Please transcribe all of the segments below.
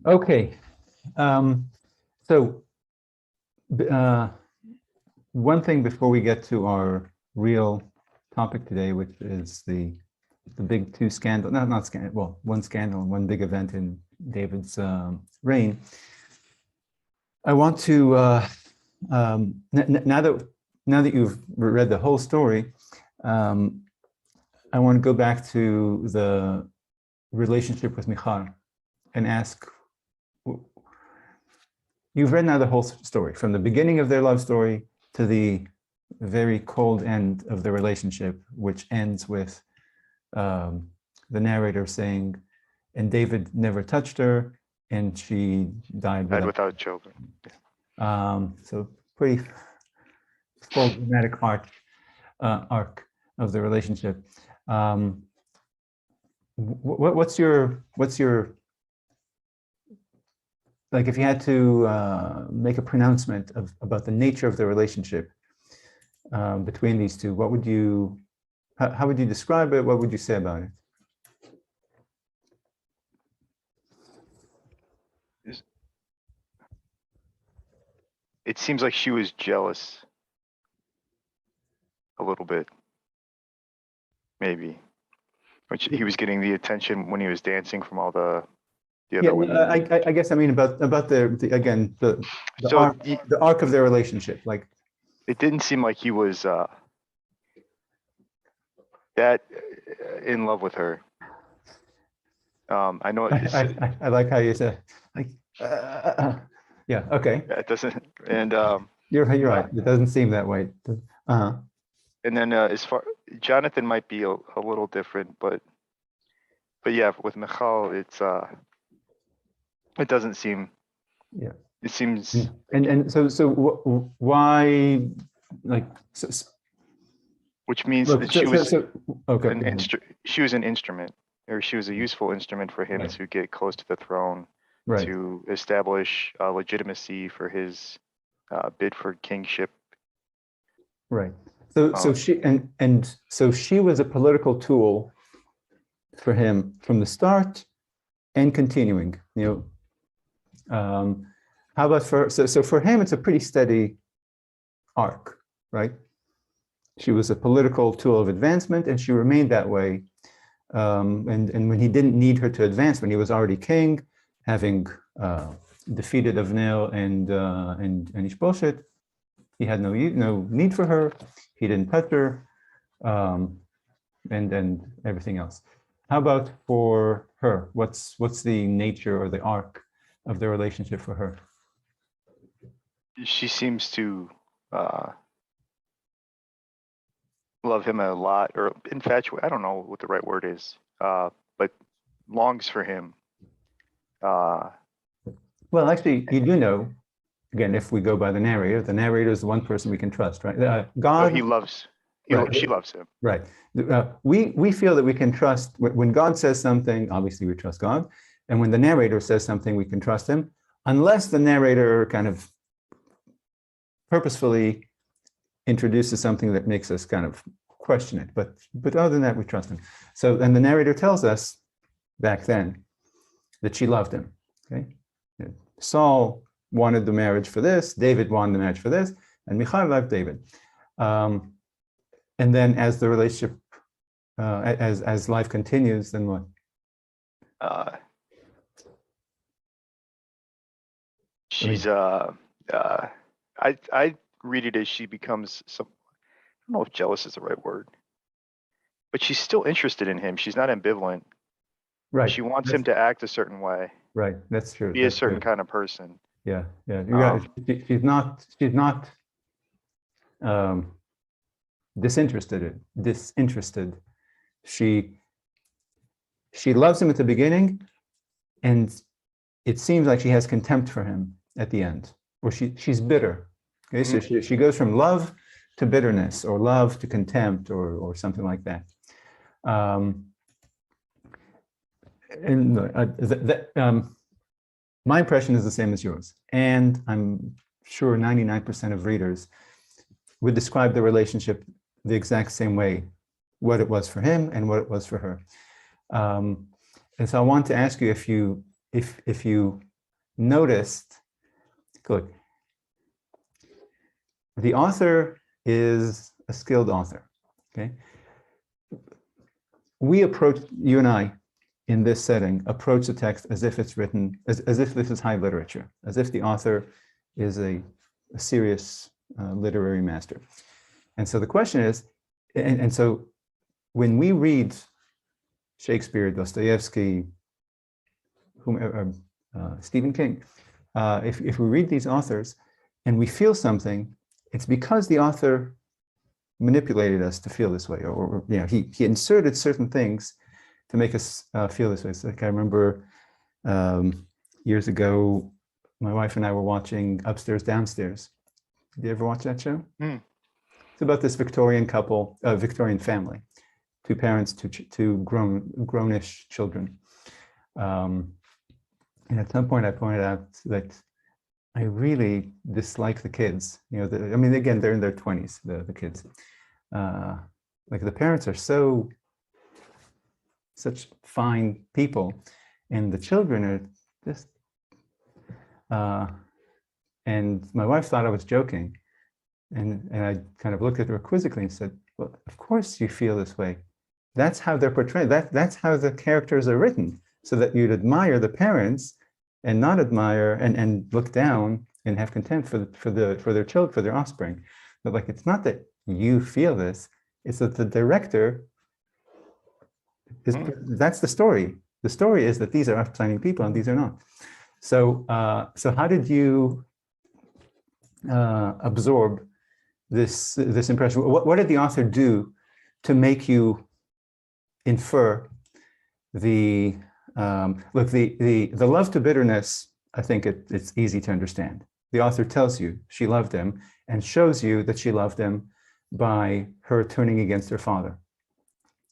Okay. So one thing before we get to our real topic today, which is the big two scandal, not scandal, well, one scandal and one big event in David's reign. I want to now that you've read the whole story, I want to go back to the relationship with Michal and ask. You've read now the whole story, from the beginning of their love story to the very cold end of the relationship, which ends with the narrator saying, and David never touched her, and she died without children. So pretty full dramatic arc of the relationship. What's your like, if you had to make a pronouncement about the nature of the relationship between these two, what would you, how would you describe it? What would you say about it? It seems like she was jealous a little bit, maybe. Which he was getting the attention when he was dancing from all the other women. I guess I mean about the arc of their relationship. Like, it didn't seem like he was that in love with her. I know. I like how you say, like, yeah, okay. It doesn't, and you're right. It doesn't seem that way. And then as far, Jonathan might be a little different, but yeah, with Michal, it doesn't seem. Yeah. It seems. And so why, like? Which means look, that she was okay. She was an instrument, or she was a useful instrument for him to get close to the throne, to establish legitimacy for his bid for kingship. Right. So she so she was a political tool for him from the start and continuing. You know, how about so for him it's a pretty steady arc, right? She was a political tool of advancement, and she remained that way. And when he didn't need her to advance, when he was already king, having defeated Avner and Ishbosheth, he had no need for her. He didn't touch her, and everything else. How about for her? What's the nature or the arc of the relationship for her? She seems to love him a lot, or infatuated. I don't know what the right word is, but longs for him. Well, actually, you do know. Again, if we go by the narrator is the one person we can trust, right? God. He loves. She loves him. Right. We feel that we can trust when God says something. Obviously, we trust God, and when the narrator says something, we can trust him, unless the narrator kind of purposefully introduces something that makes us kind of question it. But other than that, we trust him. So, and the narrator tells us back then that she loved him. Okay, Saul wanted the marriage for this, David wanted the marriage for this, and Michal loved David. And then as the relationship, as life continues, then what? She's I read it as she becomes some. I don't know if jealous is the right word, but she's still interested in him. She's not ambivalent. Right. She wants him to act a certain way. Right. That's true. Be a certain kind of person. Yeah. Yeah. She's not disinterested. She loves him at the beginning, and it seems like she has contempt for him at the end, or she's bitter. Okay, so she goes from love to bitterness, or love to contempt, or something like that. My impression is the same as yours, and I'm sure 99% of readers would describe the relationship the exact same way, what it was for him and what it was for her. And so I want to ask you if you noticed, look, the author is a skilled author, okay? We approach, you and I, in this setting, approach the text as if it's written, as if this is high literature, as if the author is a serious literary master. And so the question is, and so when we read Shakespeare, Dostoevsky, whomever, Stephen King, if we read these authors and we feel something, it's because the author manipulated us to feel this way, or you know, he inserted certain things to make us feel this way. So like I remember years ago, my wife and I were watching Upstairs, Downstairs. Did you ever watch that show? It's about this Victorian couple, Victorian family, two parents, two grownish children. And at some point, I pointed out that I really dislike the kids. You know, I mean, again, they're in their 20s, the kids. Like the parents are such fine people, and the children are just. And my wife thought I was joking, and I kind of looked at her quizzically and said, "Well, of course you feel this way. That's how they're portrayed. That's how the characters are written, so that you'd admire the parents." And not admire and look down and have contempt for their children, for their offspring. But like, it's not that you feel this, it's that the director is, that's the story. The story is that these are upstanding people and these are not. So so how did you absorb this impression? What did the author do to make you infer the look, the love to bitterness, I think it's easy to understand. The author tells you she loved him and shows you that she loved him by her turning against her father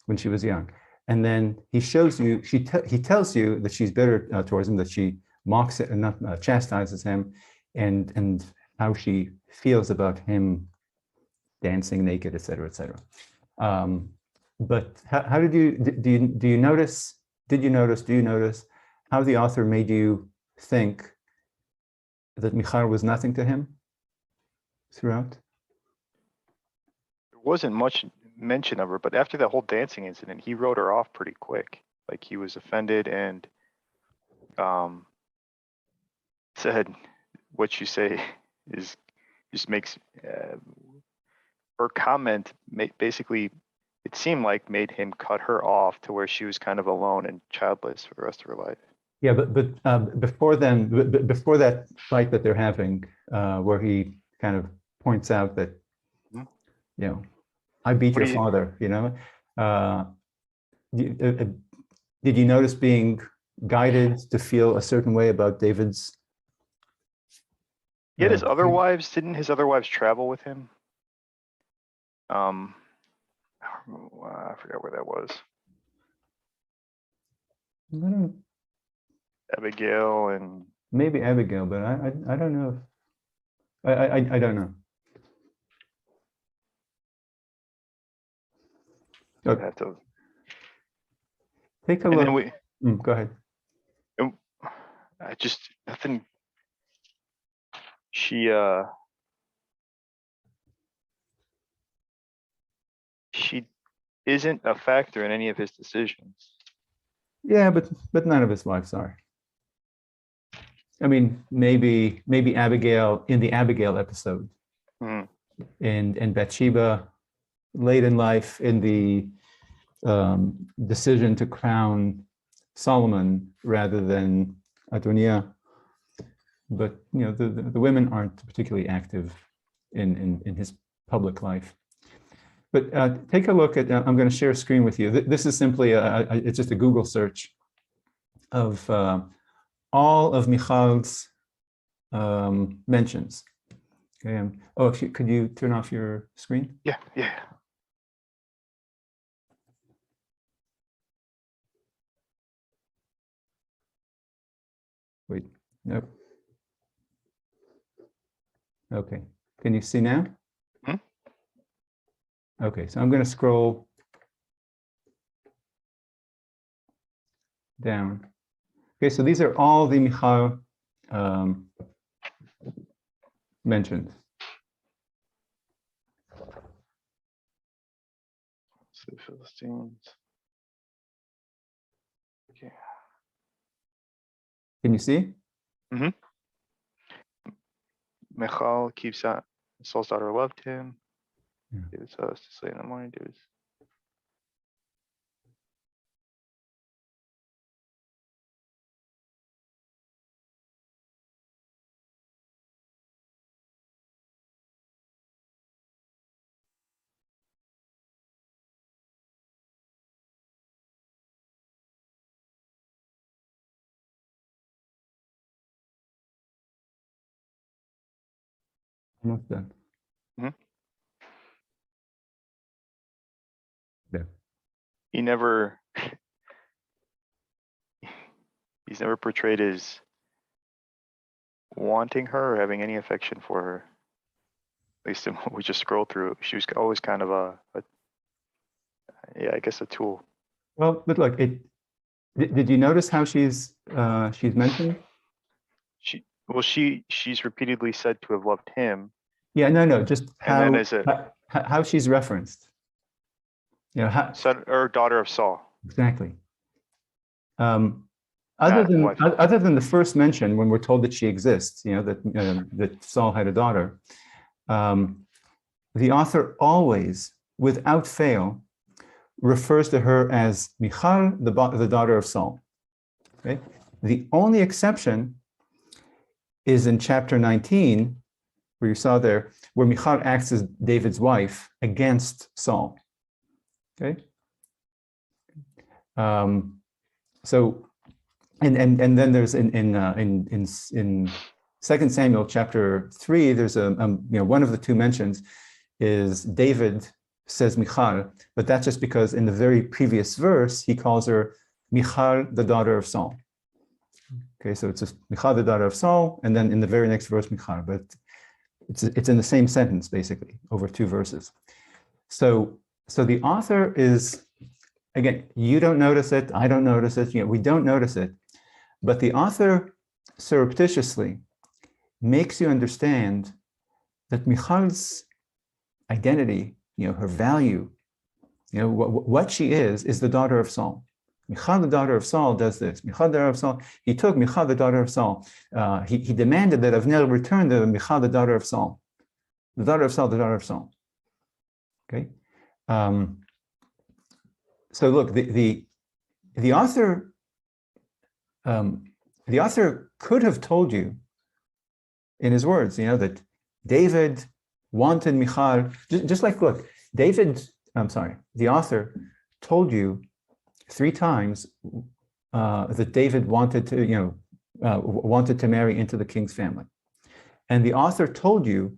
when she was young. And then he shows you, he tells you that she's bitter towards him, that she mocks it and not chastises him, and how she feels about him dancing naked, etc., etc. But how did do you notice? Did you notice, do you notice how the author made you think that Michal was nothing to him throughout? There wasn't much mention of her, but after that whole dancing incident, he wrote her off pretty quick. Like he was offended and said, what you say is just makes her comment basically, it seemed like made him cut her off to where she was kind of alone and childless for the rest of her life. Yeah, but before then, before that fight that they're having, where he kind of points out that, you know, I beat your father, you know, did you notice being guided to feel a certain way about David's? Yet his other wives, didn't his other wives travel with him? I forgot where that was. Abigail and maybe Abigail, but I don't know. I don't know. Okay. Have to take a look. Go ahead. I just nothing. She isn't a factor in any of his decisions. Yeah, but none of his wives are. I mean, maybe Abigail in the Abigail episode, and Bathsheba late in life in the decision to crown Solomon rather than Adoniah. But you know, the women aren't particularly active in his public life. But take a look at, I'm going to share a screen with you. This is simply, it's just a Google search of all of Michal's mentions. Okay. Oh, could you turn off your screen? Yeah. Wait, nope. Okay, can you see now? Okay, so I'm going to scroll. down. Okay, so these are all the Michal mentioned. The Philistines. Okay. Can you see? Mm-hmm. Michal keeps out. Saul's daughter loved him. Yeah. David's house to slay in the morning. David's. Almost done. Mm-hmm. Yeah. He's never portrayed as wanting her or having any affection for her. At least in what we just scrolled through, she was always kind of a I guess a tool. Well, but look, did you notice how she's mentioned? She's repeatedly said to have loved him. Yeah, no, just And then how she's referenced. You know, how, son or daughter of Saul. exactly. Other than the first mention, when we're told that she exists, you know, that Saul had a daughter, the author always, without fail, refers to her as Michal, the daughter of Saul. Okay? The only exception is in chapter 19, where you saw there, where Michal acts as David's wife against Saul. Okay. So, and then there's in 2 Samuel chapter 3, there's one of the two mentions is David says Michal, but that's just because in the very previous verse he calls her Michal, the daughter of Saul. Okay, so it's just Michal, the daughter of Saul, and then in the very next verse Michal, but it's in the same sentence basically over two verses. So the author is, again, you don't notice it, I don't notice it, we don't notice it, but the author surreptitiously makes you understand that Michal's identity, her value, what she is the daughter of Saul. Michal, the daughter of Saul, does this. Michal, the daughter of Saul, he took Michal, the daughter of Saul. He demanded that Avner return to Michal, the daughter of Saul. The daughter of Saul, the daughter of Saul. Okay. So look, the author could have told you in his words, that David wanted Michal, just like, look, the author told you 3 times that David wanted to marry into the king's family. And the author told you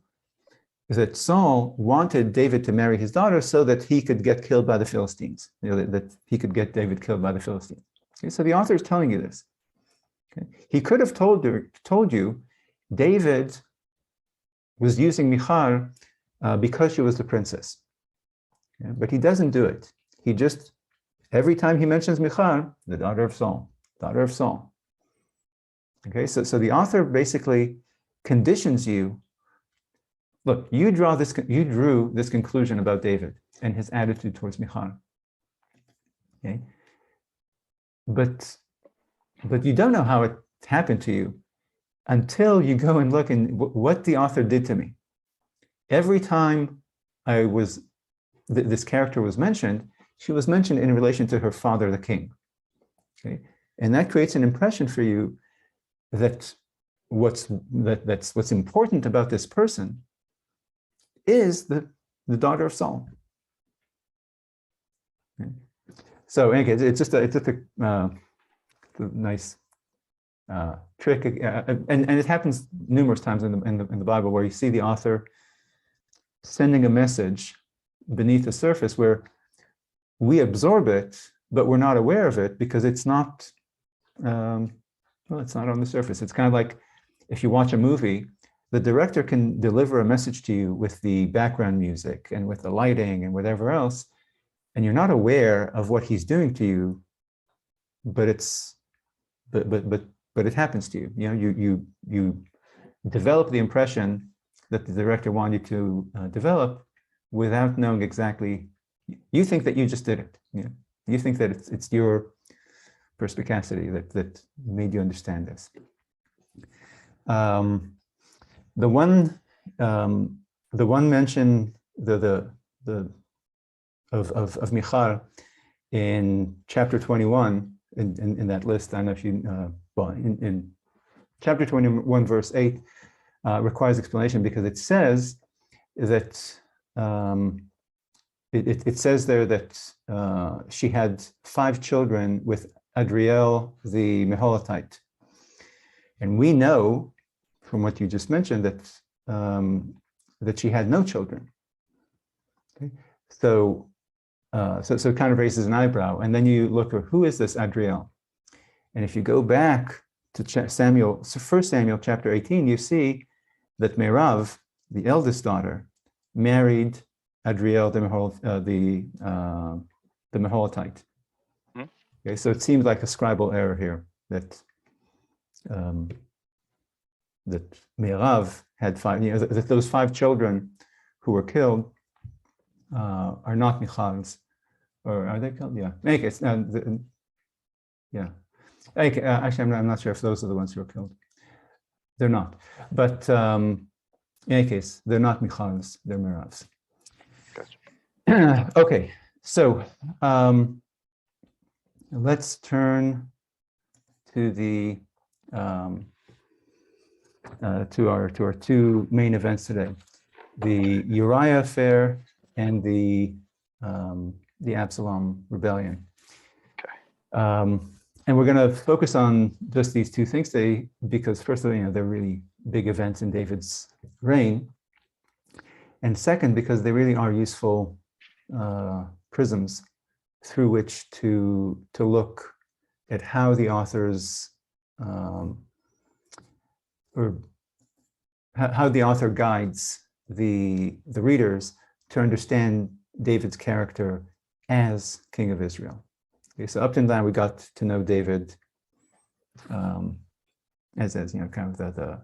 that Saul wanted David to marry his daughter so that he could get killed by the Philistines, that he could get David killed by the Philistines. Okay, so the author is telling you this. Okay. He could have told you David was using Michal because she was the princess. Yeah, but he doesn't do it. He just, every time he mentions Michal, the daughter of Saul, daughter of Saul. Okay, so the author basically conditions you. Look, you drew this conclusion about David and his attitude towards Michal. Okay, but you don't know how it happened to you until you go and look and what the author did to me. Every time this character was mentioned, she was mentioned in relation to her father, the king. Okay, and that creates an impression for you that what's important about this person is the daughter of Saul. Okay. So anyway, it's just a nice trick, and it happens numerous times in the Bible where you see the author sending a message beneath the surface where we absorb it, but we're not aware of it because it's not it's not on the surface. It's kind of like if you watch a movie, the director can deliver a message to you with the background music and with the lighting and whatever else, and you're not aware of what he's doing to you but it happens to you. You know, you develop the impression that the director wanted you to develop without knowing exactly. You think that you just did it. You know, you think that it's your perspicacity that made you understand this. The one mention of Michal in chapter 21 in that list. I don't know if you in chapter 21 verse 8 requires explanation, because it says that it says there that she had 5 children with Adriel the Meholatite, and we know from what you just mentioned that that she had no children. Okay, so it kind of raises an eyebrow, and then you look at who is this Adriel, and if you go back to 1 Samuel chapter 18, you see that Merav, the eldest daughter, married Adriel the Meholatite. Mm-hmm. Okay, so it seems like a scribal error here that that Merav had 5. You know, that those 5 children who were killed are not Michal's, or are they killed? Yeah. In any case, yeah. Actually, I'm not sure if those are the ones who were killed. They're not. But in any case, they're not Michal's, they're Merav's. Gotcha. Okay, so let's turn to the to our 2 main events today: the Uriah affair and the Absalom Rebellion. Okay. And we're going to focus on just these 2 things today, because first of all, you know, they're really big events in David's reign, and second, because they really are useful prisms through which to look at how the authors or how the author guides the readers to understand David's character as king of Israel. Okay, so up to now we got to know David as you know, kind of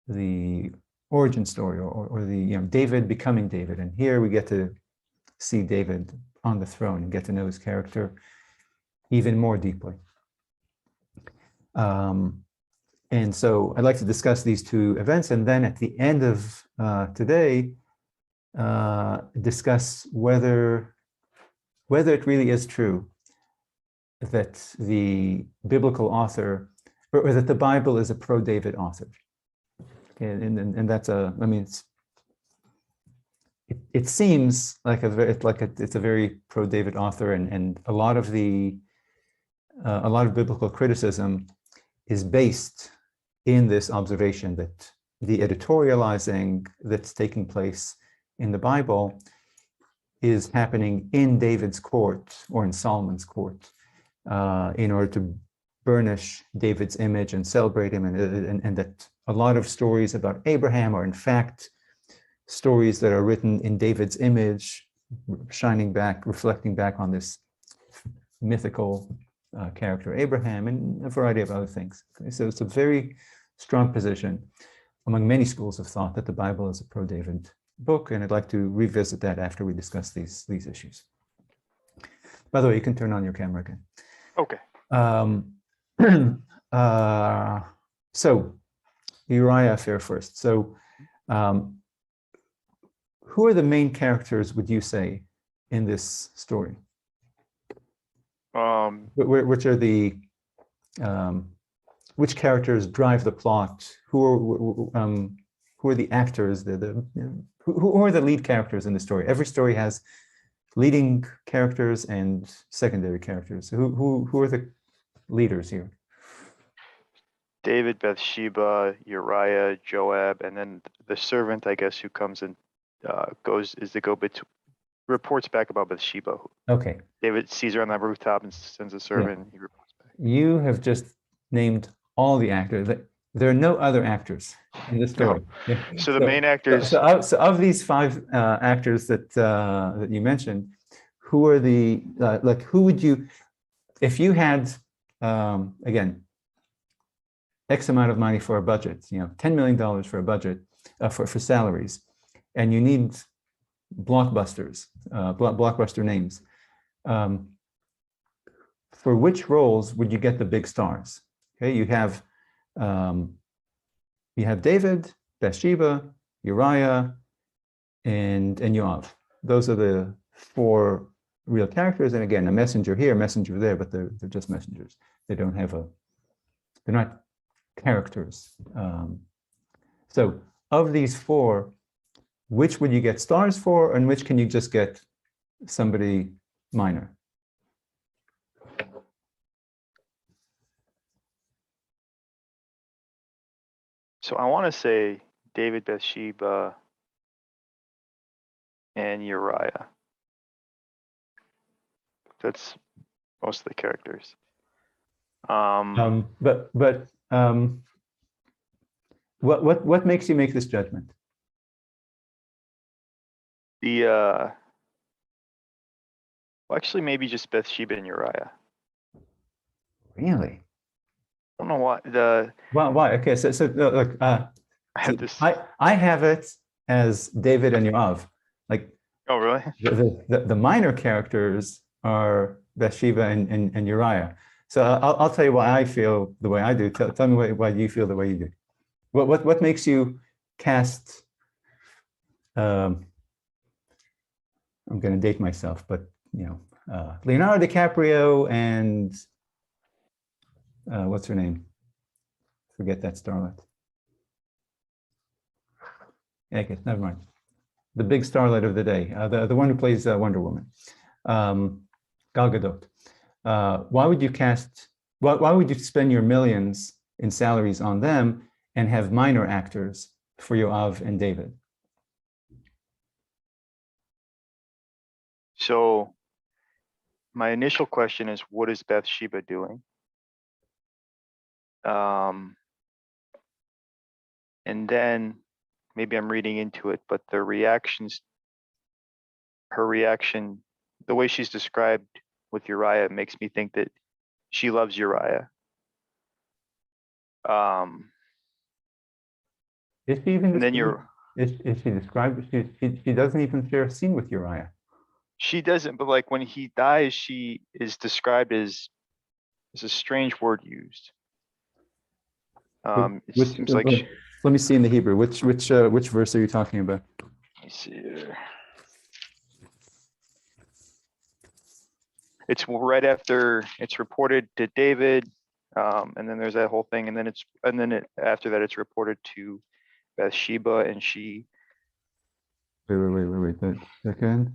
the origin story, or the, you know, David becoming David, and here we get to see David on the throne and get to know his character even more deeply. And so I'd like to discuss these 2 events, and then at the end of today, discuss whether it really is true that the biblical author, or that the Bible is a pro-David author. Okay, and that's I mean, it seems like it's a very pro-David author, and a lot of biblical criticism is based in this observation that the editorializing that's taking place in the Bible is happening in David's court, or in Solomon's court, in order to burnish David's image and celebrate him, and that a lot of stories about Abraham are in fact stories that are written in David's image, reflecting back on this mythical character Abraham, and a variety of other things. Okay, so it's a very strong position among many schools of thought that the Bible is a pro-David book, and I'd like to revisit that after we discuss these issues. By the way, you can turn on your camera again. Okay. So Uriah affair first. So who are the main characters, would you say, in this story? Which are the which characters drive the plot? Who are the actors? Who are the lead characters in the story? Every story has leading characters and secondary characters. So who are the leaders here? David, Bathsheba, Uriah, Joab, and then the servant, I guess, who comes and reports back about Bathsheba. Okay. David sees her on that rooftop and sends a servant. Yeah. He reports back. You have just named all the actors. There are no other actors in this story. No. Yeah. So the main actors. So of these 5 actors that you mentioned, who are the who would you if you had, again, X amount of money for a budget, $10 million for a budget for salaries, and you need blockbusters, blockbuster names. For which roles would you get the big stars? Okay, you have David, Bathsheba, Uriah, and Yoav. Those are the 4 real characters. And again, a messenger here, a messenger there, but they're just messengers. They don't have they're not characters. So of these 4, which would you get stars for, and which can you just get somebody minor? So I want to say David, Bathsheba, and Uriah. That's most of the characters. What makes you make this judgment? Well, actually, maybe just Bathsheba and Uriah. Really? I don't know why. Why? Okay, so look, I have this. I have it as David and Yoav. Like, oh, really? The minor characters are Bathsheba and Uriah. So I'll tell you why I feel the way I do. Tell me why you feel the way you do. What makes you cast? I'm going to date myself, but Leonardo DiCaprio and what's her name? Forget that starlet. Okay, never mind. The big starlet of the day, the one who plays Wonder Woman, Gal Gadot. Why would you cast? Why would you spend your millions in salaries on them and have minor actors for Yoav and David? So my initial question is, what is Bathsheba doing? And then maybe I'm reading into it, but her reaction, the way she's described with Uriah makes me think that she loves Uriah. Is she even? And then is she described? She doesn't even share a scene with Uriah. She doesn't, but like when he dies, she is described as a strange word used. It seems like let me see in the Hebrew. Which verse are you talking about? Let me see here. It's right after it's reported to David, and then there's that whole thing, and then after that it's reported to Bathsheba, and she. Wait. That second.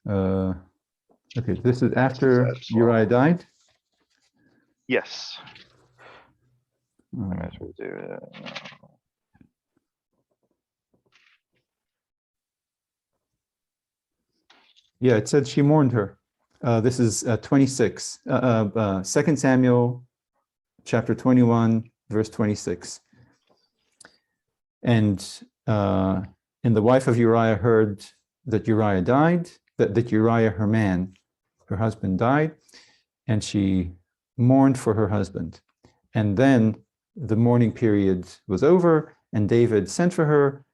Okay, this is after Uriah died. Yes. I might as well do that. Yeah, it said she mourned her. This is 26, 2 Samuel chapter 21, verse 26. And the wife of Uriah heard that Uriah died, that Uriah, her husband died, and she mourned for her husband. And then the mourning period was over, and David sent for her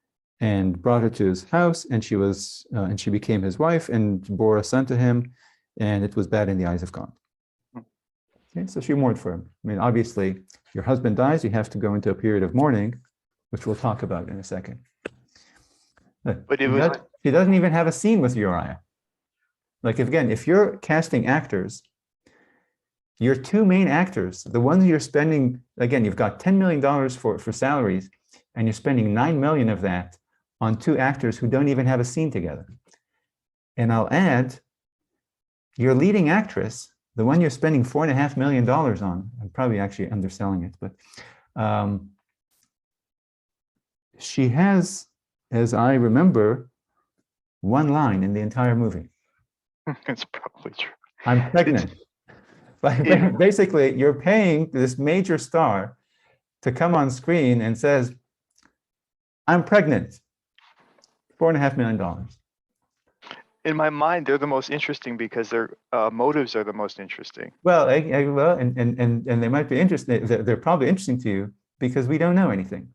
and brought her to his house, and she became his wife and bore a son to him, and it was bad in the eyes of God. Okay, so she mourned for him. I mean, obviously, if your husband dies, you have to go into a period of mourning, which we'll talk about in a second. But she doesn't even have a scene with Uriah. Like, if you're casting actors, your 2 main actors, the ones you're spending, again, you've got $10 million for salaries, and you're spending $9 million of that on 2 actors who don't even have a scene together. And I'll add, your leading actress, the one you're spending $4.5 million on, I'm probably actually underselling it, but she has, as I remember, 1 line in the entire movie. It's probably true. I'm pregnant. Basically, you're paying this major star to come on screen and says, I'm pregnant. $4.5 million. in my mind, they're the most interesting because their motives are the most interesting. Well, well, and they might be interesting. They're probably interesting to you because we don't know anything.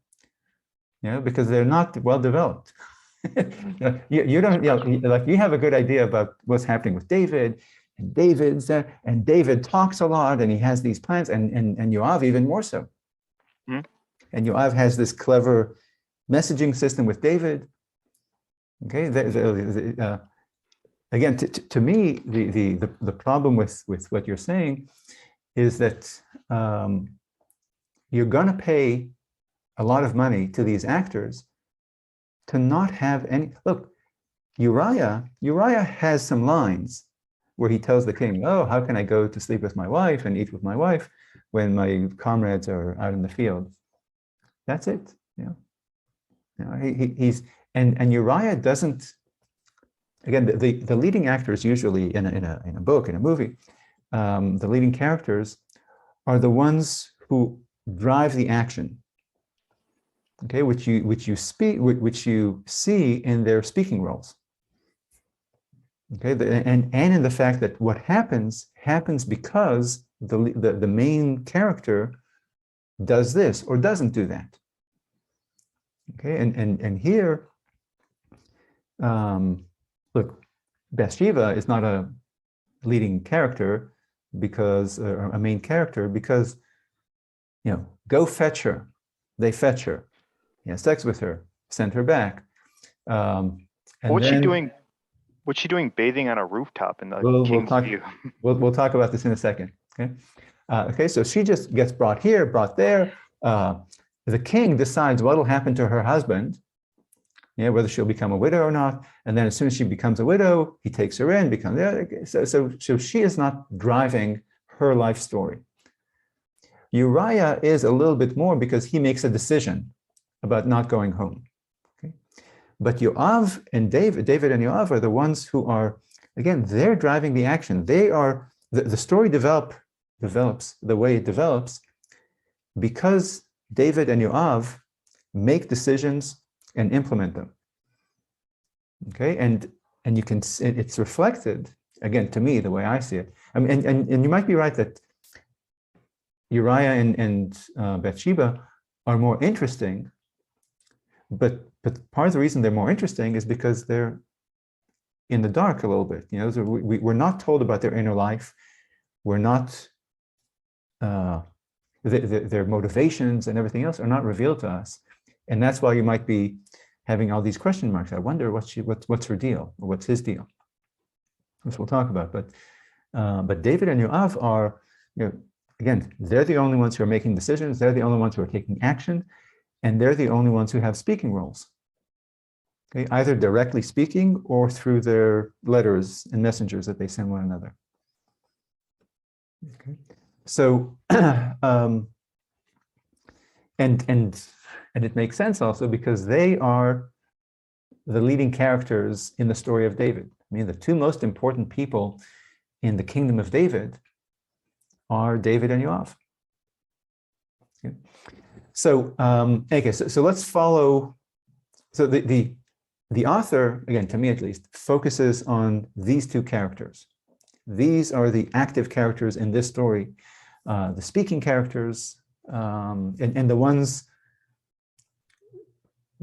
Because they're not well developed. You don't, like you have a good idea about what's happening with David, and David talks a lot, and he has these plans, and Yoav even more so. Hmm? And Yoav has this clever messaging system with David. Okay, again, to me, the problem with what you're saying is that you're going to pay a lot of money to these actors to not have any. Look, Uriah has some lines where he tells the king, "Oh, how can I go to sleep with my wife and eat with my wife when my comrades are out in the field?" That's it. He's and Uriah doesn't. Again, the leading actors usually in a book, in a movie, the leading characters are the ones who drive the action. Okay, which you see in their speaking roles. Okay, and in the fact that what happens because the main character does this or doesn't do that. Okay, and here, look, Bathsheba is not a leading character because a main character because go fetch her. They fetch her. Sex with her, send her back. What's she doing? What's she doing bathing on a rooftop in the king's view? We'll talk about this in a second. Okay. So she just gets brought there. The king decides what will happen to her husband, whether she'll become a widow or not. And then as soon as she becomes a widow, he takes her in, so she is not driving her life story. Uriah is a little bit more because he makes a decision about not going home. Okay? But Yoav and David and Yoav are the ones who are, again, they're driving the action. They are, the story develops the way it develops because David and Yoav make decisions and implement them. Okay, and you can, it's reflected, again, to me, the way I see it. I mean, and you might be right that Uriah and Bathsheba are more interesting, but part of the reason they're more interesting is because they're in the dark a little bit. So we're not told about their inner life. We're not, their motivations and everything else are not revealed to us. And that's why you might be having all these question marks. I wonder what's her deal, or what's his deal. This we'll talk about. But David and Yoav are, again, they're the only ones who are making decisions. They're the only ones who are taking action, and they're the only ones who have speaking roles. Okay, either directly speaking or through their letters and messengers that they send one another. Okay, so and it makes sense also because they are the leading characters in the story of David. I mean, the two most important people in the kingdom of David are David and Yoav. Okay. So, so let's follow. So the author, again, to me at least, focuses on these two characters. These are the active characters in this story, the speaking characters, and the ones.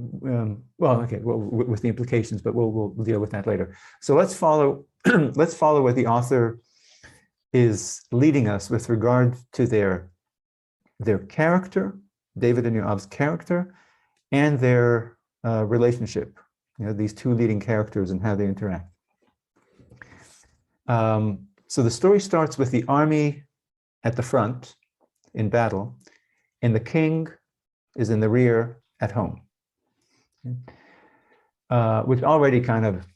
With the implications, but we'll deal with that later. So let's follow. Let's follow what the author is leading us with regard to their character, David and Yoav's character, and their relationship. These two leading characters and how they interact. So the story starts with the army at the front in battle, and the king is in the rear at home. Which already kind of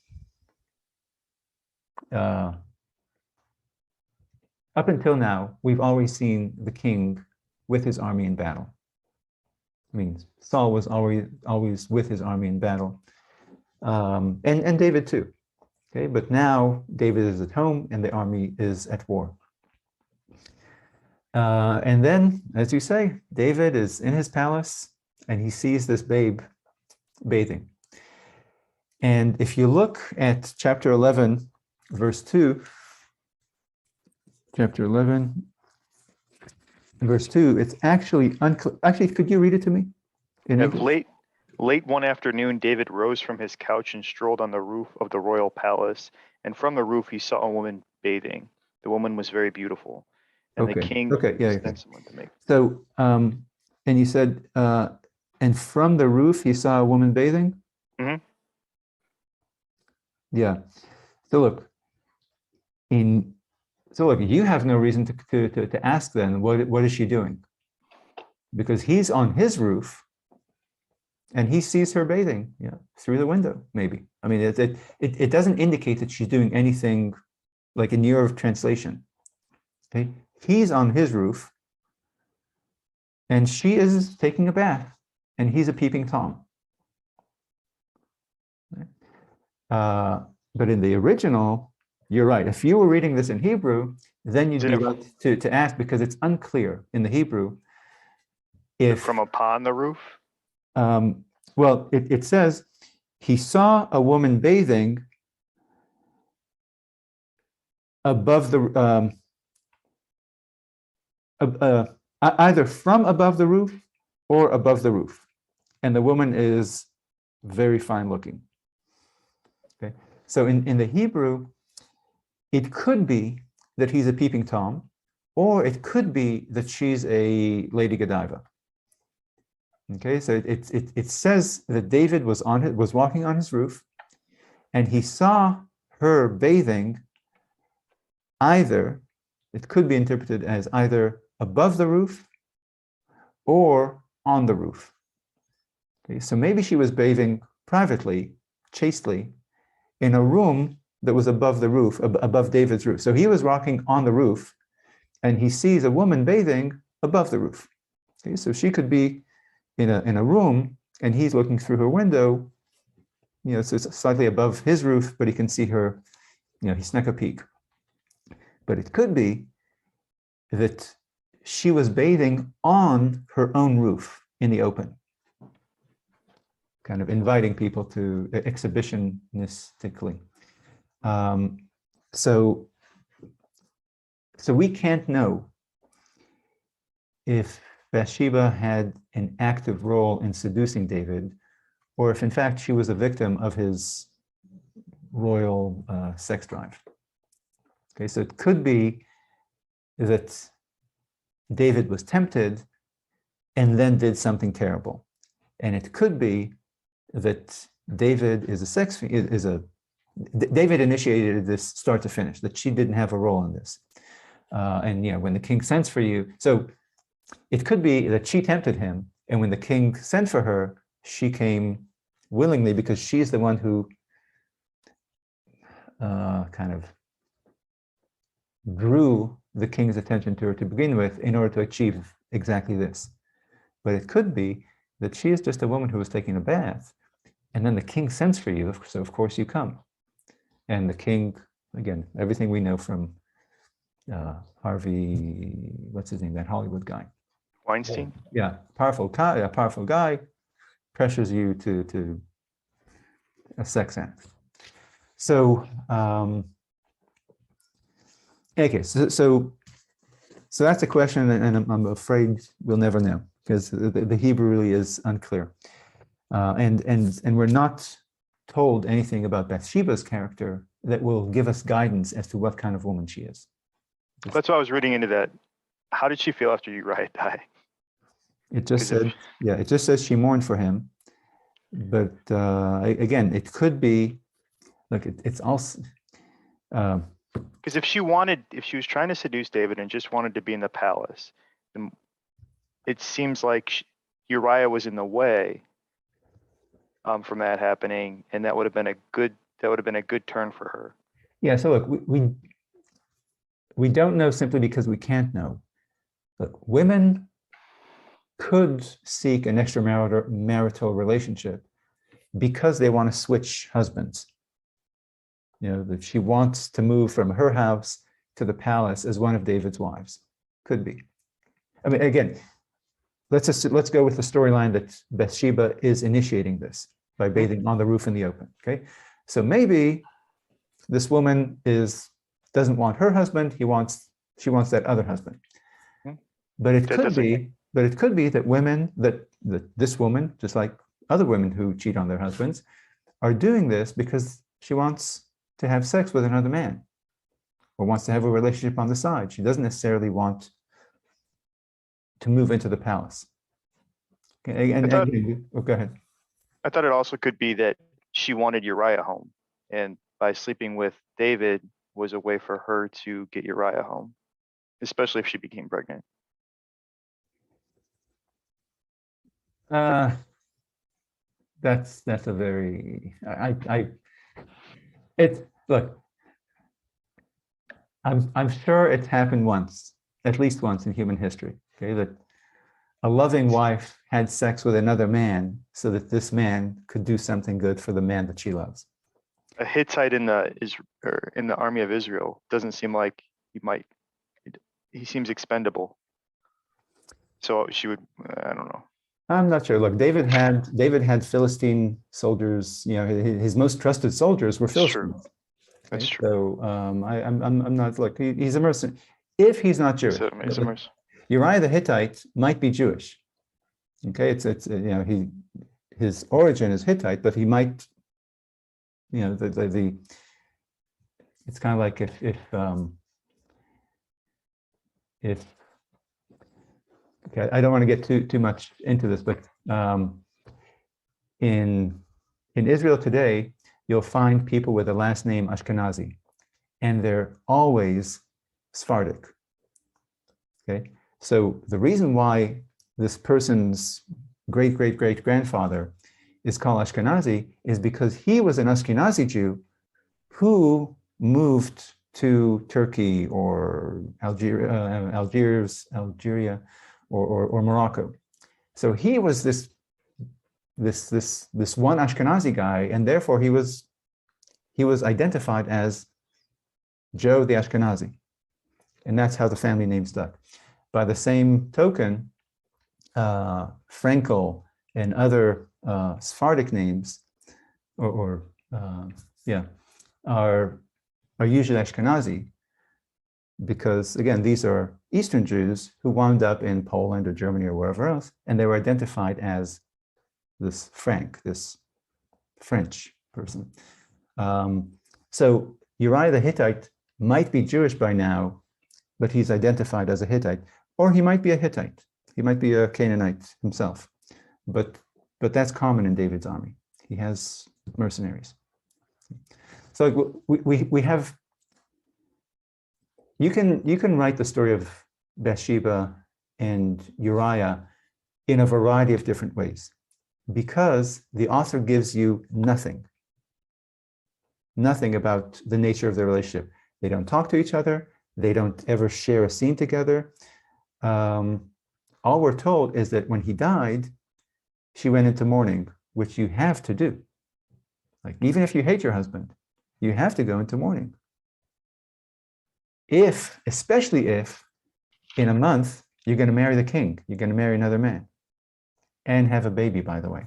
up until now, we've always seen the king with his army in battle. I mean, Saul was always with his army in battle, and David too. Okay, but now David is at home and the army is at war. And then, as you say, David is in his palace and he sees this babe bathing. And if you look at chapter 11, verse 2, chapter 11, verse 2, it's actually unclear. Actually, could you read it to me in English? Late one afternoon, David rose from his couch and strolled on the roof of the royal palace. And from the roof, he saw a woman bathing. The woman was very beautiful. And the king sent someone to make. So, and you said, and from the roof, he saw a woman bathing? Mm-hmm. Yeah. So look, you have no reason to ask then, what is she doing? Because he's on his roof and he sees her bathing, through the window, maybe. I mean, it doesn't indicate that she's doing anything like in your translation. Okay, he's on his roof and she is taking a bath and he's a peeping Tom. But in the original, you're right. If you were reading this in Hebrew, then you'd be right to ask, because it's unclear in the Hebrew. If from upon the roof? Well, it says he saw a woman bathing above the either from above the roof or above the roof, and the woman is very fine looking. Okay, so in the Hebrew, it could be that he's a peeping Tom, or it could be that she's a Lady Godiva. Okay, so it says that David was walking on his roof, and he saw her bathing. Either it could be interpreted as either above the roof or on the roof. Okay, so maybe she was bathing privately, chastely, in a room that was above the roof, above David's roof. So he was walking on the roof, and he sees a woman bathing above the roof. Okay, so she could be in a room, and he's looking through her window, so it's slightly above his roof, but he can see her, he snuck a peek. But it could be that she was bathing on her own roof in the open, kind of inviting people to exhibitionistically. So we can't know if Bathsheba had an active role in seducing David, or if in fact she was a victim of his royal sex drive. Okay, so it could be that David was tempted and then did something terrible, and it could be that David David initiated this start to finish, that she didn't have a role in this, and when the king sends for you, so it could be that she tempted him, and when the king sent for her, she came willingly, because she's the one who kind of drew the king's attention to her to begin with in order to achieve exactly this. But it could be that she is just a woman who was taking a bath, and then the king sends for you, so of course you come. And the king, again, everything we know from Harvey, what's his name, that Hollywood guy? Weinstein? Yeah, powerful guy, pressures you to a sex act. So, okay, so that's a question, and I'm afraid we'll never know, because the Hebrew really is unclear, and we're not told anything about Bathsheba's character that will give us guidance as to what kind of woman she is. That's why I was reading into that. How did she feel after Uriah died? It just says she mourned for him, but again, it could be. Look, it's also. Because if she was trying to seduce David and just wanted to be in the palace, then it seems like Uriah was in the way from that happening, and that would have been a good turn for her. Yeah. So look, we don't know simply because we can't know. Look, women could seek an extramarital relationship because they want to switch husbands. That she wants to move from her house to the palace as one of David's wives. Could be. I mean, again, let's go with the storyline that Bathsheba is initiating this. by bathing on the roof in the open. Okay, so maybe this woman doesn't want her husband. She wants that other husband. But it could be that women, that this woman, just like other women who cheat on their husbands, are doing this because she wants to have sex with another man, or wants to have a relationship on the side. She doesn't necessarily want to move into the palace. Okay, go ahead. I thought it also could be that she wanted Uriah home, and by sleeping with David was a way for her to get Uriah home, especially if she became pregnant. That's a very look. I'm sure it's happened once, at least once in human history. Okay, that a loving wife had sex with another man so that this man could do something good for the man that she loves. A Hittite in the army of Israel doesn't seem like he seems expendable. So she would, I don't know. I'm not sure. Look, David had Philistine soldiers. You know, his most trusted soldiers were Philistines. That's true. So I'm not, look, he's a mercenary. If he's not Jewish, Uriah the Hittite might be Jewish. Okay, it's you know, his origin is Hittite, but he might, you know, it's kind of like if okay, I don't want to get too much into this, but in Israel today, you'll find people with the last name Ashkenazi, and they're always Sephardic. Okay, so the reason why this person's great-great-great-grandfather is called Ashkenazi is because he was an Ashkenazi Jew who moved to Turkey or Algeria or Morocco. So he was this one Ashkenazi guy, and therefore he was identified as Joe the Ashkenazi, and that's how the family name stuck. By the same token, Frankel and other Sephardic names, are usually Ashkenazi, because again, these are Eastern Jews who wound up in Poland or Germany or wherever else, and they were identified as this this French person. So Uriah the Hittite might be Jewish by now, but he's identified as a Hittite, or he might be a Hittite. He might be a Canaanite himself, but that's common in David's army. He has mercenaries. So we have. You can write the story of Bathsheba and Uriah in a variety of different ways, because the author gives you nothing about the nature of their relationship. They don't talk to each other. They don't ever share a scene together. All we're told is that when he died, she went into mourning, which you have to do. Like, even if you hate your husband, you have to go into mourning. Especially if in a month you're going to marry the king, you're going to marry another man and have a baby, by the way.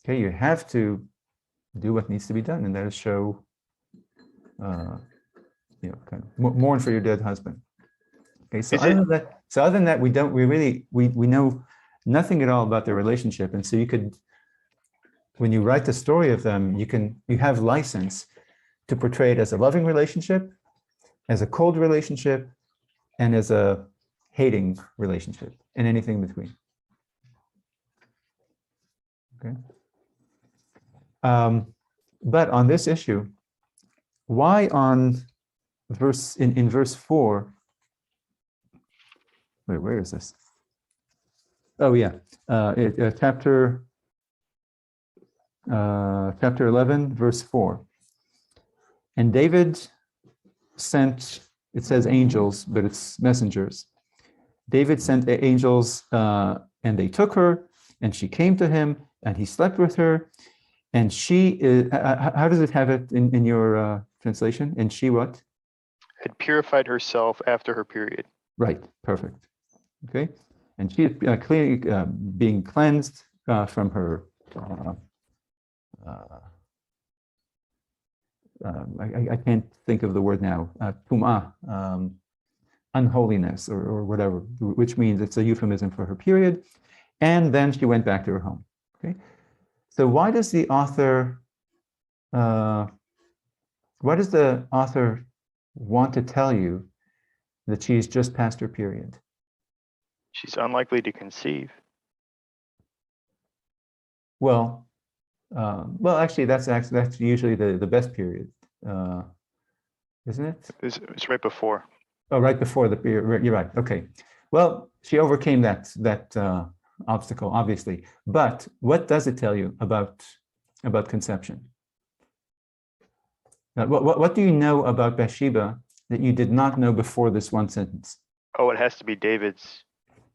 Okay, you have to do what needs to be done, and that is show, kind of mourn for your dead husband. Okay, so other than that, we know nothing at all about their relationship, and so you could, when you write the story of them, you have license to portray it as a loving relationship, as a cold relationship, and as a hating relationship, and anything in between. Okay. But on this issue, why on in verse 4? Wait, where is this? Oh yeah, chapter 11, verse 4. And David sent, it says angels, but it's messengers. David sent angels, and they took her, and she came to him, and he slept with her. And she, how does it have it in your translation? And she what? Had purified herself after her period. Right, perfect. Okay. And she is clearly being cleansed from her. I can't think of the word now. Tum'ah, unholiness, or whatever, which means it's a euphemism for her period. And then she went back to her home. Okay, so why does the author want to tell you that she's just past her period? She's unlikely to conceive. Well, actually, that's usually the best period, isn't it? It's right before. Oh, right before the period. You're right. Okay. Well, she overcame that obstacle, obviously. But what does it tell you about conception? What do you know about Bathsheba that you did not know before this one sentence? Oh, it has to be David's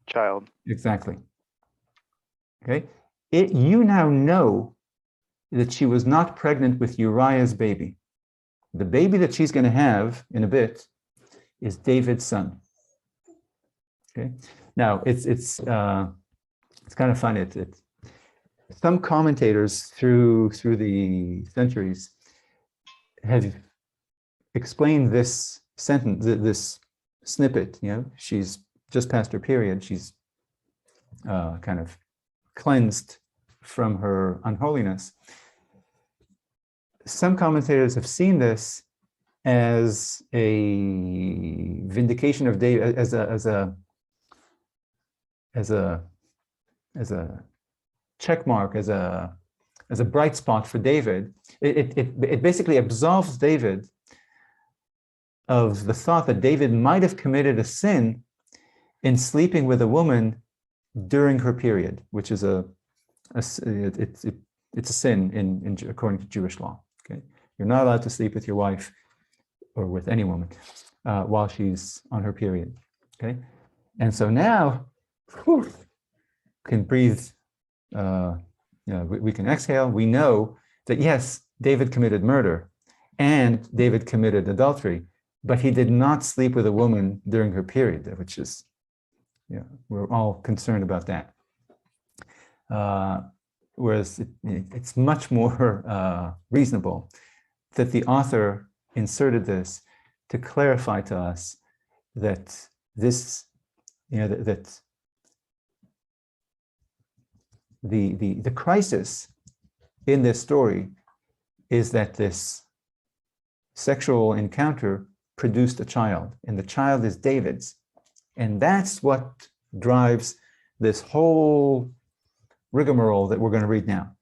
child. Exactly. Okay. You now know that she was not pregnant with Uriah's baby. The baby that she's going to have in a bit is David's son. Okay. Now it's kind of funny. Some commentators through the centuries have explained this sentence, this snippet. She's just past her period. She's kind of cleansed from her unholiness. Some commentators have seen this as a vindication of David, as a check mark, as a bright spot for David. It basically absolves David of the thought that David might have committed a sin in sleeping with a woman during her period, which is it's a sin according to Jewish law. Okay, you're not allowed to sleep with your wife or with any woman while she's on her period. Okay, and so now can breathe. We can exhale. We know that yes, David committed murder, and David committed adultery, but he did not sleep with a woman during her period, which is, we're all concerned about that. Whereas it's much more reasonable that the author inserted this to clarify to us that this, that the crisis in this story is that this sexual encounter produced a child, and the child is David's. And that's what drives this whole rigmarole that we're going to read now.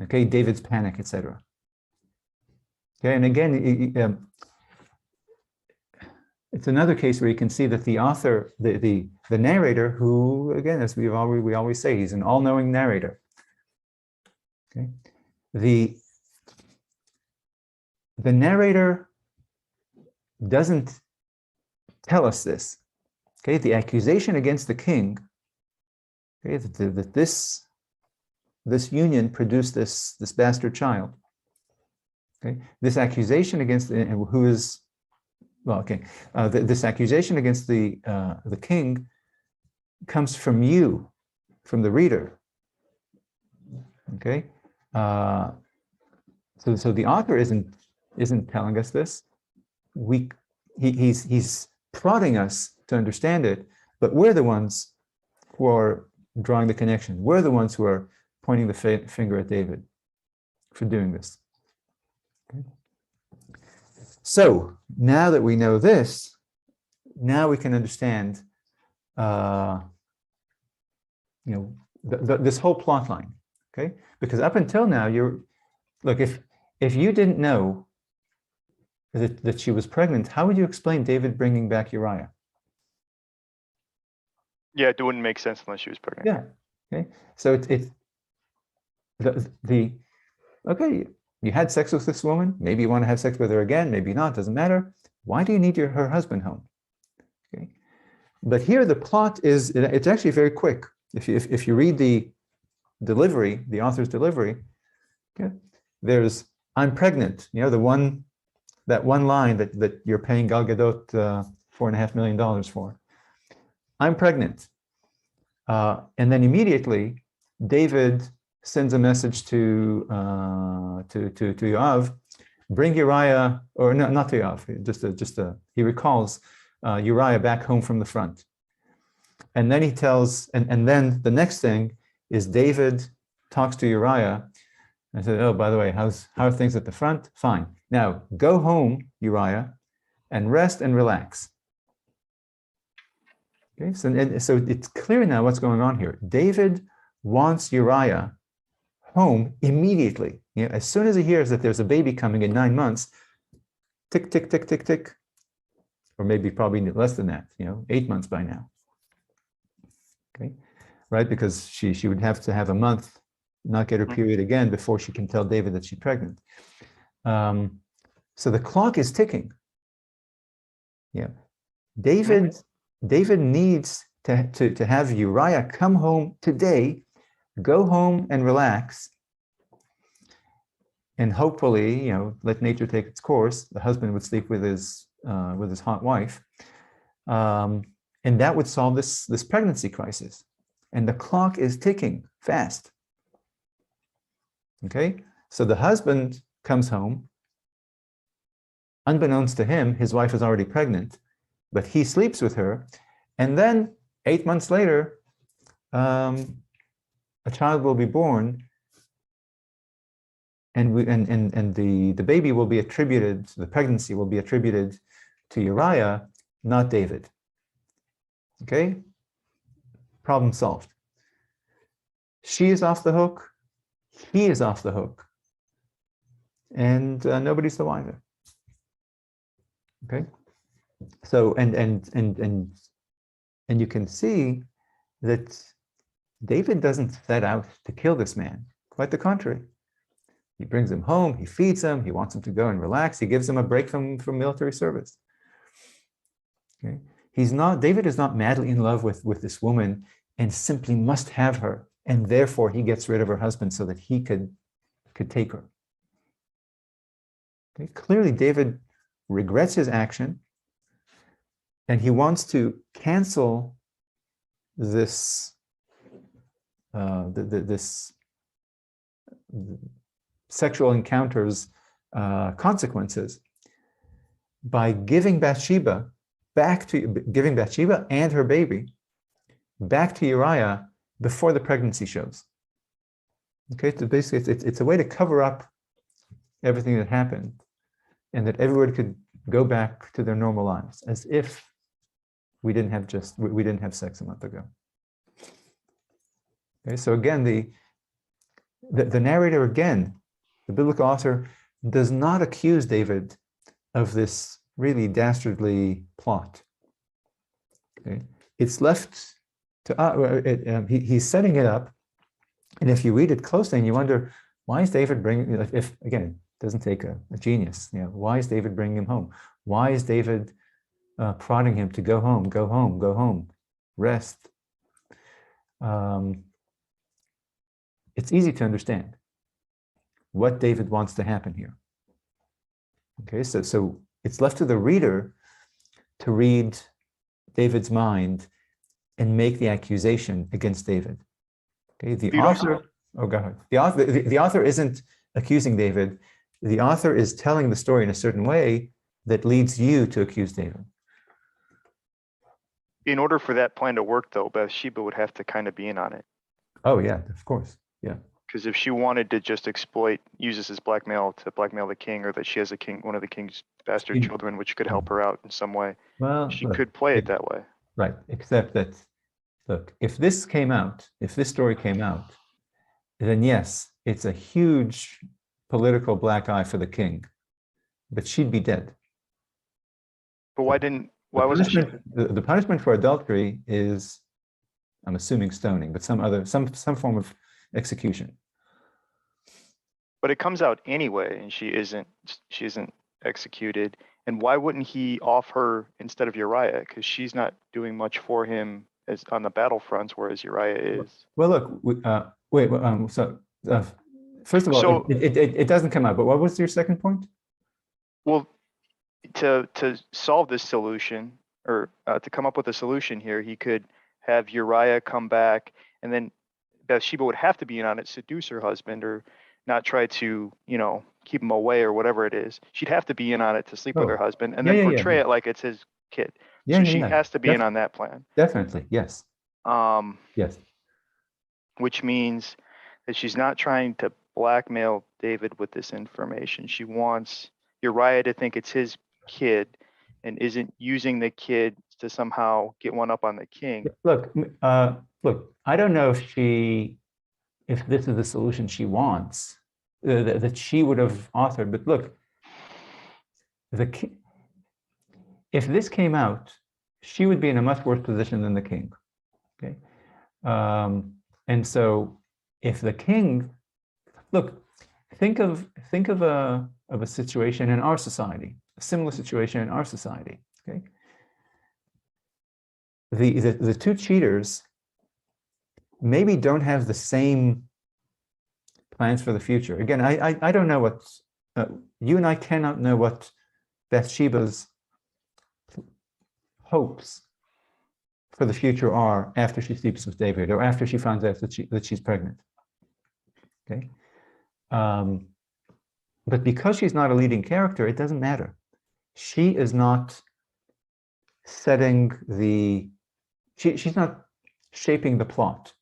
Okay, David's panic, etc. Okay, and again, it's another case where you can see that the author, the narrator, who, again, as we always say, he's an all-knowing narrator. Okay, the narrator doesn't tell us this. Okay, the accusation against the king, okay, that this union produced this bastard child. Okay, this accusation against who is, well, okay, this accusation against the king comes from you, from the reader. Okay, so the author isn't telling us this. He's prodding us to understand it, but we're the ones who are drawing the connection. We're the ones who are pointing the finger at David for doing this. Okay. So now that we know this, now we can understand, this whole plot line. Okay, because up until now, look, if you didn't know that she was pregnant, how would you explain David bringing back Uriah? Yeah, it wouldn't make sense unless she was pregnant. Yeah. Okay. So okay, you had sex with this woman. Maybe you want to have sex with her again. Maybe not. Doesn't matter. Why do you need her husband home? Okay. But here the plot it's actually very quick. If you read the delivery, the author's delivery, okay, there's I'm pregnant. That one line that you're paying Gal Gadot $4.5 million for. I'm pregnant. And then immediately David sends a message to Yoav, bring Uriah, or no, not to Yoav, he recalls Uriah back home from the front. And then he tells, and then the next thing is David talks to Uriah and said, oh, by the way, how are things at the front? Fine. Now go home, Uriah, and rest and relax. Okay, so it's clear now what's going on here. David wants Uriah home immediately. You know, as soon as he hears that there's a baby coming in 9 months, tick, tick, tick, tick, tick, or maybe probably less than that, 8 months by now. Okay, right? Because she would have to have a month, not get her period again before she can tell David that she's pregnant. So the clock is ticking. Yeah, David needs to have Uriah come home today, go home and relax, and hopefully, let nature take its course. The husband would sleep with his hot wife, and that would solve this pregnancy crisis. And the clock is ticking fast. Okay, so the husband comes home. Unbeknownst to him, his wife is already pregnant, but he sleeps with her, and then 8 months later, a child will be born, and the baby will be attributed, the pregnancy will be attributed to Uriah, not David. Okay, problem solved. She is off the hook, he is off the hook, and nobody's the wiser. Okay, so and you can see that David doesn't set out to kill this man. Quite the contrary. He brings him home, he feeds him, he wants him to go and relax, he gives him a break from military service. Okay, David is not madly in love with this woman and simply must have her, and therefore he gets rid of her husband so that he could take her. Okay, clearly David regrets his action, and he wants to cancel this this sexual encounters consequences by giving Bathsheba and her baby back to Uriah before the pregnancy shows. Okay, so basically it's a way to cover up everything that happened, and that everyone could go back to their normal lives as if we didn't have sex a month ago. Okay, so again, the narrator, again, the biblical author, does not accuse David of this really dastardly plot. Okay, it's left to he's setting it up, and if you read it closely, and you wonder, why is David bringing? If again, it doesn't take a genius. Why is David bringing him home? Why is David prodding him to go home, go home, go home, rest? It's easy to understand what David wants to happen here. Okay, so it's left to the reader to read David's mind and make the accusation against David. Okay, the author. Oh, go ahead. The author isn't accusing David. The author is telling the story in a certain way that leads you to accuse David. In order for that plan to work, though, Bathsheba would have to kind of be in on it. Oh, yeah, of course. Yeah. Because if she wanted to just use this as blackmail to blackmail the king, or that she has one of the king's bastard children, which could help her out in some way, she could play it that way. Right. Except that, look, if this story came out, then yes, it's a huge political black eye for the king, but she'd be dead. But why wasn't she? The punishment for adultery is, I'm assuming, stoning, but some form of execution. But it comes out anyway, and she isn't executed. And why wouldn't he off her instead of Uriah? Because she's not doing much for him as on the battlefronts, whereas Uriah is. Well, look, first of all, it doesn't come out. But what was your second point? Well, to solve this solution, or to come up with a solution here, he could have Uriah come back, and then Bathsheba would have to be in on it, seduce her husband, or not try to, keep him away or whatever it is. She'd have to be in on it to sleep with her Oh, husband and yeah, then yeah, yeah, portray it like it's his kid. yeah, So yeah, she yeah. has to be in on that plan. Definitely, yes, Um, yes. which means that she's not trying to blackmail David with this information. She wants Uriah to think it's his kid and isn't using the kid to somehow get one up on the king. Look, I don't know if this is the solution she wants, that she would have authored, but look, if this came out, she would be in a much worse position than the king, okay? And so if the king, look, think of a situation in our society, a similar situation in our society, okay? The two cheaters maybe don't have the same plans for the future. Again, I don't know what, you and I cannot know what Bathsheba's hopes for the future are after she sleeps with David or after she finds out that she's pregnant, okay? But because she's not a leading character, it doesn't matter. She is not setting she's not shaping the plot.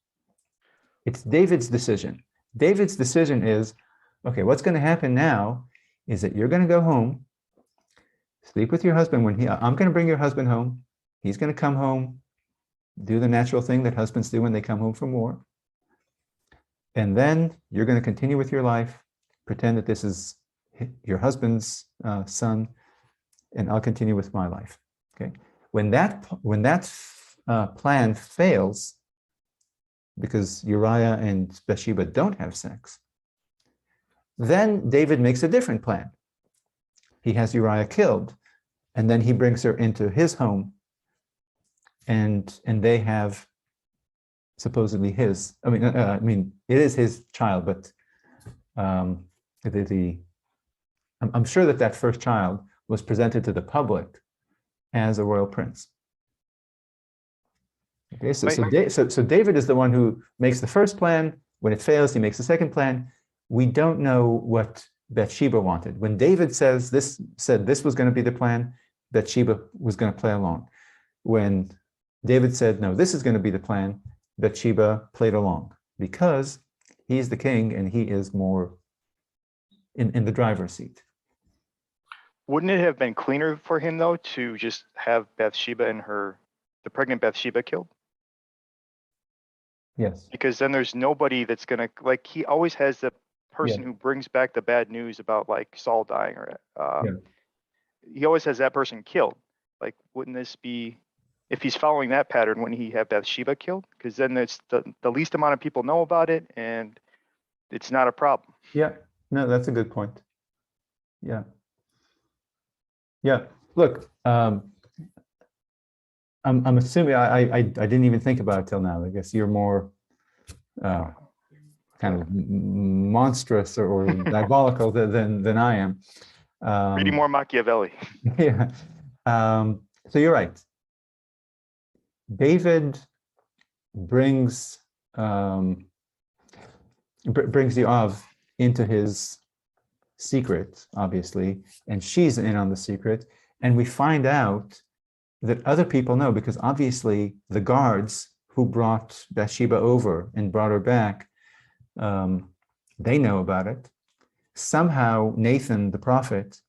It's David's decision. David's decision is, okay, what's going to happen now is that you're going to go home, sleep with your husband I'm going to bring your husband home. He's going to come home, do the natural thing that husbands do when they come home from war. And then you're going to continue with your life, pretend that this is your husband's son, and I'll continue with my life. Okay. When that plan fails, because Uriah and Bathsheba don't have sex, then David makes a different plan. He has Uriah killed, and then he brings her into his home, and they have supposedly his. I mean, it is his child, but I'm sure that first child was presented to the public as a royal prince. Okay, so David is the one who makes the first plan. When it fails, he makes the second plan. We don't know what Bathsheba wanted. When David said this was going to be the plan, Bathsheba was going to play along. When David said, no, this is going to be the plan, Bathsheba played along because he's the king and he is more in the driver's seat. Wouldn't it have been cleaner for him, though, to just have Bathsheba and the pregnant Bathsheba killed? Yes. Because then there's nobody that's going to, like, he always has the person who brings back the bad news about, like, Saul dying, or he always has that person killed. Like, wouldn't this be, if he's following that pattern, wouldn't he have Bathsheba killed? Because then it's the least amount of people know about it, and it's not a problem. Yeah, no, that's a good point. Yeah. Yeah, look, I'm assuming I didn't even think about it till now. I guess you're more kind of monstrous or diabolical than I am. Reading more Machiavelli. Yeah. So you're right. David brings Yoav into his secret, obviously, and she's in on the secret, and we find out that other people know, because obviously the guards who brought Bathsheba over and brought her back, they know about it. Somehow Nathan the prophet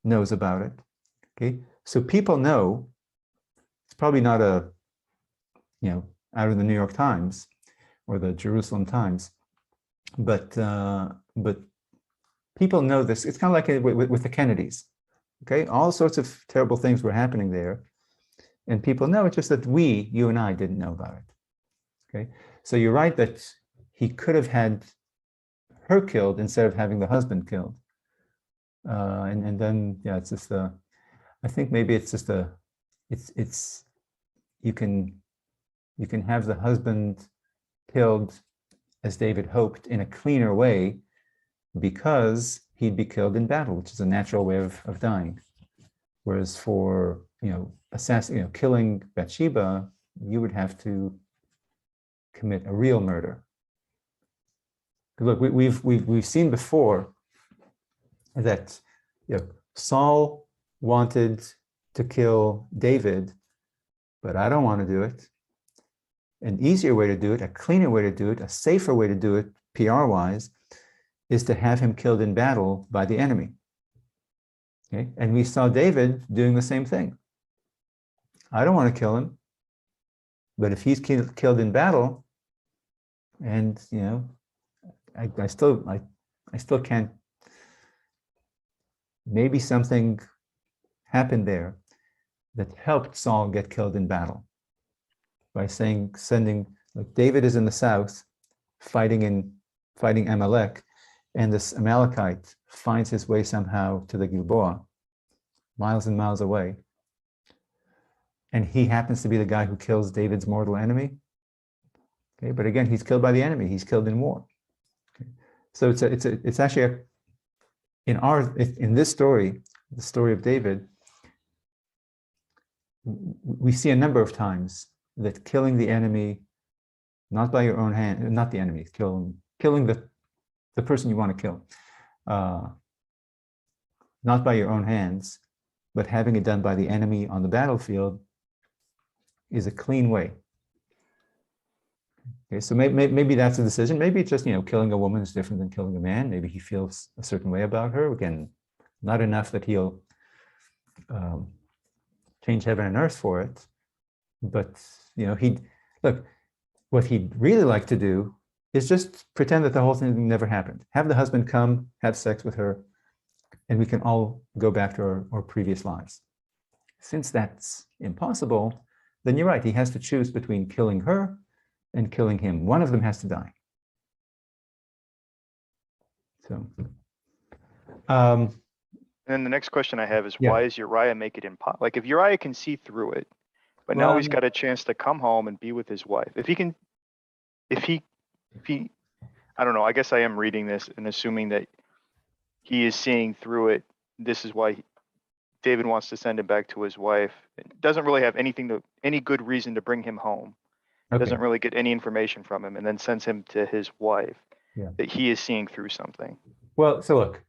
knows about it. Okay, so people know. It's probably not out of the New York Times or the Jerusalem Times, but people know this. It's kind of like with the Kennedys. Okay, all sorts of terrible things were happening there, and people know. It's just that you and I didn't know about it. Okay, so you're right that he could have had her killed instead of having the husband killed, and then it's just I think maybe it's just you can have the husband killed as David hoped in a cleaner way, because he'd be killed in battle, which is a natural way of dying. Whereas for killing Bathsheba, you would have to commit a real murder. Look, we've seen before that Saul wanted to kill David, but I don't want to do it. An easier way to do it, a cleaner way to do it, a safer way to do it, PR-wise, is to have him killed in battle by the enemy. Okay? And we saw David doing the same thing. I don't want to kill him, but if he's killed in battle, and I still can't. Maybe something happened there that helped Saul get killed in battle by sending, like, David is in the south fighting Amalek, and this Amalekite finds his way somehow to the Gilboa, miles and miles away, and he happens to be the guy who kills David's mortal enemy. Okay, but again, he's killed by the enemy. He's killed in war. Okay. So it's actually in this story, the story of David, we see a number of times that killing the enemy, not by your own hand, not the enemy, killing the person you want to kill, not by your own hands, but having it done by the enemy on the battlefield, is a clean way. Okay, so maybe that's a decision. Maybe it's just, killing a woman is different than killing a man. Maybe he feels a certain way about her. Again, not enough that he'll change heaven and earth for it. But, what he'd really like to do is just pretend that the whole thing never happened. Have the husband come, have sex with her, and we can all go back to our previous lives. Since that's impossible, then you're right. He has to choose between killing her and killing him. One of them has to die. So, and then the next question I have is, why does Uriah make it impossible? Like, if Uriah can see through it, but now he's got a chance to come home and be with his wife. If he, I don't know, I guess I am reading this and assuming that he is seeing through it. This is why David wants to send him back to his wife. It doesn't really have any good reason to bring him home. Okay. Doesn't really get any information from him, and then sends him to his wife. Yeah. That he is seeing through something. Well, so look,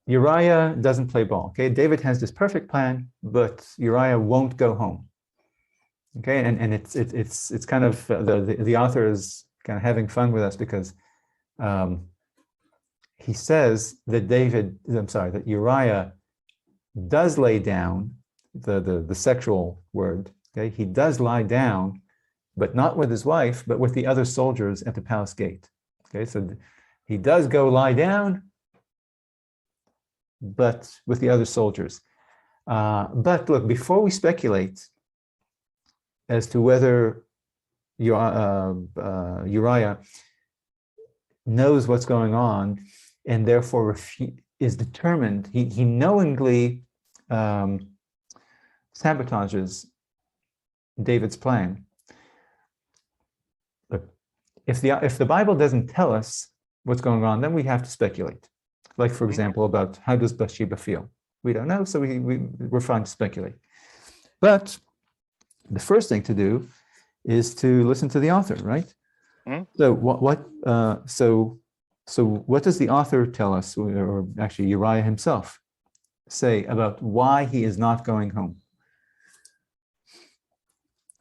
Uriah doesn't play ball. Okay, David has this perfect plan, but Uriah won't go home. Okay, and it's kind of the author is kind of having fun with us because he says that Uriah does lay down the sexual word. Okay, he does lie down, but not with his wife, but with the other soldiers at the palace gate. Okay, so he does go lie down, but with the other soldiers. But look, before we speculate as to whether Uriah knows what's going on and therefore is determined, he knowingly sabotages David's plan. Look, if the Bible doesn't tell us what's going on, then we have to speculate. Like, for example, about how does Bathsheba feel? We don't know, so we're fine to speculate. But the first thing to do is to listen to the author, right? Mm-hmm. So what does the author tell us, or actually Uriah himself, say about why he is not going home?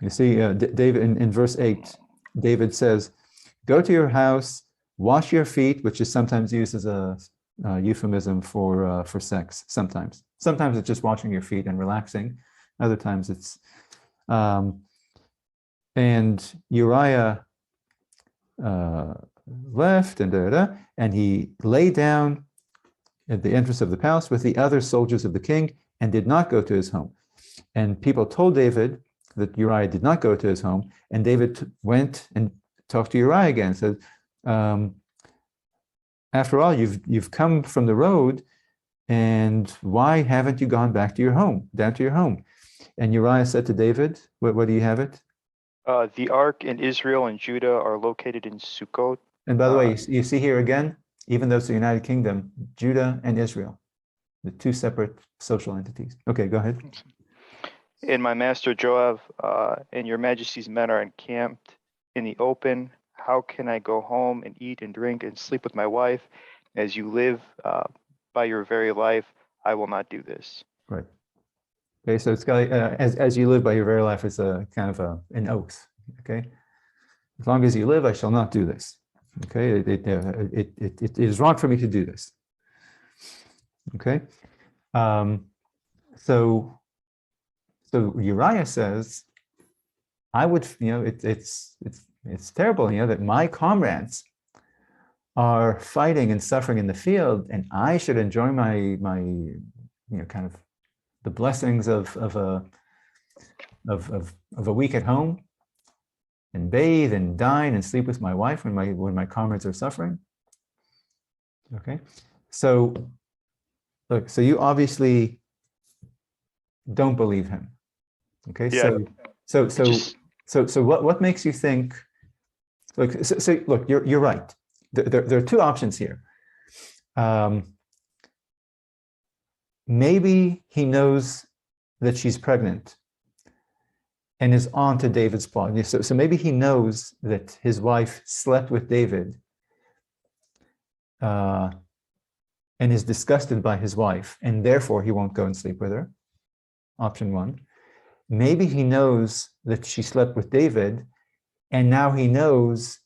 You see, David in verse 8, David says, "Go to your house, wash your feet," which is sometimes used as a euphemism for sex. Sometimes it's just washing your feet and relaxing. Other times it's and Uriah left and he lay down at the entrance of the palace with the other soldiers of the king and did not go to his home. And people told David that Uriah did not go to his home, and David went and talked to Uriah again and said, after all, you've come from the road, and why haven't you gone back to your home, down to your home? And Uriah said to David, what do you have it? The ark in Israel and Judah are located in Sukkot. And by the way, you see here again, even though it's the United Kingdom, Judah and Israel, the two separate social entities. Okay, go ahead. And my master Joab and your majesty's men are encamped in the open. How can I go home and eat and drink and sleep with my wife? As you live by your very life, I will not do this. Right. Okay, so it's got as you live by your very life is a kind of an oath. Okay, as long as you live, I shall not do this. Okay, it is wrong for me to do this. Okay, so Uriah says, I would, it's terrible, that my comrades are fighting and suffering in the field, and I should enjoy my kind of the blessings of a week at home, and bathe and dine and sleep with my wife when my comrades are suffering. Okay, so look, so you obviously don't believe him. Okay, yeah, so what makes you think? Look, look, you're right. There are two options here. Maybe he knows that she's pregnant and is on to David's plot. So maybe he knows that his wife slept with David and is disgusted by his wife, and therefore he won't go and sleep with her. Option one. Maybe he knows that she slept with David, and now he knows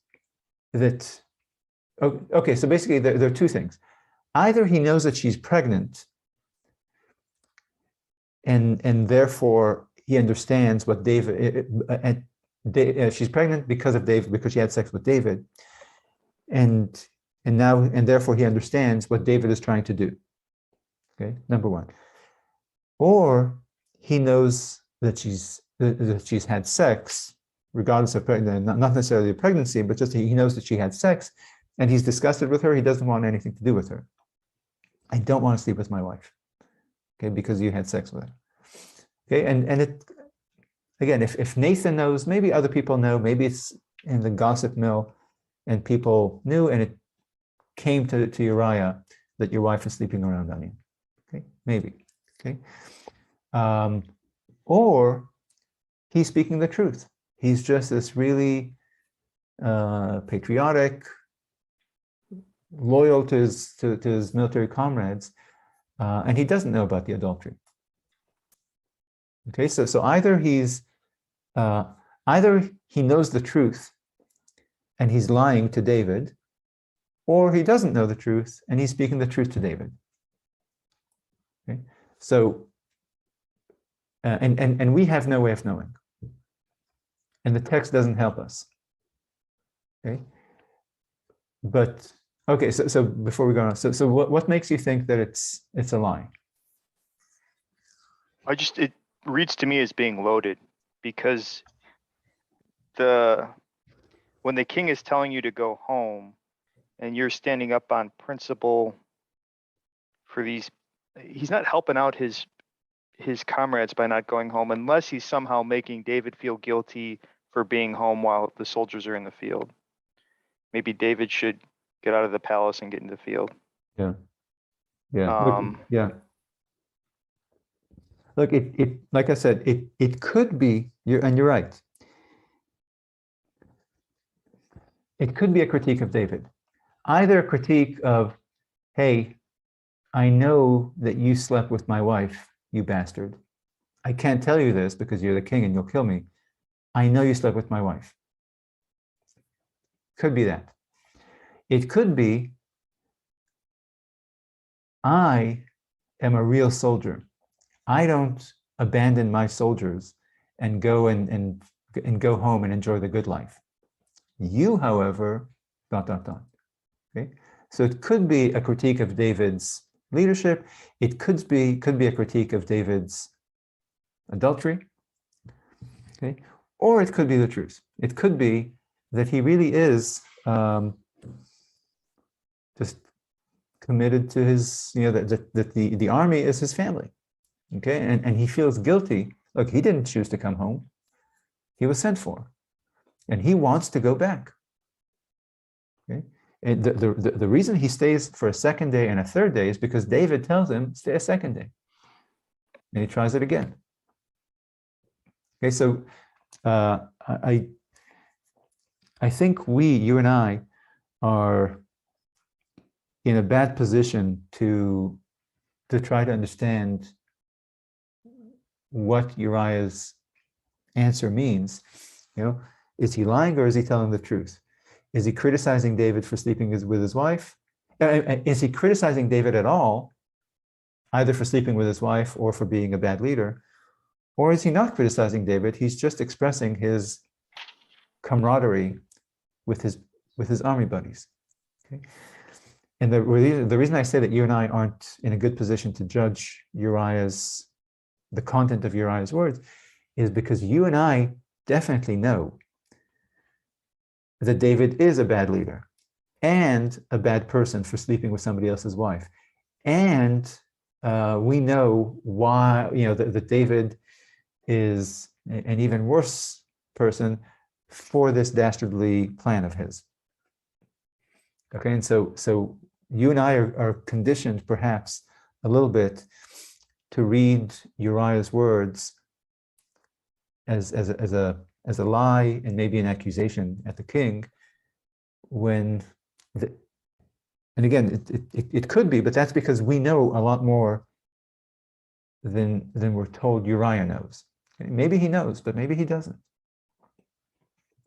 that, okay, so basically there are two things. Either he knows that she's pregnant, and therefore he understands what David, she's pregnant because of David, because she had sex with David, and therefore he understands what David is trying to do. Okay, number one. Or he knows that she's had sex, regardless of pregnancy, not necessarily a pregnancy, but just he knows that she had sex, and he's disgusted with her. He doesn't want anything to do with her. I don't want to sleep with my wife, okay, because you had sex with her. Okay, and it, again, if Nathan knows, maybe other people know, maybe it's in the gossip mill, and people knew, and it came to Uriah that your wife is sleeping around on you. Okay, maybe. Okay. Or he's speaking the truth. He's just this really patriotic, loyal to his military comrades, and he doesn't know about the adultery. Okay, so either he knows the truth and he's lying to David, or he doesn't know the truth and he's speaking the truth to David. Okay, so and we have no way of knowing, and the text doesn't help us. Okay, but okay, so before we go on, so what makes you think that it's a lie? It reads to me as being loaded, because when the king is telling you to go home and you're standing up on principle for these, he's not helping out his comrades by not going home, unless he's somehow making David feel guilty for being home while the soldiers are in the field. Maybe David should get out of the palace and get into the field. Yeah. Yeah. Look, it like I said, it could be, you're right. It could be a critique of David. Either a critique of, hey, I know that you slept with my wife, you bastard. I can't tell you this because you're the king and you'll kill me. I know you slept with my wife. Could be that. It could be, I am a real soldier. I don't abandon my soldiers and go and go home and enjoy the good life. You, however, ... Okay, so it could be a critique of David's leadership. It could be a critique of David's adultery. Okay, or it could be the truth. It could be that he really is just committed to his, that the army is his family. Okay, and he feels guilty. Look, he didn't choose to come home. He was sent for, and he wants to go back. Okay, and the reason he stays for a second day and a third day is because David tells him, stay a second day, and he tries it again. Okay, so I think you and I, are in a bad position to try to understand what Uriah's answer means. Is he lying or is he telling the truth? Is he criticizing David for sleeping with his wife? Is he criticizing David at all, either for sleeping with his wife or for being a bad leader? Or is he not criticizing David? He's just expressing his camaraderie with his army buddies. Okay? And the reason I say that you and I aren't in a good position to judge the content of Uriah's words is because you and I definitely know that David is a bad leader and a bad person for sleeping with somebody else's wife. And we know why, that David is an even worse person for this dastardly plan of his. Okay, and so you and I are conditioned perhaps a little bit to read Uriah's words as a lie and maybe an accusation at the king, and again, it could be, but that's because we know a lot more than we're told Uriah knows. Maybe he knows, but maybe he doesn't.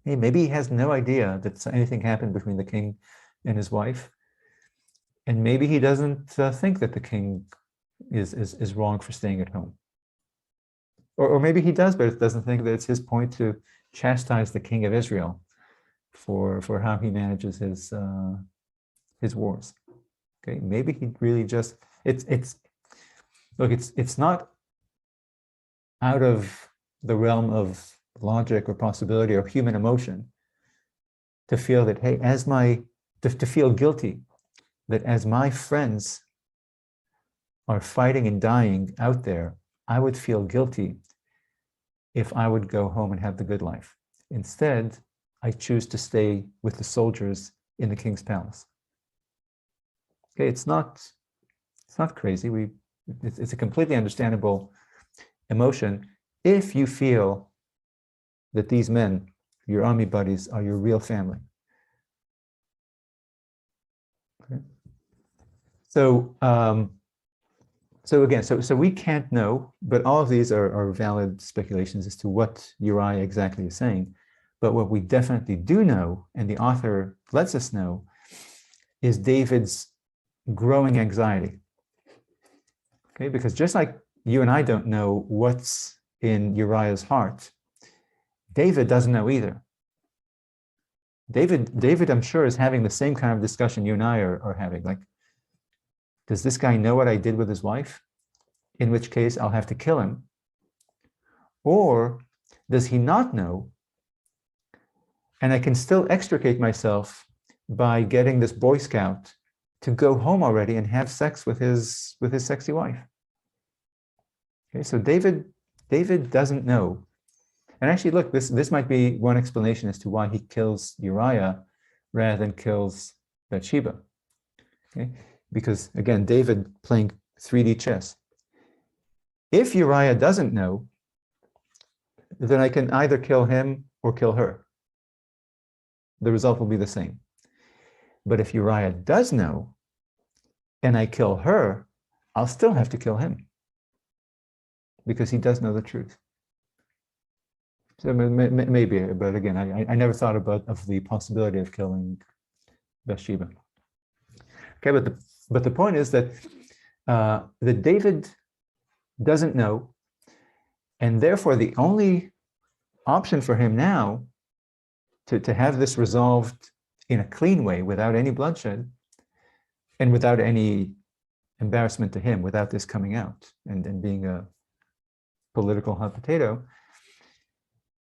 Maybe he has no idea that anything happened between the king and his wife, and maybe he doesn't think that the king is wrong for staying at home. Or maybe he does, but doesn't think that it's his point to chastise the king of Israel for how he manages his wars. Okay, maybe he really just it's not out of the realm of logic or possibility or human emotion to feel that, hey, to feel guilty that as my friends are fighting and dying out there, I would feel guilty if I would go home and have the good life. Instead, I choose to stay with the soldiers in the king's palace. Okay, it's not crazy. It's a completely understandable emotion if you feel that these men, your army buddies, are your real family. Okay. So we can't know, but all of these are valid speculations as to what Uriah exactly is saying. But what we definitely do know, and the author lets us know, is David's growing anxiety. Okay, because just like you and I don't know what's in Uriah's heart, David doesn't know either. David, I'm sure, is having the same kind of discussion you and I are having. Like, does this guy know what I did with his wife? In which case I'll have to kill him. Or does he not know? And I can still extricate myself by getting this Boy Scout to go home already and have sex with his sexy wife. Okay, so David doesn't know. And actually, look, this might be one explanation as to why he kills Uriah rather than kills Bathsheba. Okay, because again, David playing 3D chess. If Uriah doesn't know, then I can either kill him or kill her. The result will be the same. But if Uriah does know, and I kill her, I'll still have to kill him because he does know the truth. So maybe, but again, I never thought of the possibility of killing Bathsheba. Okay, but the point is that that David doesn't know, and therefore the only option for him now to have this resolved in a clean way, without any bloodshed, and without any embarrassment to him, without this coming out and being a political hot potato,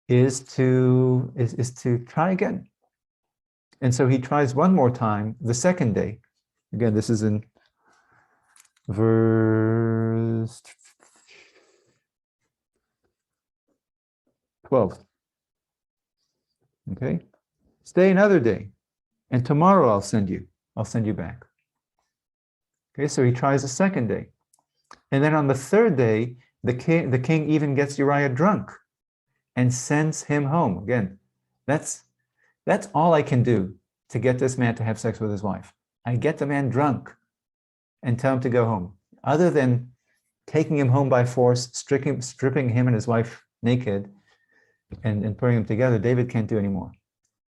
is to try again. And so he tries one more time the second day. Again, this is in verse 12. Okay, stay another day, and tomorrow I'll send you back. Okay, so he tries a second day, and then on the third day, the king even gets Uriah drunk and sends him home. Again, that's all I can do to get this man to have sex with his wife. I get the man drunk and tell him to go home. Other than taking him home by force, stripping him and his wife naked, and putting them together, David can't do anymore.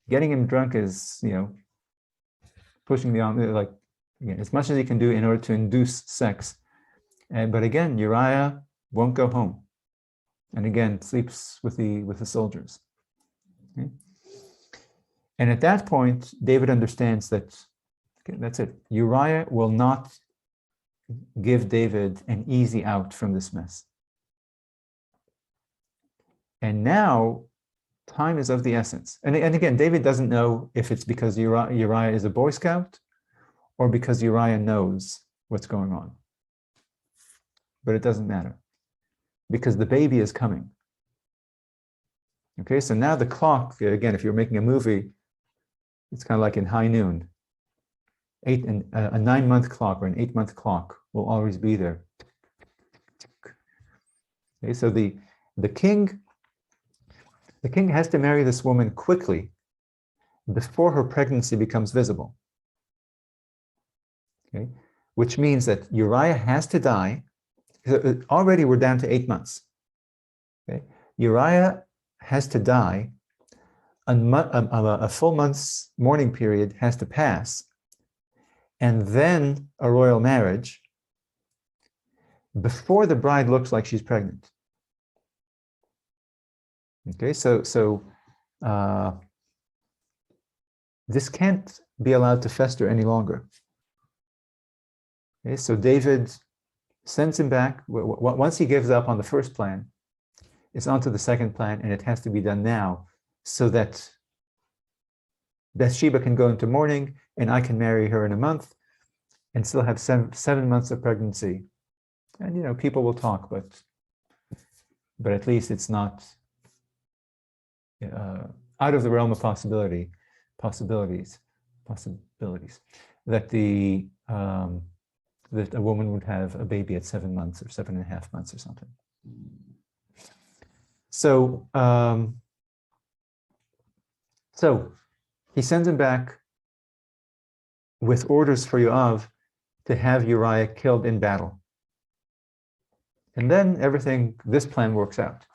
Getting him drunk is, pushing the envelope, like, again, as much as he can do in order to induce sex. But again, Uriah won't go home, and again sleeps with the soldiers. Okay? And at that point, David understands that, okay, that's it. Uriah will not give David an easy out from this mess. And now, time is of the essence. And again, David doesn't know if it's because Uriah is a Boy Scout or because Uriah knows what's going on. But it doesn't matter, because the baby is coming. Okay, so now the clock, again, if you're making a movie, it's kind of like in high noon. A 9-month clock or an 8-month clock will always be there. Okay, so the king has to marry this woman quickly before her pregnancy becomes visible. Okay, which means that Uriah has to die. Already we're down to 8 months. Okay, Uriah has to die. A full month's mourning period has to pass, and then a royal marriage before the bride looks like she's pregnant. Okay, so this can't be allowed to fester any longer. Okay, so David sends him back. Once he gives up on the first plan, it's on to the second plan, and it has to be done now so that Bathsheba can go into mourning and I can marry her in a month and still have 7 months of pregnancy. And, people will talk, but at least it's not out of the realm of possibilities that that a woman would have a baby at 7 months or 7.5 months or something. So, so he sends him back with orders for Yoav to have Uriah killed in battle. And then this plan works out.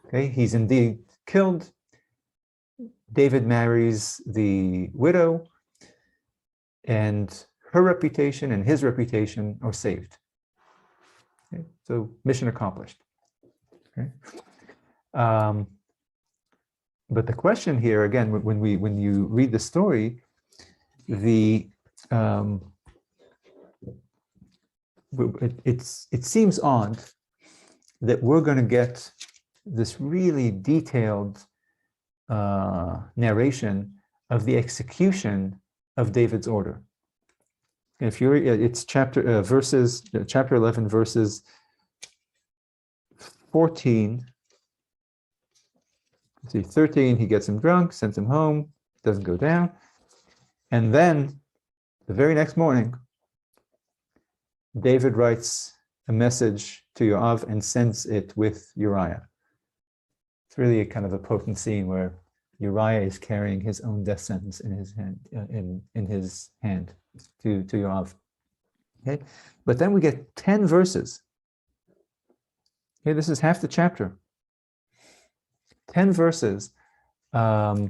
Okay, he's indeed killed. David marries the widow, and her reputation and his reputation are saved. Okay, so mission accomplished. Okay. But the question here, again, when you read the story, it seems odd that we're going to get this really detailed narration of the execution of David's order. If you read, it's chapter 11, verses 14. See, 13, he gets him drunk, sends him home, doesn't go down. And then the very next morning, David writes a message to Yoav and sends it with Uriah. It's really a kind of a potent scene where Uriah is carrying his own death sentence in his hand, in his hand to Yoav. Okay, but then we get 10 verses. Okay, this is half the chapter. 10 verses about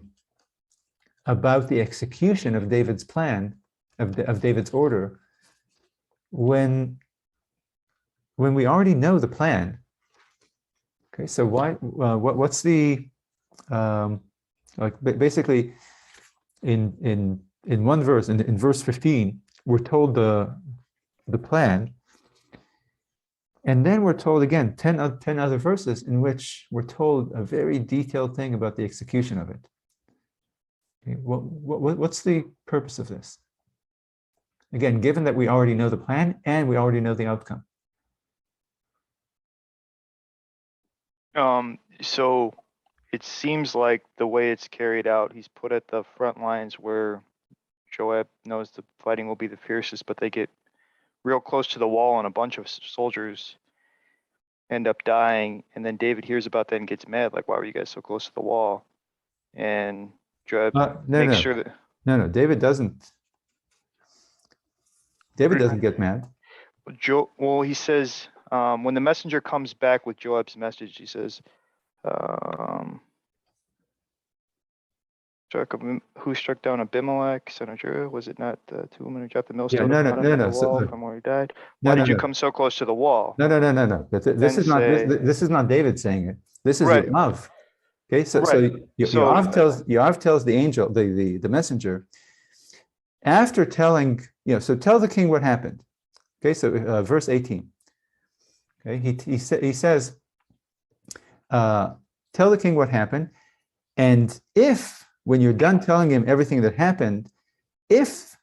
the execution of David's plan, of David's order, when we already know the plan. Okay, so what's the basically in one verse, in verse 15, we're told the plan, and then we're told again 10 other verses in which we're told a very detailed thing about the execution of it. Okay, what's the purpose of this? Again, given that we already know the plan and we already know the outcome. So it seems like the way it's carried out, he's put at the front lines where Joab knows the fighting will be the fiercest, but they get real close to the wall and a bunch of soldiers end up dying. And then David hears about that and gets mad, like, why were you guys so close to the wall? And Joab makes sure that no, David doesn't get mad. Well, he says, when the messenger comes back with Joab's message, he says, who struck down Abimelech, son of Jerah? Was it not the two women who dropped the millstone upon him at the wall from where he died? Why did you come so close to the wall? No. This is not David saying it. This is Yoav. Okay, so Yoav tells the angel, the messenger, after telling, so tell the king what happened. Okay, so verse 18. Okay, he says, tell the king what happened, and if, when you're done telling him everything that happened, if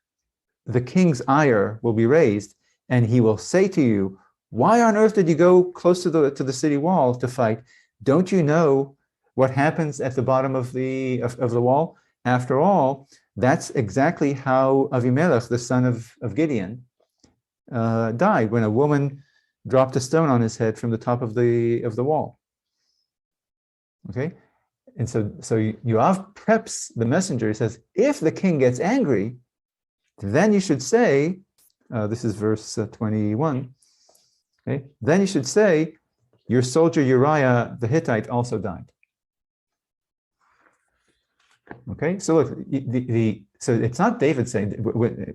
the king's ire will be raised, and he will say to you, why on earth did you go close to the city wall to fight? Don't you know what happens at the bottom of the wall? After all, that's exactly how Avimelech, the son of Gideon, died, when a woman dropped a stone on his head from the top of the wall. Okay, and so Yoav preps the messenger. He says, if the king gets angry, then you should say, this is verse 21. Okay, then you should say, your soldier Uriah the Hittite also died. Okay, so look, so it's not David saying,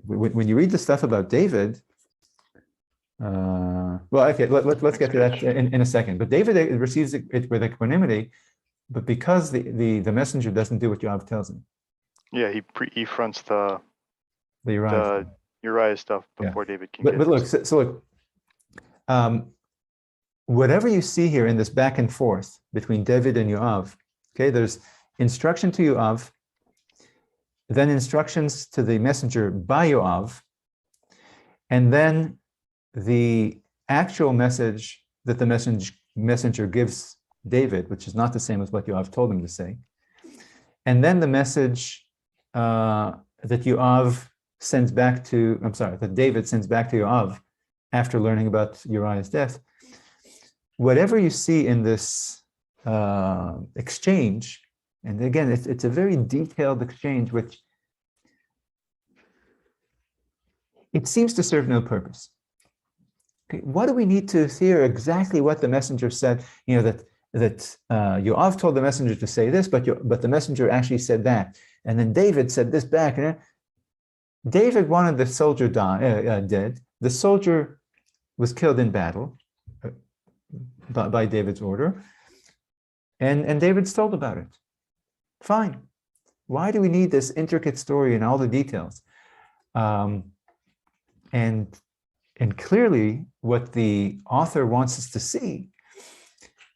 when you read the stuff about David, well, okay, let's get to that in a second. But David receives it with equanimity, but because the messenger doesn't do what Yoav tells him. Yeah, he fronts the Uriah stuff before David can but look, so look, whatever you see here in this back and forth between David and Yoav, okay, there's instruction to Yoav, then instructions to the messenger by Yoav, and then the actual message that the messenger gives David, which is not the same as what Yoav told him to say, and then the message that Yoav sends back to, that David sends back to Yoav after learning about Uriah's death. Whatever you see in this exchange, and again, it's a very detailed exchange, which it seems to serve no purpose. Okay, what do we need to hear exactly what the messenger said? That Yoav told the messenger to say this, but the messenger actually said that, and then David said this back. And David wanted the soldier dead. The soldier was killed in battle by David's order, and David's told about it. Fine. Why do we need this intricate story and all the details? And clearly, what the author wants us to see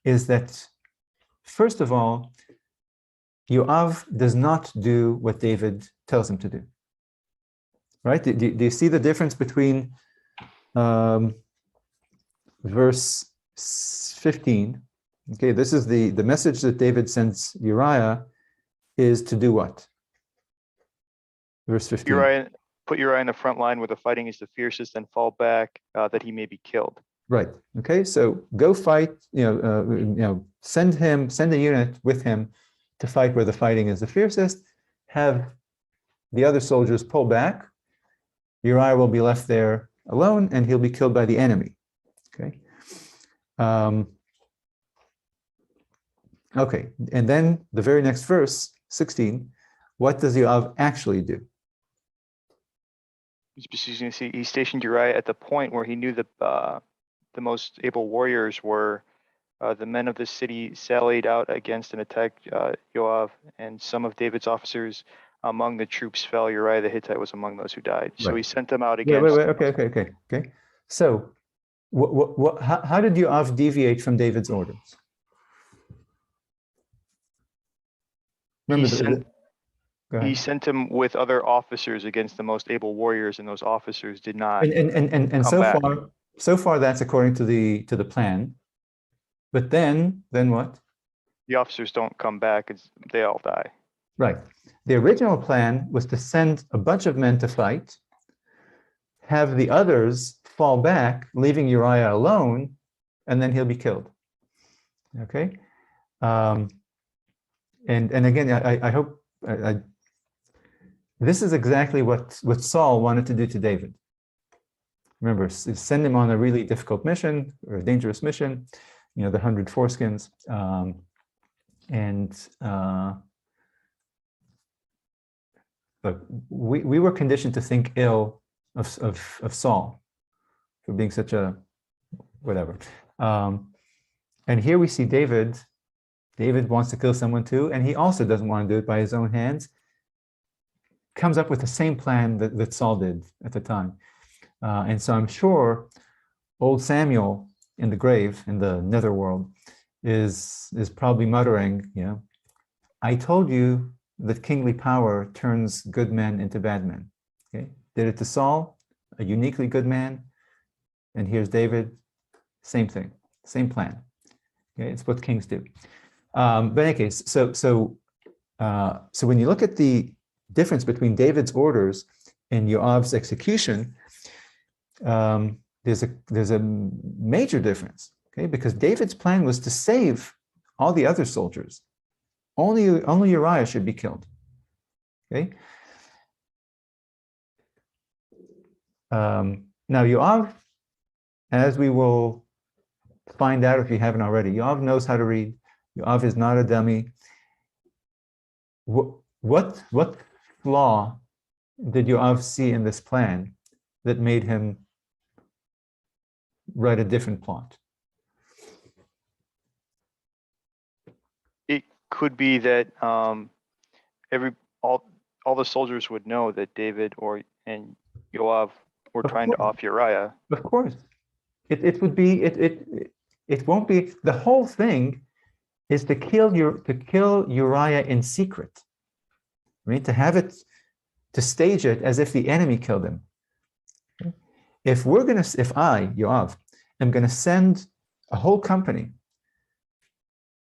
is that, first of all, Yoav does not do what David tells him to do. Right? Do you see the difference between verse 15? Okay, this is the message that David sends Uriah is to do what? Verse 15. Put Uriah in the front line where the fighting is the fiercest, and fall back that he may be killed. Right. Okay. So go fight. Send a unit with him to fight where the fighting is the fiercest. Have the other soldiers pull back. Uriah will be left there alone, and he'll be killed by the enemy. Okay. Okay. And then the very next verse, 16. What does Yoav actually do? He stationed Uriah at the point where he knew the most able warriors were. The men of the city sallied out against and attacked Yoav, and some of David's officers among the troops fell. Uriah the Hittite was among those who died. Right. So he sent them out against. Wait. Okay. So, how did Yoav deviate from David's orders? Remember, he sent him with other officers against the most able warriors, and those officers did not. And so far that's according to the plan. But then what? The officers don't come back; they all die. Right. The original plan was to send a bunch of men to fight, have the others fall back, leaving Uriah alone, and then he'll be killed. Okay, and again, I hope this is exactly what Saul wanted to do to David. Remember, send him on a really difficult mission or a dangerous mission, the 100 foreskins, look, we were conditioned to think ill of Saul for being such a whatever. And here we see David. David wants to kill someone too, and he also doesn't want to do it by his own hands. Comes up with the same plan that Saul did at the time. And so I'm sure old Samuel in the grave, in the netherworld, is probably muttering, I told you that kingly power turns good men into bad men. Okay? Did it to Saul, a uniquely good man, and here's David, same thing, same plan. Okay? It's what kings do. But in any case, so when you look at the difference between David's orders and Yoav's execution, there's a major difference, okay? Because David's plan was to save all the other soldiers. Only Uriah should be killed. Okay. Now Yoav, as we will find out if you haven't already, Yoav knows how to read. Yoav is not a dummy. What flaw did Yoav see in this plan that made him write a different plot? It could be that all the soldiers would know that David and Yoav were trying to off Uriah. Of course, it would be it won't be. The whole thing is to kill Uriah in secret. Right? To stage it as if the enemy killed him. If I, Yoav, am gonna send a whole company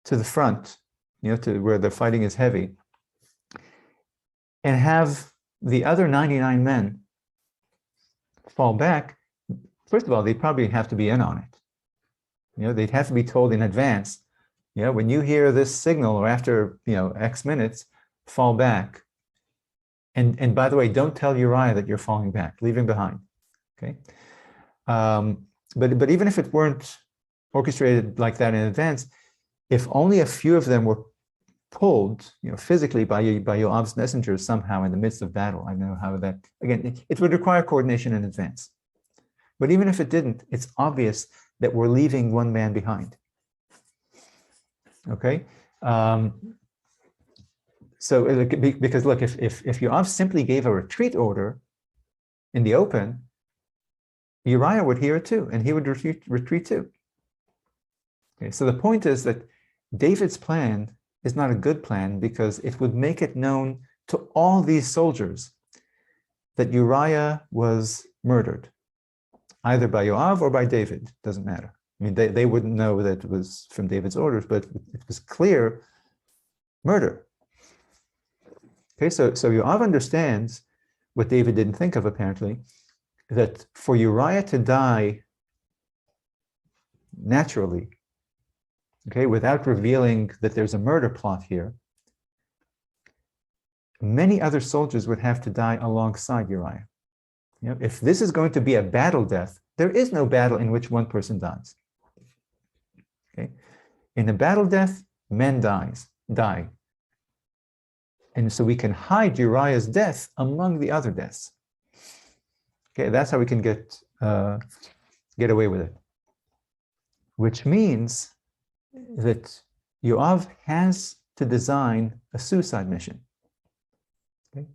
to the front, to where the fighting is heavy, and have the other 99 men fall back, first of all, they'd probably have to be in on it. They'd have to be told in advance, when you hear this signal or after, X minutes, fall back. And by the way, don't tell Uriah that you're falling back, leave him behind. Okay. But even if it weren't orchestrated like that in advance, if only a few of them were pulled, physically by Yoav's messengers somehow in the midst of battle, I don't know how that, again, it would require coordination in advance. But even if it didn't, it's obvious that we're leaving one man behind. Okay. So because look, if Yoav simply gave a retreat order in the open, Uriah would hear it too, and he would retreat too. Okay, so the point is that David's plan is not a good plan because it would make it known to all these soldiers that Uriah was murdered, either by Yoav or by David, doesn't matter. I mean, they wouldn't know that it was from David's orders, but it was clear murder. Okay, so Yoav understands what David didn't think of, apparently, that for Uriah to die naturally, okay, without revealing that there's a murder plot here, many other soldiers would have to die alongside Uriah. If this is going to be a battle death, there is no battle in which one person dies. Okay, in a battle death, men die. And so we can hide Uriah's death among the other deaths. Okay, that's how we can get away with it. Which means that Yoav has to design a suicide mission, okay,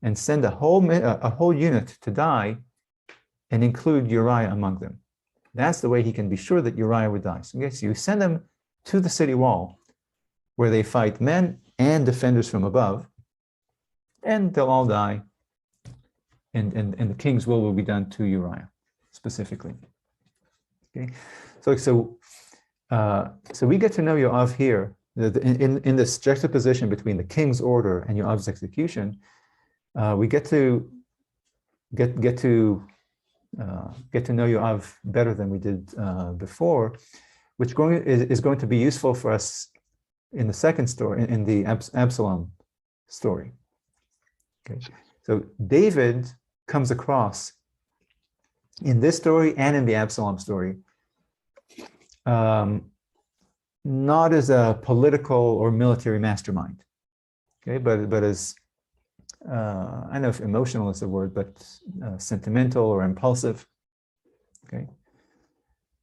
and send a whole unit to die, and include Uriah among them. That's the way he can be sure that Uriah would die. So you send them to the city wall, where they fight men and defenders from above, and they'll all die. And the king's will be done to Uriah specifically. Okay, so we get to know Yoav here in this juxtaposition between the king's order and Yoav's execution. We get to get to know Yoav better than we did before, which is going to be useful for us in the second story, in the Absalom story. Okay, so David comes across in this story and in the Absalom story, not as a political or military mastermind, okay, but as I don't know if emotional is the word, but sentimental or impulsive. Okay,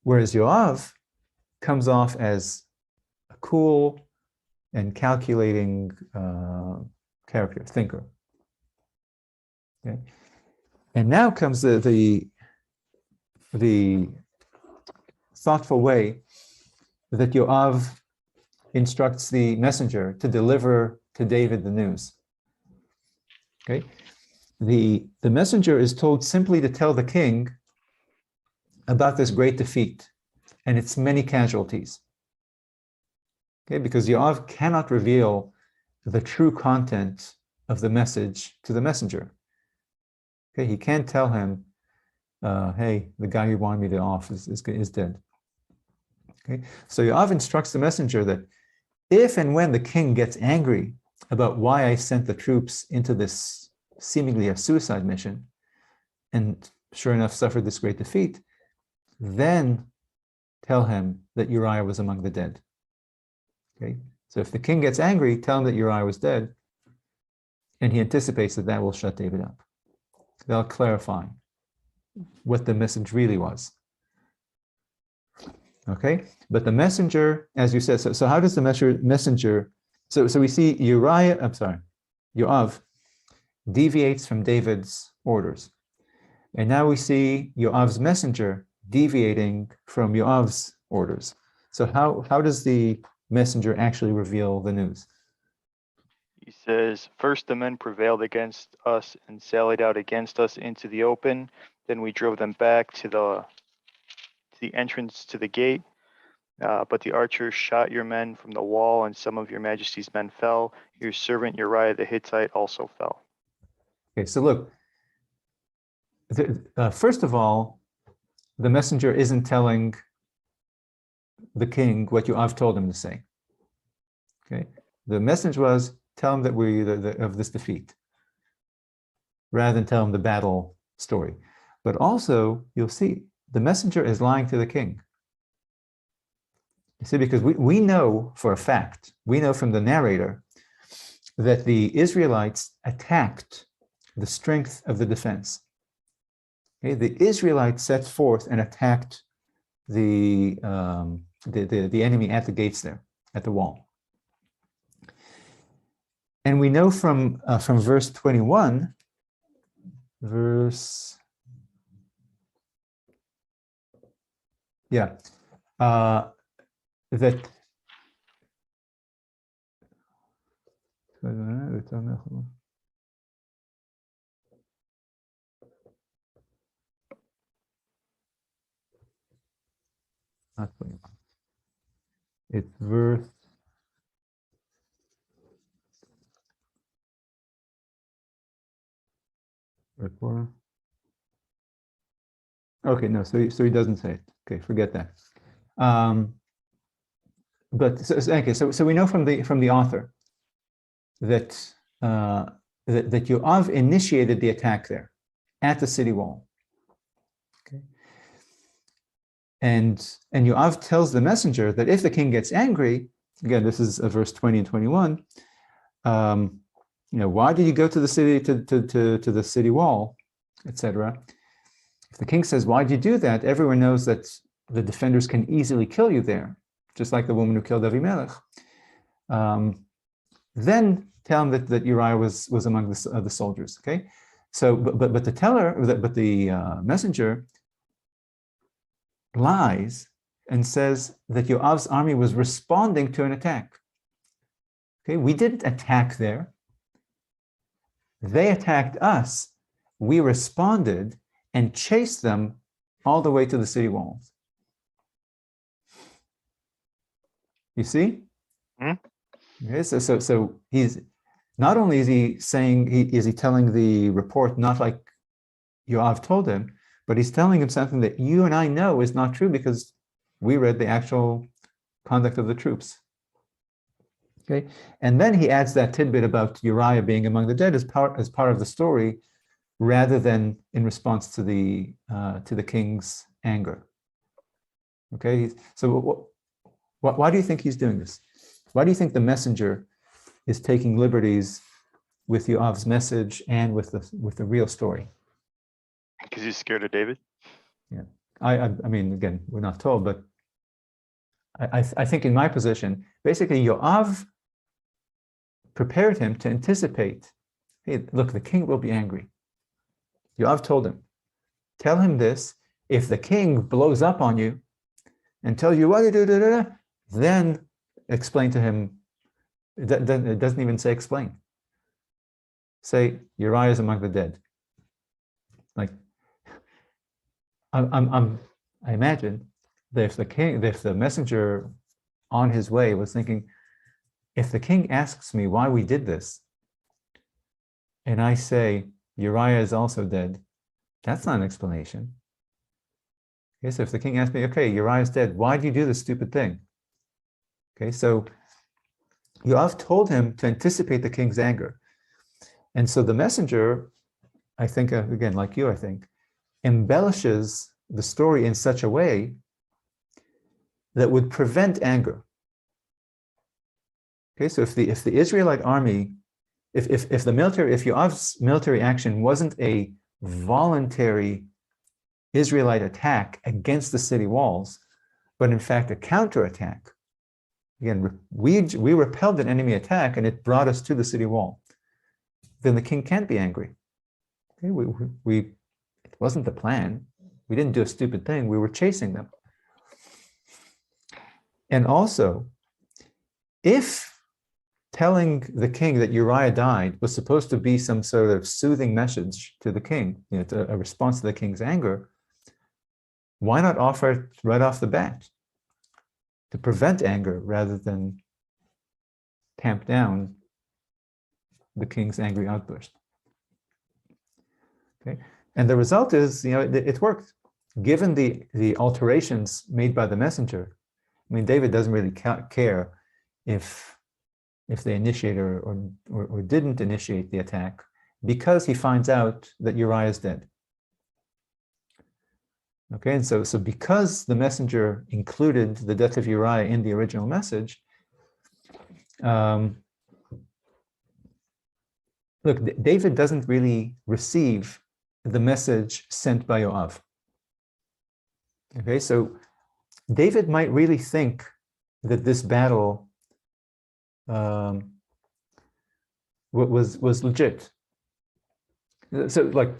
whereas Yoav comes off as a cool and calculating character, thinker. Okay, and now comes the thoughtful way that Yoav instructs the messenger to deliver to David the news. Okay, the messenger is told simply to tell the king about this great defeat and its many casualties. Okay, because Yoav cannot reveal the true content of the message to the messenger. Okay, he can't tell him, hey, the guy you wanted me to off is dead. Okay, so Yoav instructs the messenger that if and when the king gets angry about why I sent the troops into this seemingly a suicide mission, and sure enough suffered this great defeat, then tell him that Uriah was among the dead. Okay, so if the king gets angry, tell him that Uriah was dead, and he anticipates that that will shut David up. That'll clarify what the message really was. Okay, but the messenger, as you said, so how does the messenger, so we see Yoav deviates from David's orders. And now we see Yoav's messenger deviating from Yoav's orders. So how does the messenger actually reveal the news? He says, first the men prevailed against us and sallied out against us into the open. Then we drove them back to the entrance to the gate. But the archers shot your men from the wall, and some of your majesty's men fell. Your servant Uriah the Hittite also fell. Okay, so look, first of all, the messenger isn't telling the king what Yoav told him to say. Okay, the message was, tell him that we're of this defeat, rather than tell him the battle story. But also, you'll see, the messenger is lying to the king. You see, because we know for a fact, we know from the narrator, that the Israelites attacked the strength of the defense. Okay, the Israelites set forth and attacked the enemy at the gates there, at the wall. And we know from verse 21, that not 21. It's verse 4. Okay, no, so he doesn't say it. Okay, forget that. But so we know from the author that that Yoav initiated the attack there at the city wall. Okay, and Yoav tells the messenger that if the king gets angry, again, this is verse 20 and 21. Why did you go to the city to the city wall, etc. If the king says, why did you do that? Everyone knows that the defenders can easily kill you there, just like the woman who killed Avimelech. Then tell him that Uriah was among the soldiers. Okay, so but the messenger lies and says that Yoav's army was responding to an attack. Okay, we didn't attack there. They attacked us. We responded and chased them all the way to the city walls. You see? Mm-hmm. Okay, so he's not only is he saying is he telling the report not like Yoav told him, but he's telling him something that you and I know is not true because we read the actual conduct of the troops. Okay, and then he adds that tidbit about Uriah being among the dead as part of the story, rather than in response to the king's anger. Okay, so why do you think he's doing this? Why do you think the messenger is taking liberties with Yoav's message and with the real story? Because he's scared of David. Yeah, I mean, again, we're not told, but I think in my position, basically Yoav prepared him to anticipate, hey, look, the king will be angry. Yoav told him, tell him this, if the king blows up on you and tells you what to do, then explain to him, it doesn't even say explain. Say, Uriah is among the dead. Like, I imagine that if the messenger on his way was thinking, if the king asks me why we did this, and I say, Uriah is also dead, that's not an explanation. Okay, so if the king asks me, okay, Uriah is dead, why do you do this stupid thing? Okay, so Yoav told him to anticipate the king's anger. And so the messenger, I think, again, like you, I think, embellishes the story in such a way that would prevent anger. Okay, so if the Israelite army, if Yoav's military action wasn't a voluntary Israelite attack against the city walls, but in fact a counterattack, again, we repelled an enemy attack and it brought us to the city wall, then the king can't be angry. Okay, it wasn't the plan. We didn't do a stupid thing. We were chasing them. And also, if telling the king that Uriah died was supposed to be some sort of soothing message to the king, a response to the king's anger, why not offer it right off the bat to prevent anger rather than tamp down the king's angry outburst? Okay, and the result is, it worked. Given the alterations made by the messenger, I mean, David doesn't really care if they initiate or didn't initiate the attack, because he finds out that Uriah is dead. Okay, and so because the messenger included the death of Uriah in the original message, look, David doesn't really receive the message sent by Yoav. Okay, so David might really think that this battle was legit. So, like,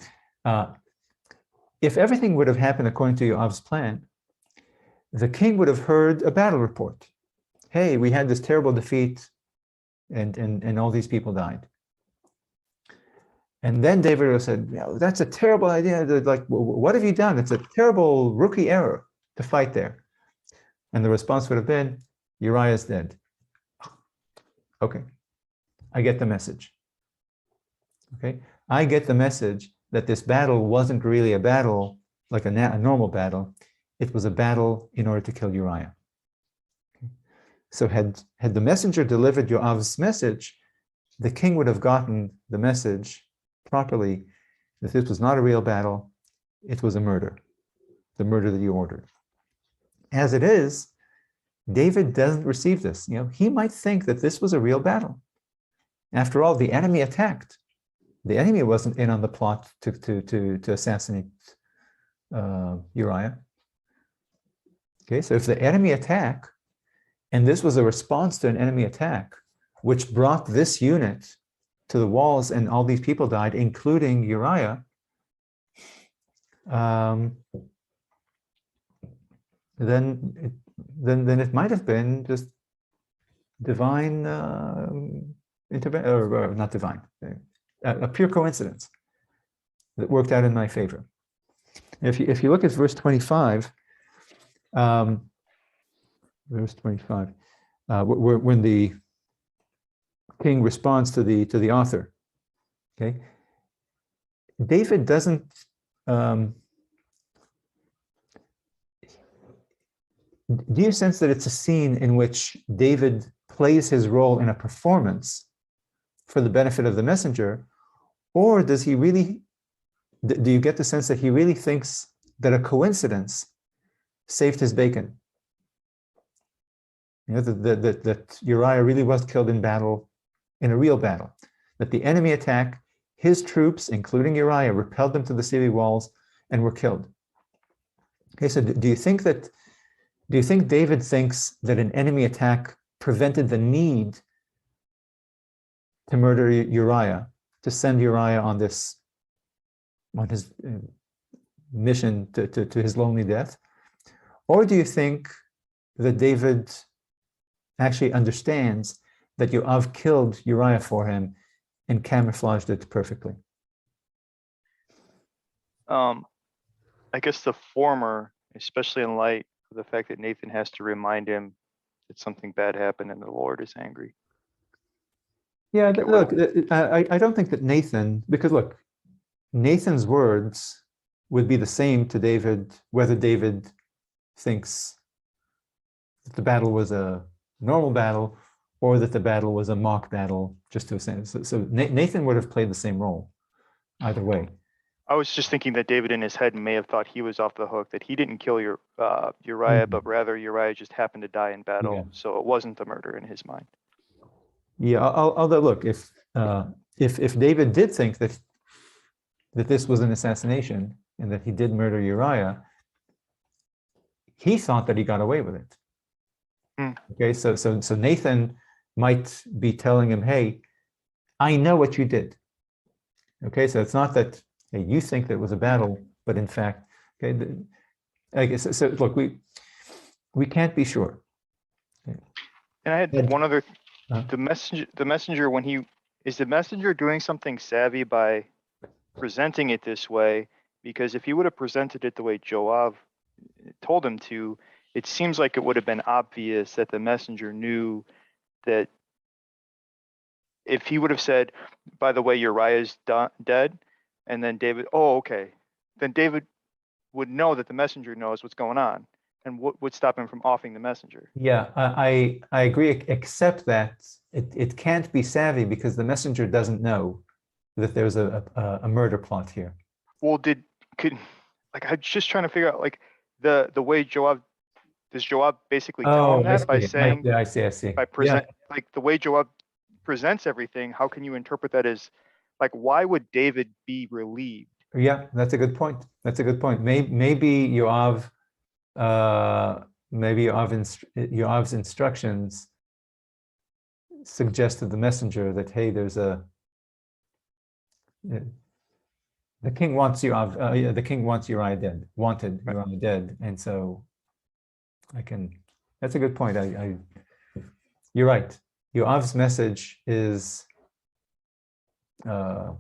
if everything would have happened according to Yoav's plan, the king would have heard a battle report. Hey, we had this terrible defeat, and all these people died. And then David would have said, that's a terrible idea. Like, what have you done? It's a terrible rookie error to fight there. And the response would have been, Uriah is dead. Okay, I get the message. Okay, I get the message that this battle wasn't really a battle like a normal battle. It was a battle in order to kill Uriah. Okay. So had the messenger delivered Yoav's message, the king would have gotten the message properly that this was not a real battle, it was a murder, the murder that you ordered. As it is, David doesn't receive this. He might think that this was a real battle. After all, the enemy attacked. The enemy wasn't in on the plot to assassinate Uriah. Okay, so if the enemy attack, and this was a response to an enemy attack, which brought this unit to the walls and all these people died, including Uriah, then it might have been just divine intervention, or not divine, a pure coincidence that worked out in my favor. If you look at verse 25, when the king responds to the author, okay, David doesn't do you sense that it's a scene in which David plays his role in a performance for the benefit of the messenger, or does he really, do you get the sense that he really thinks that a coincidence saved his bacon? You know, that Uriah really was killed in battle, in a real battle, that the enemy attack, his troops, including Uriah, repelled them to the city walls and were killed. Okay, so do you think David thinks that an enemy attack prevented the need to murder Uriah, to send Uriah on his mission to his lonely death? Or do you think that David actually understands that Yoav killed Uriah for him and camouflaged it perfectly? I guess the former, especially in light of the fact that Nathan has to remind him that something bad happened and the Lord is angry. Yeah, look, I don't think that Nathan, because look, Nathan's words would be the same to David, whether David thinks that the battle was a normal battle or that the battle was a mock battle, just to a sense. So Nathan would have played the same role either way. I was just thinking that David in his head may have thought he was off the hook, that he didn't kill Uriah, but rather Uriah just happened to die in battle. Yeah. So it wasn't a murder in his mind. Yeah, although look, if David did think that this was an assassination and that he did murder Uriah, he thought that he got away with it. Okay, so Nathan might be telling him, hey, I know what you did. Okay, so it's not that, hey, you think that it was a battle, but in fact, okay, I guess, so look, we can't be sure. Okay. And I had one other, the messenger, when is the messenger doing something savvy by presenting it this way? Because if he would have presented it the way Joab told him to, it seems like it would have been obvious that the messenger knew that if he would have said, by the way, Uriah's dead, and then David, oh, okay, then David would know that the messenger knows what's going on, and what would stop him from offing the messenger? Yeah, I agree, except that it can't be savvy because the messenger doesn't know that there's a murder plot here. Well, I'm just trying to figure out, like, the way Joab, does Joab basically tell him that by saying, I see. By like the way Joab presents everything, how can you interpret that as, like, why would David be relieved? Yeah, that's a good point. Maybe Yoav's instructions suggested the messenger that, hey, there's the king wants Yoav, the king wants Uriah dead, Uriah dead, and so that's a good point. You're right. Yoav's message is the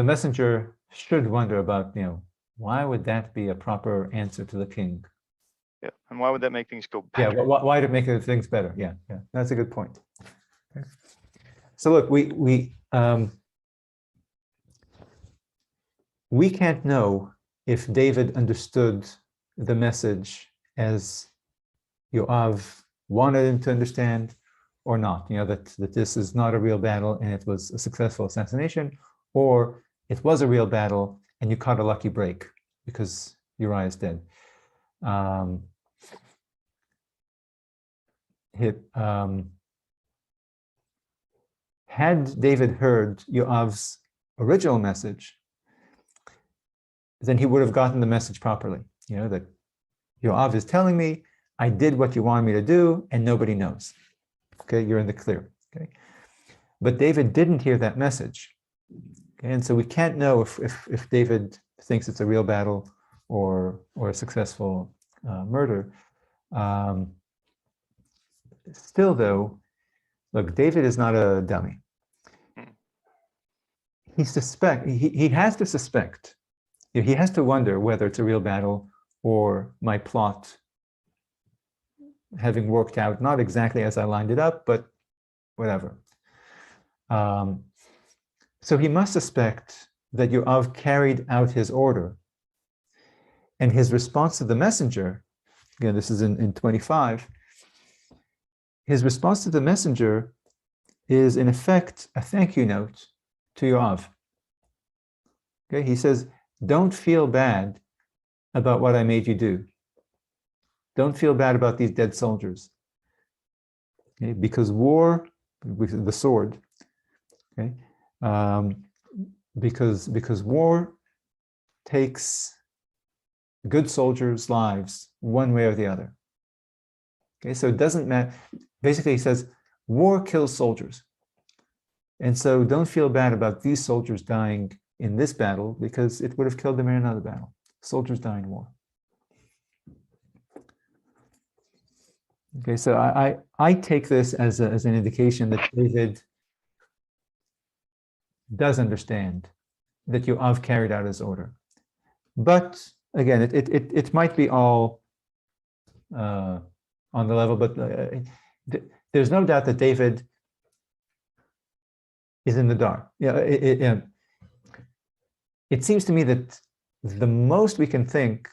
messenger should wonder about, why would that be a proper answer to the king? Yeah, and why would that make things go better? Yeah, why did it make things better? Yeah, that's a good point. Okay. So look, we can't know if David understood the message as Yoav wanted him to understand or not, that this is not a real battle and it was a successful assassination, or it was a real battle and you caught a lucky break because Uriah is dead. Had David heard Yoav's original message, then he would have gotten the message properly, that Yoav is telling me, I did what you wanted me to do and nobody knows. Okay, you're in the clear. Okay, but David didn't hear that message. Okay, and so we can't know if David thinks it's a real battle or a successful murder. Still, though, look, David is not a dummy. He has to suspect. He has to wonder whether it's a real battle or my plot having worked out not exactly as I lined it up, but whatever. So he must suspect that Yoav carried out his order And his response to the messenger, again, this is in 25, his response to the messenger is in effect a thank you note to Yoav. Okay, he says, don't feel bad about what I made you do. Don't feel bad about these dead soldiers. Okay, because war, with the sword, okay, because war takes good soldiers' lives one way or the other. Okay, so it doesn't matter. Basically, he says, war kills soldiers. And so don't feel bad about these soldiers dying in this battle because it would have killed them in another battle. Soldiers die in war. Okay, so I take this as an indication that David does understand that Yoav carried out his order. But again, it might be all on the level, but there's no doubt that David is in the dark. Yeah, it seems to me that the most we can think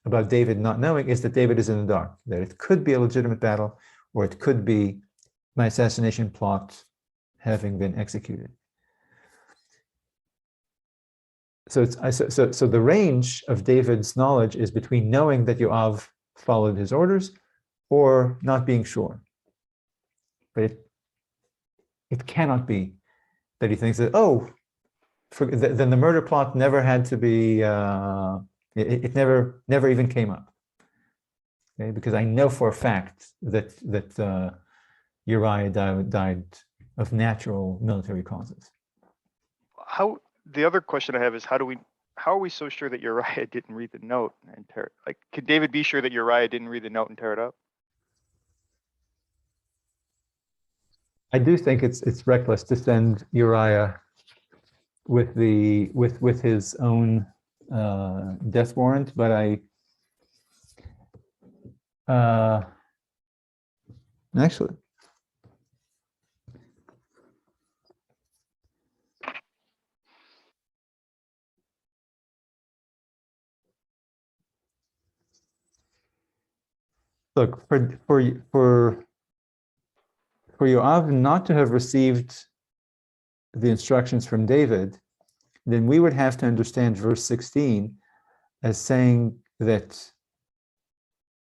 about David not knowing is that David is in the dark, that it could be a legitimate battle, or it could be my assassination plot having been executed. So the range of David's knowledge is between knowing that Yoav followed his orders or not being sure. But it cannot be that he thinks that, then the murder plot never had to be, it never even came up. Okay? Because I know for a fact that Uriah died of natural military causes. The other question I have is how are we so sure that Uriah didn't read the note and tear it? Like, could David be sure that Uriah didn't read the note and tear it up? I do think it's reckless to send Uriah with his own death warrant, but actually, look, for Yoav not to have received the instructions from David, then we would have to understand verse 16 as saying that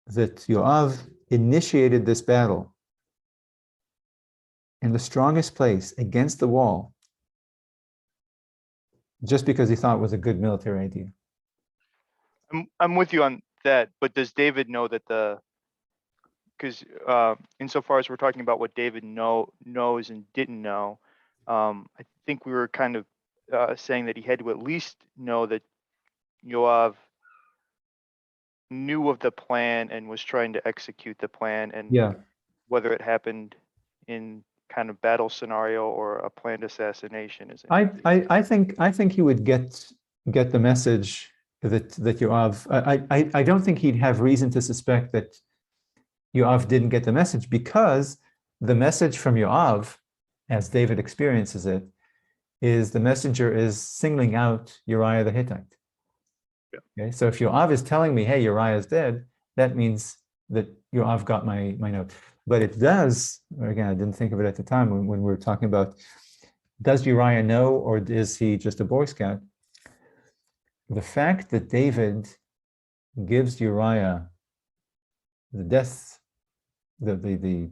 Yoav initiated this battle in the strongest place against the wall just because he thought it was a good military idea. I'm with you on that, but does David know that because insofar as we're talking about what David knows and didn't know, I think we were kind of saying that he had to at least know that Yoav knew of the plan and was trying to execute the plan, and whether it happened in kind of battle scenario or a planned assassination is. I think he would get the message that Yoav. I don't think he'd have reason to suspect that Yoav didn't get the message, because the message from Yoav, as David experiences it, is the messenger is singling out Uriah the Hittite. Yeah. Okay, so if Yoav is telling me, hey, Uriah is dead, that means that Yoav got my note. But it does, again, I didn't think of it at the time when we were talking about, does Uriah know, or is he just a Boy Scout? The fact that David gives Uriah the death, the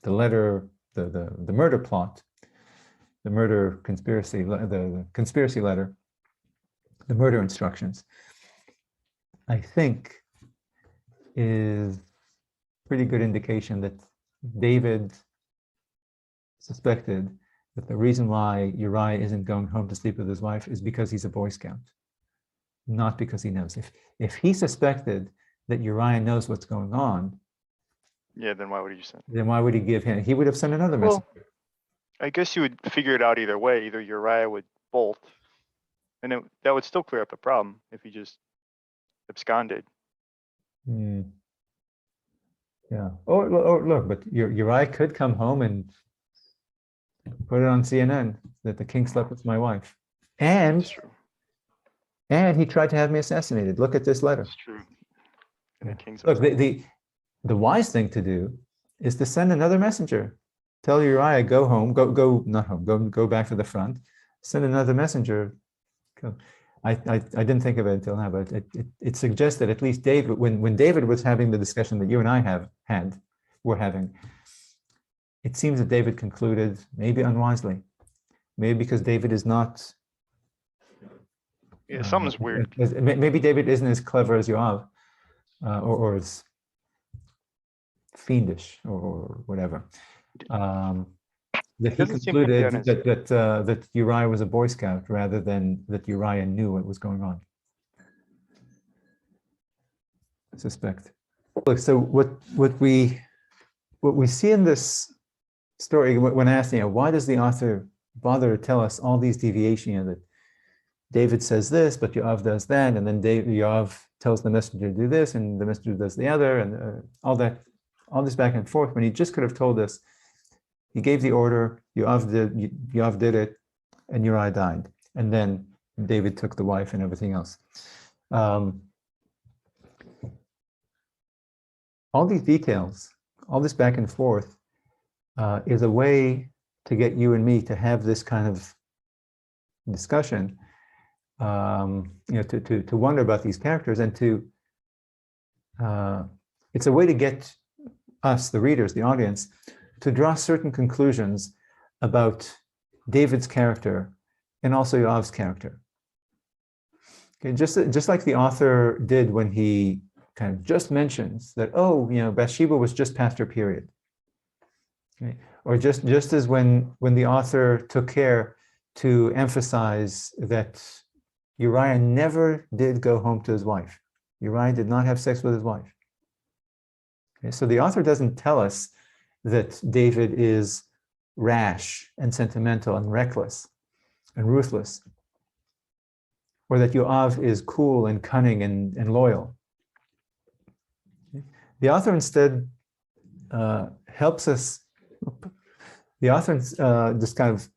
letter, the murder plot, the murder conspiracy, the conspiracy letter, the murder instructions, I think is pretty good indication that David suspected that the reason why Uriah isn't going home to sleep with his wife is because he's a Boy Scout, not because he knows. If he suspected that Uriah knows what's going on, yeah, then why would he send? Then why would he give him? He would have sent another message. I guess you would figure it out either way. Either Uriah would bolt, and that would still clear up the problem if he just absconded. Yeah. Oh, look, but Uriah could come home and put it on CNN that the king slept with my wife, and And he tried to have me assassinated. Look at this letter. It's true. And the king's Look, upset. the wise thing to do is to send another messenger. Tell Uriah, go home, not home, go back to the front. Send another messenger. I didn't think of it until now, but it suggests that at least David, when David was having the discussion that you and I were having, it seems that David concluded, maybe unwisely, maybe because David is not. Yeah, something's weird. Maybe David isn't as clever as Yoav, or as fiendish or whatever. That he concluded that Uriah was a Boy Scout rather than that Uriah knew what was going on. I suspect. Look, so what we see in this story, when asked, why does the author bother to tell us all these deviations, that David says this, but Yoav does that, and then Yoav tells the messenger to do this, and the messenger does the other, and all this back and forth, when he just could have told us, he gave the order, Yoav did it, and Uriah died. And then David took the wife and everything else. All these details, all this back and forth, is a way to get you and me to have this kind of discussion, to wonder about these characters, and it's a way to get us, the readers, the audience, to draw certain conclusions about David's character and also Yoav's character. Okay, just like the author did when he kind of just mentions that, Bathsheba was just past her period. Okay? Or just as when the author took care to emphasize that Uriah never did go home to his wife. Uriah did not have sex with his wife. Okay, so the author doesn't tell us that David is rash and sentimental and reckless and ruthless, or that Yoav is cool and cunning and loyal. The author instead helps us, just kind of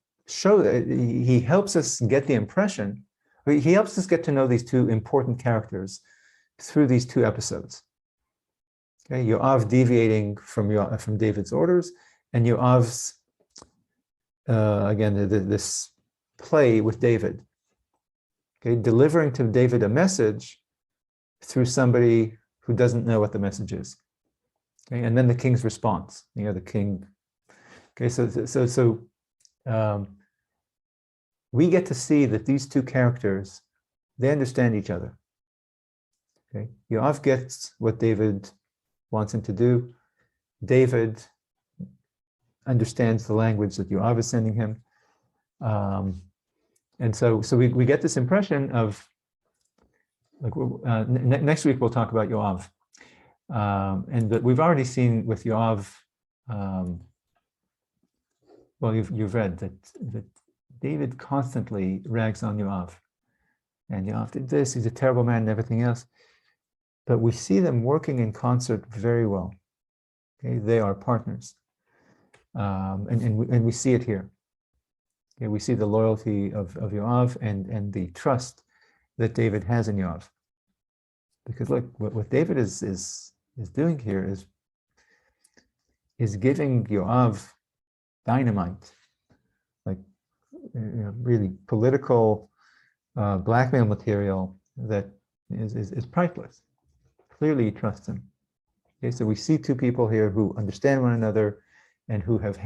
he helps us get the impression, he helps us get to know these two important characters through these two episodes. Okay, Yoav deviating from David's orders, and Yoav's again this play with David. Okay, delivering to David a message through somebody who doesn't know what the message is. Okay, and then the king's response. The king. Okay, so we get to see that these two characters, they understand each other. Okay, Yoav gets what David wants him to do. David understands the language that Yoav is sending him. And so we get this impression of, like, next week we'll talk about Yoav. And that we've already seen with Yoav, you've read that David constantly rags on Yoav. And Yoav did this, he's a terrible man and everything else. But we see them working in concert very well. Okay, they are partners, and we see it here. Okay, we see the loyalty of Yoav and the trust that David has in Yoav. Because look, what David is doing here is giving Yoav dynamite, like really political blackmail material that is priceless. Clearly he trusts him. Okay, so we see two people here who understand one another and who have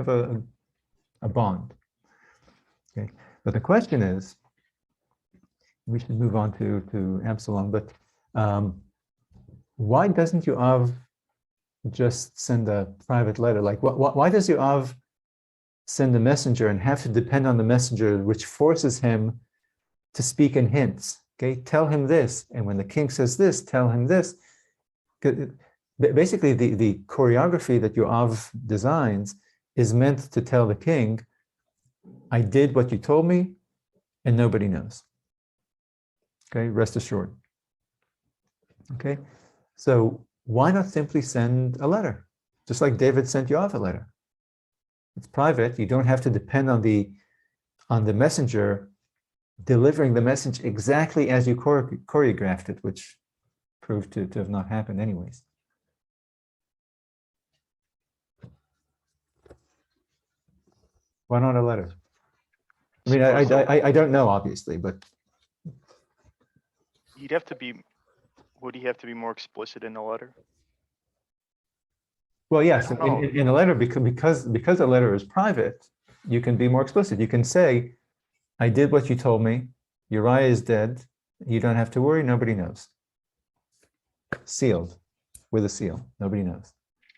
a bond. Okay, but the question is, we should move on to Absalom, but why doesn't Yoav just send a private letter? Like, why does Yoav send a messenger and have to depend on the messenger, which forces him to speak in hints? Okay, tell him this, and when the king says this, tell him this. Basically, the choreography that Yoav designs is meant to tell the king, I did what you told me, and nobody knows. Okay, rest assured. Okay, so why not simply send a letter? Just like David sent Yoav a letter. It's private, you don't have to depend on the messenger delivering the message exactly as you choreographed it, which proved to have not happened anyways. Why not a letter? I mean, I don't know, obviously, but he'd have to be. Would he have to be more explicit in the letter? well, yes, in a letter, because a letter is private, you can be more explicit. You can say, I did what you told me. Uriah is dead. You don't have to worry. Nobody knows. Sealed with a seal. Nobody knows.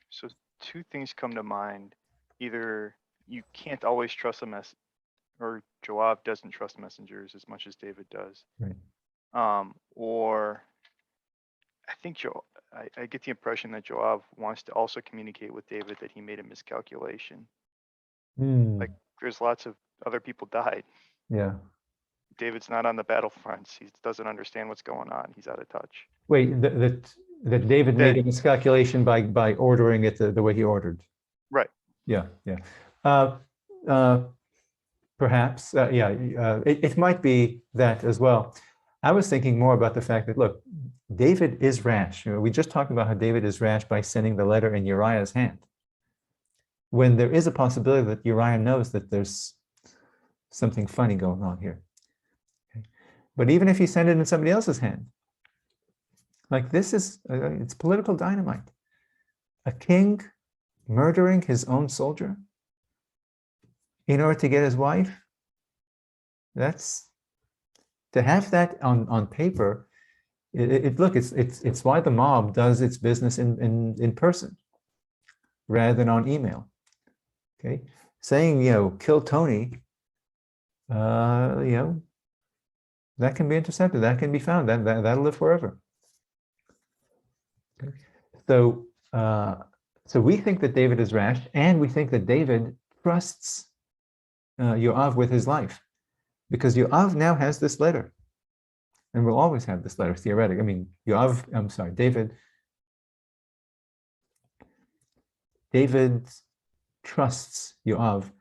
So two things come to mind. Either you can't always trust a mess, or Joab doesn't trust messengers as much as David does. Right. Or I think I get the impression that Joab wants to also communicate with David that he made a miscalculation. Like there's lots of other people died. Yeah. David's not on the battlefronts. He doesn't understand what's going on. He's out of touch. Wait, that David made a miscalculation by ordering it the way he ordered. Right. Yeah, yeah. Perhaps, yeah, it might be that as well. I was thinking more about the fact that, look, David is rash. We just talked about how David is rash by sending the letter in Uriah's hand, when there is a possibility that Uriah knows that there's something funny going on here. Okay. But even if you send it in somebody else's hand, like this is, it's political dynamite. A king murdering his own soldier in order to get his wife. That's, to have that on paper, look, it's why the mob does its business in person rather than on email. Okay, saying, kill Tony, that can be intercepted, that can be found, that'll live forever. Okay. So we think that David is rash, and we think that David trusts Yoav with his life, because Yoav now has this letter, and will always have this letter, theoretically. I mean, David trusts Yoav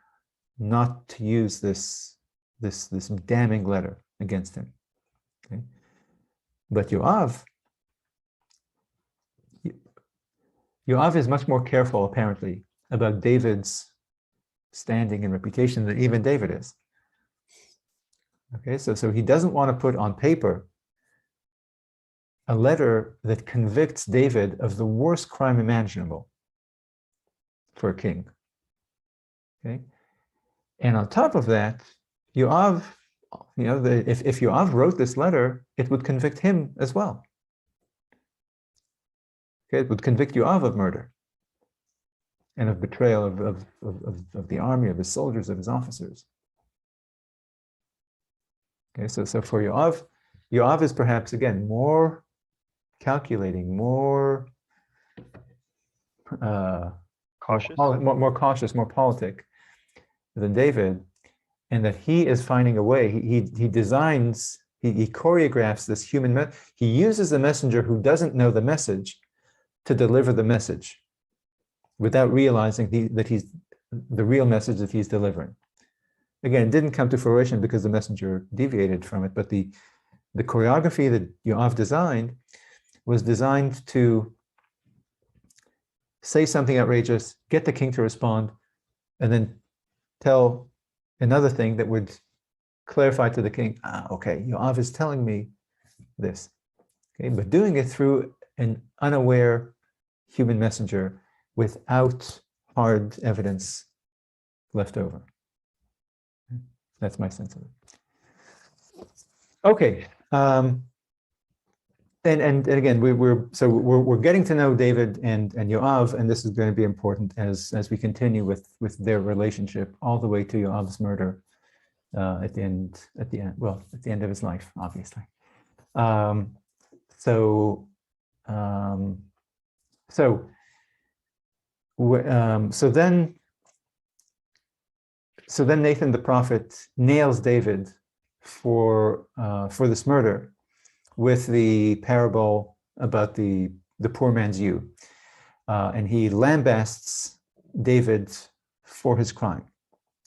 not to use this damning letter against him. Okay? But Yoav is much more careful, apparently, about David's standing and reputation than even David is. Okay, so he doesn't want to put on paper a letter that convicts David of the worst crime imaginable for a king. Okay, and on top of that, Yoav, if Yoav wrote this letter, it would convict him as well. Okay, it would convict Yoav of murder and of betrayal of the army, of his soldiers, of his officers. Okay, so for Yoav is perhaps, again, more calculating, more cautious, more cautious, more politic than David, and that he is finding a way. He designs, he choreographs this human. He uses a messenger who doesn't know the message to deliver the message, without realizing that he's the real message that he's delivering. Again, it didn't come to fruition because the messenger deviated from it, but the choreography that Yoav designed was designed to say something outrageous, get the king to respond, and then tell another thing that would clarify to the king, okay, Yoav is telling me this. Okay, but doing it through an unaware human messenger without hard evidence left over. That's my sense of it. Okay, and again, we're getting to know David and Yoav, and this is going to be important as we continue with their relationship all the way to Yoav's murder at the end of his life, obviously. So then Nathan the prophet nails David for this murder with the parable about the poor man's ewe, and he lambasts David for his crime.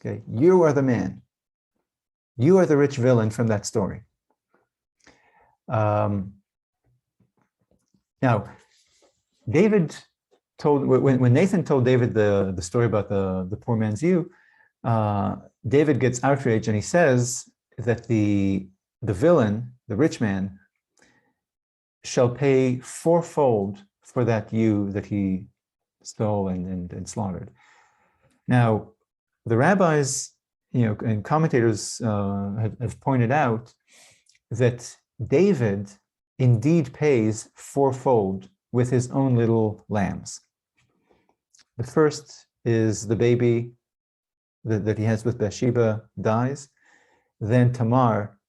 Okay, you are the man. You are the rich villain from that story. Now, David told, when Nathan told David the story about the poor man's ewe, David gets outraged and he says that the villain, the rich man, shall pay fourfold for that ewe that he stole and slaughtered. Now, the rabbis, and commentators have pointed out that David indeed pays fourfold with his own little lambs. The first is the baby that he has with Bathsheba dies. Then Tamar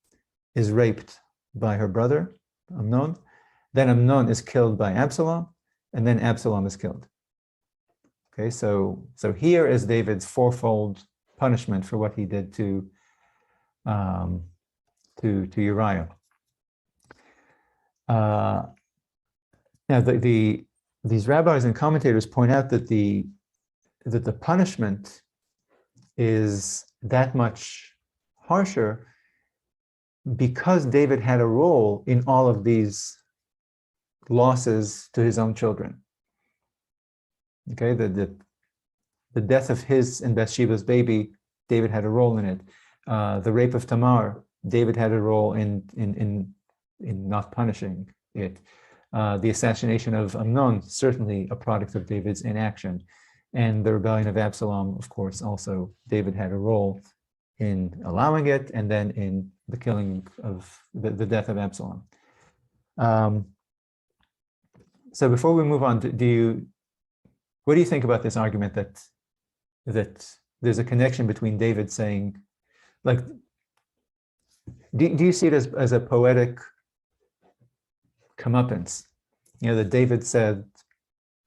is raped by her brother, Amnon. Then Amnon is killed by Absalom, and then Absalom is killed. Okay, so here is David's fourfold punishment for what he did to Uriah. Now, these rabbis and commentators point out that the punishment is that much harsher because David had a role in all of these losses to his own children. Okay, the death of his and Bathsheba's baby, David had a role in it. The rape of Tamar, David had a role in not punishing it. The assassination of Amnon, certainly a product of David's inaction. And the rebellion of Absalom, of course, also David had a role in allowing it, and then in the killing of the death of Absalom. So before we move on, what do you think about this argument that there's a connection between David saying, like, do you see it as a poetic comeuppance? That David said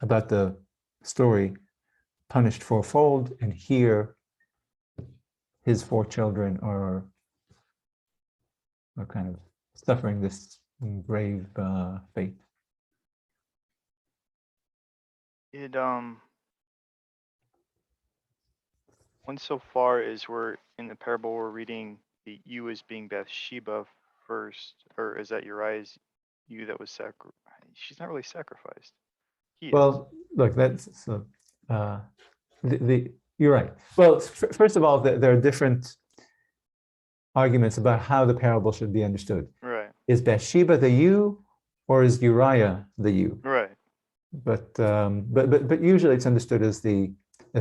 about the story, punished fourfold, and here his four children are kind of suffering this grave fate. One so far is we're in the parable, we're reading the ewe as being Bathsheba first, or is that Uriah's ewe that was sacrificed? She's not really sacrificed. Well, look, that's you're right. Well, first of all, there are different arguments about how the parable should be understood. Right. Is Bathsheba the ewe, or is Uriah the ewe? Right. But usually it's understood as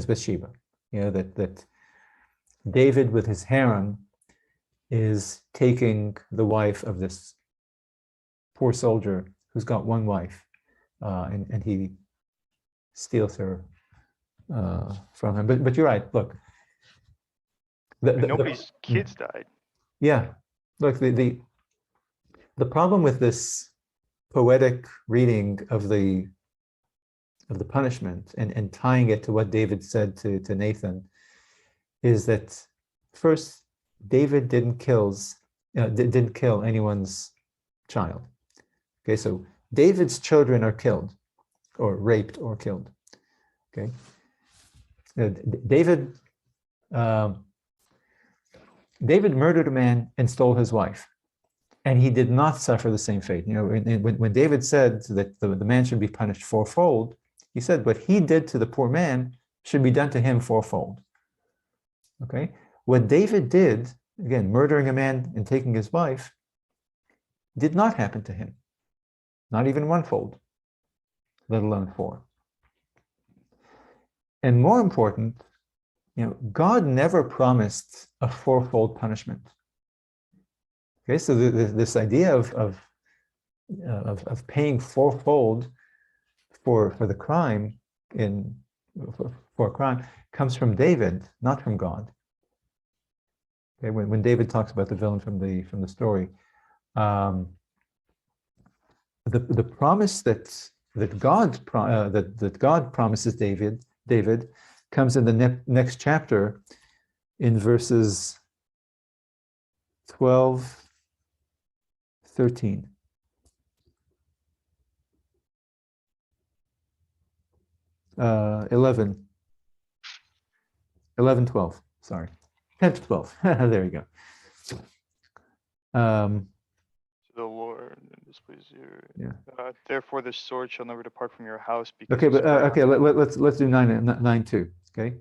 Bathsheba. That David with his harem is taking the wife of this poor soldier who's got one wife, and he steals her from him. But you're right. Look, nobody's kids died. Yeah, look, the problem with this poetic reading of the punishment and tying it to what David said to Nathan is that first, David didn't kill anyone's child. Okay, so David's children are killed, or raped, or killed. Okay, David murdered a man and stole his wife, and he did not suffer the same fate. When David said that the man should be punished fourfold, he said what he did to the poor man should be done to him fourfold. Okay, what David did, again, murdering a man and taking his wife, did not happen to him, not even onefold, let alone four. And more important, God never promised a fourfold punishment. Okay, so this idea of paying fourfold for the crime for a crime comes from David, not from God. Okay, when David talks about the villain from the story, the promise that God promises David comes in the next chapter in verses 12, 13. Uh, 11, 12, sorry. 10 to 12, there you go. The Lord, and this please you. Yeah. Therefore, the sword shall never depart from your house. Because Okay, but let's do 9:2. Okay,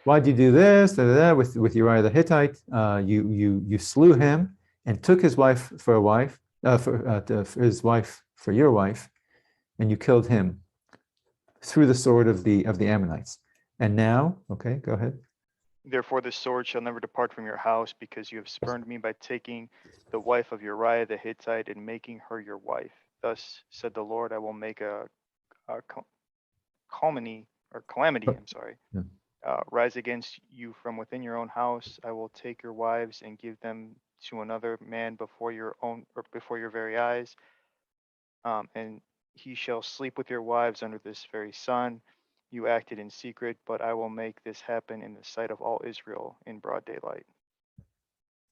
why did you do this? With Uriah the Hittite, you slew him and took his wife for a wife, for his wife for your wife, and you killed him through the sword of the Ammonites. And now, okay, go ahead. Therefore, the sword shall never depart from your house, because you have spurned me by taking the wife of Uriah the Hittite and making her your wife. Thus said the Lord, I will make a calamity, rise against you from within your own house. I will take your wives and give them to another man before your very eyes. And he shall sleep with your wives under this very sun. You acted in secret, but I will make this happen in the sight of all Israel in broad daylight.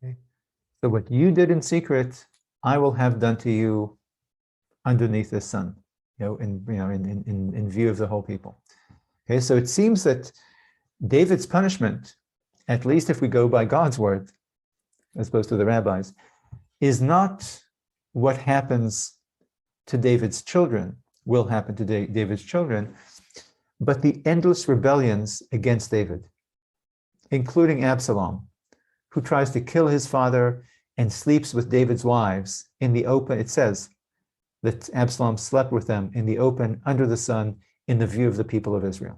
Okay. So what you did in secret, I will have done to you underneath the sun, in view of the whole people. Okay, so it seems that David's punishment, at least if we go by God's word, as opposed to the rabbis, is not what happens to David's children, will happen to David's children, but the endless rebellions against David, including Absalom, who tries to kill his father and sleeps with David's wives in the open. It says that Absalom slept with them in the open, under the sun, in the view of the people of Israel.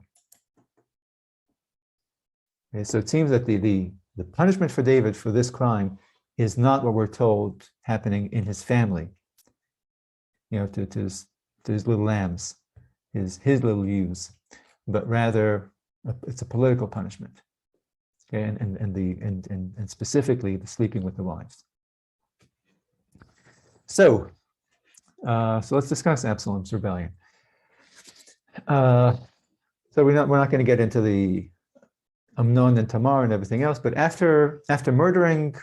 Okay, so it seems that the punishment for David for this crime is not what we're told happening in his family, to his little lambs, his little ewes, but rather it's a political punishment. Okay, and specifically the sleeping with the wives. So let's discuss Absalom's rebellion. So we're not going to get into the Amnon and Tamar and everything else, but after murdering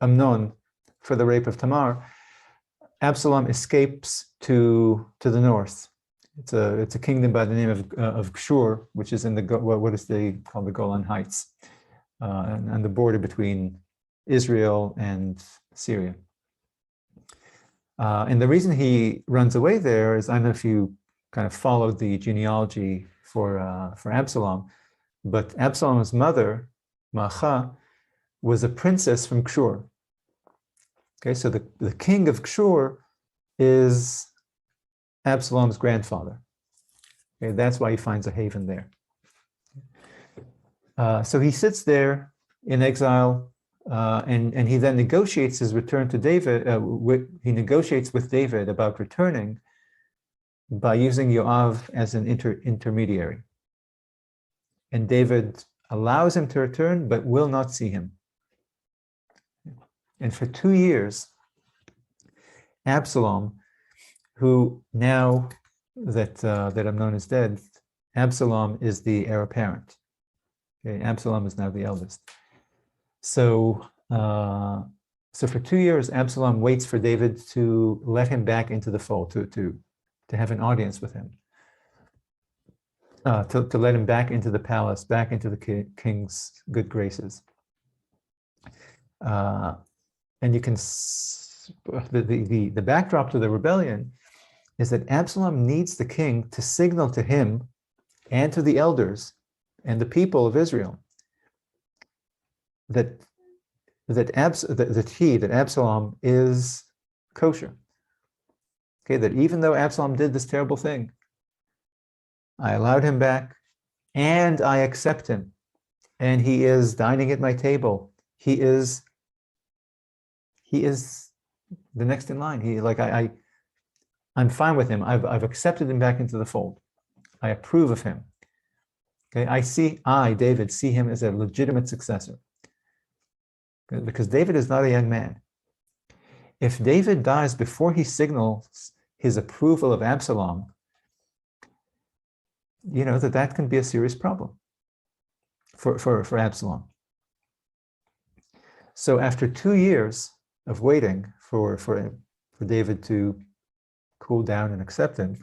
Amnon for the rape of Tamar, Absalom escapes to the north. It's a kingdom by the name of Gshur, which is in what is called the Golan Heights, and the border between Israel and Syria. And the reason he runs away there is, I don't know if you kind of followed the genealogy for Absalom, but Absalom's mother, Maacha, was a princess from Gshur. Okay, so the king of Gshur is Absalom's grandfather. Okay, that's why he finds a haven there. So he sits there in exile, and he then negotiates his return to David. He negotiates with David about returning by using Yoav as an intermediary. And David allows him to return, but will not see him. And for 2 years, Absalom, who now that Amnon is dead, Absalom is the heir apparent. Okay, Absalom is now the eldest. So for 2 years, Absalom waits for David to let him back into the fold, to have an audience with him, to let him back into the palace, back into the king's good graces. And you can, the backdrop to the rebellion is that Absalom needs the king to signal to him and to the elders and the people of Israel that Absalom is kosher. Okay, that even though Absalom did this terrible thing, I allowed him back and I accept him, and he is dining at my table. He is the next in line. I'm fine with him. I've accepted him back into the fold. I approve of him. Okay, David, see him as a legitimate successor. Okay? Because David is not a young man. If David dies before he signals his approval of Absalom, that can be a serious problem for Absalom. So after 2 years of waiting for David to cool down and accept him,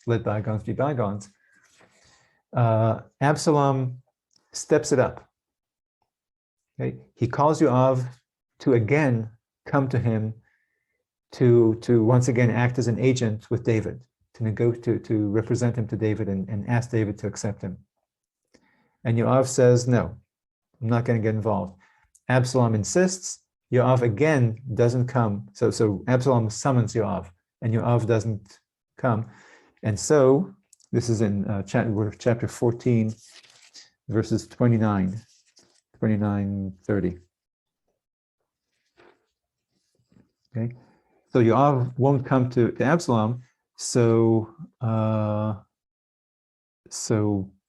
let bygones be bygones, Absalom steps it up. Okay? He calls Yoav to again come to him to once again act as an agent with David, to represent him to David and ask David to accept him. And Yoav says, no, I'm not going to get involved. Absalom insists. Yoav again doesn't come. So Absalom summons Yoav, and Yoav doesn't come. And so this is in chapter 14, verses 29, 30. Okay, so Yoav won't come to Absalom. So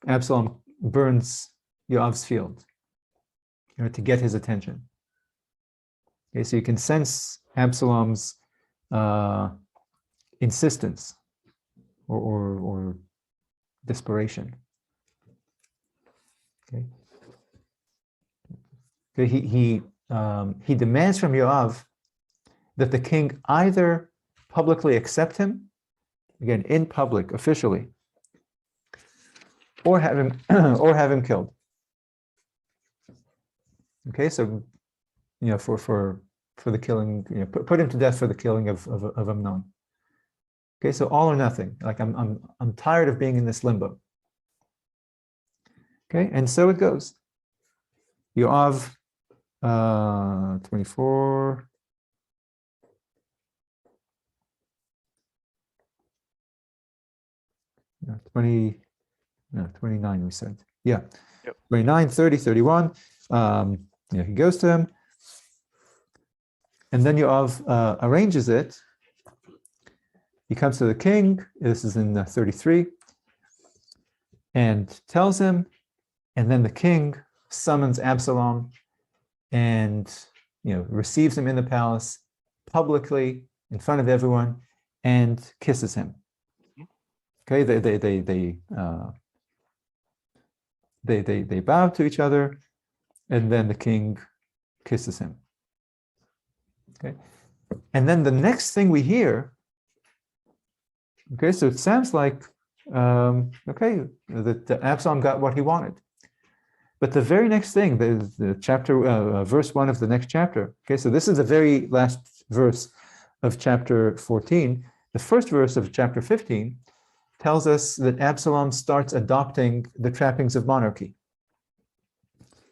Absalom burns Yoav's field, to get his attention. Okay, so you can sense Absalom's insistence or desperation. Okay. Okay, he demands from Yoav that the king either publicly accept him, again in public, officially, or have him killed. Okay, so for the killing, put him to death for the killing of Amnon. Okay, so all or nothing. Like I'm tired of being in this limbo. Okay, and so it goes. Yoav, 24. 29 we said. Yeah. Yep. 29, 30, 31. He goes to him. And then Yoav arranges it. He comes to the king. This is in 33. And tells him. And then the king summons Absalom and receives him in the palace publicly in front of everyone and kisses him. Okay, they bow to each other, and then the king kisses him. Okay, and then the next thing we hear. Okay, so it sounds like that Absalom got what he wanted, but the very next thing, the chapter, verse 1 of the next chapter. Okay, so this is the very last verse of chapter 14. The first verse of chapter 15. Tells us that Absalom starts adopting the trappings of monarchy.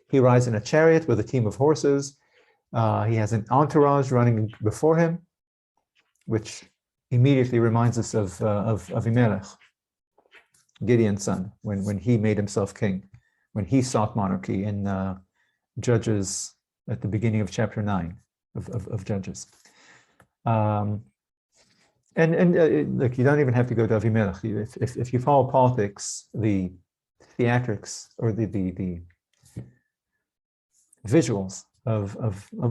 He rides in a chariot with a team of horses. He has an entourage running before him, which immediately reminds us of Avimelech, Gideon's son, when he made himself king, when he sought monarchy in Judges at the beginning of chapter 9 of Judges. Look, you don't even have to go to Avimelech. If you follow politics, the theatrics or the visuals of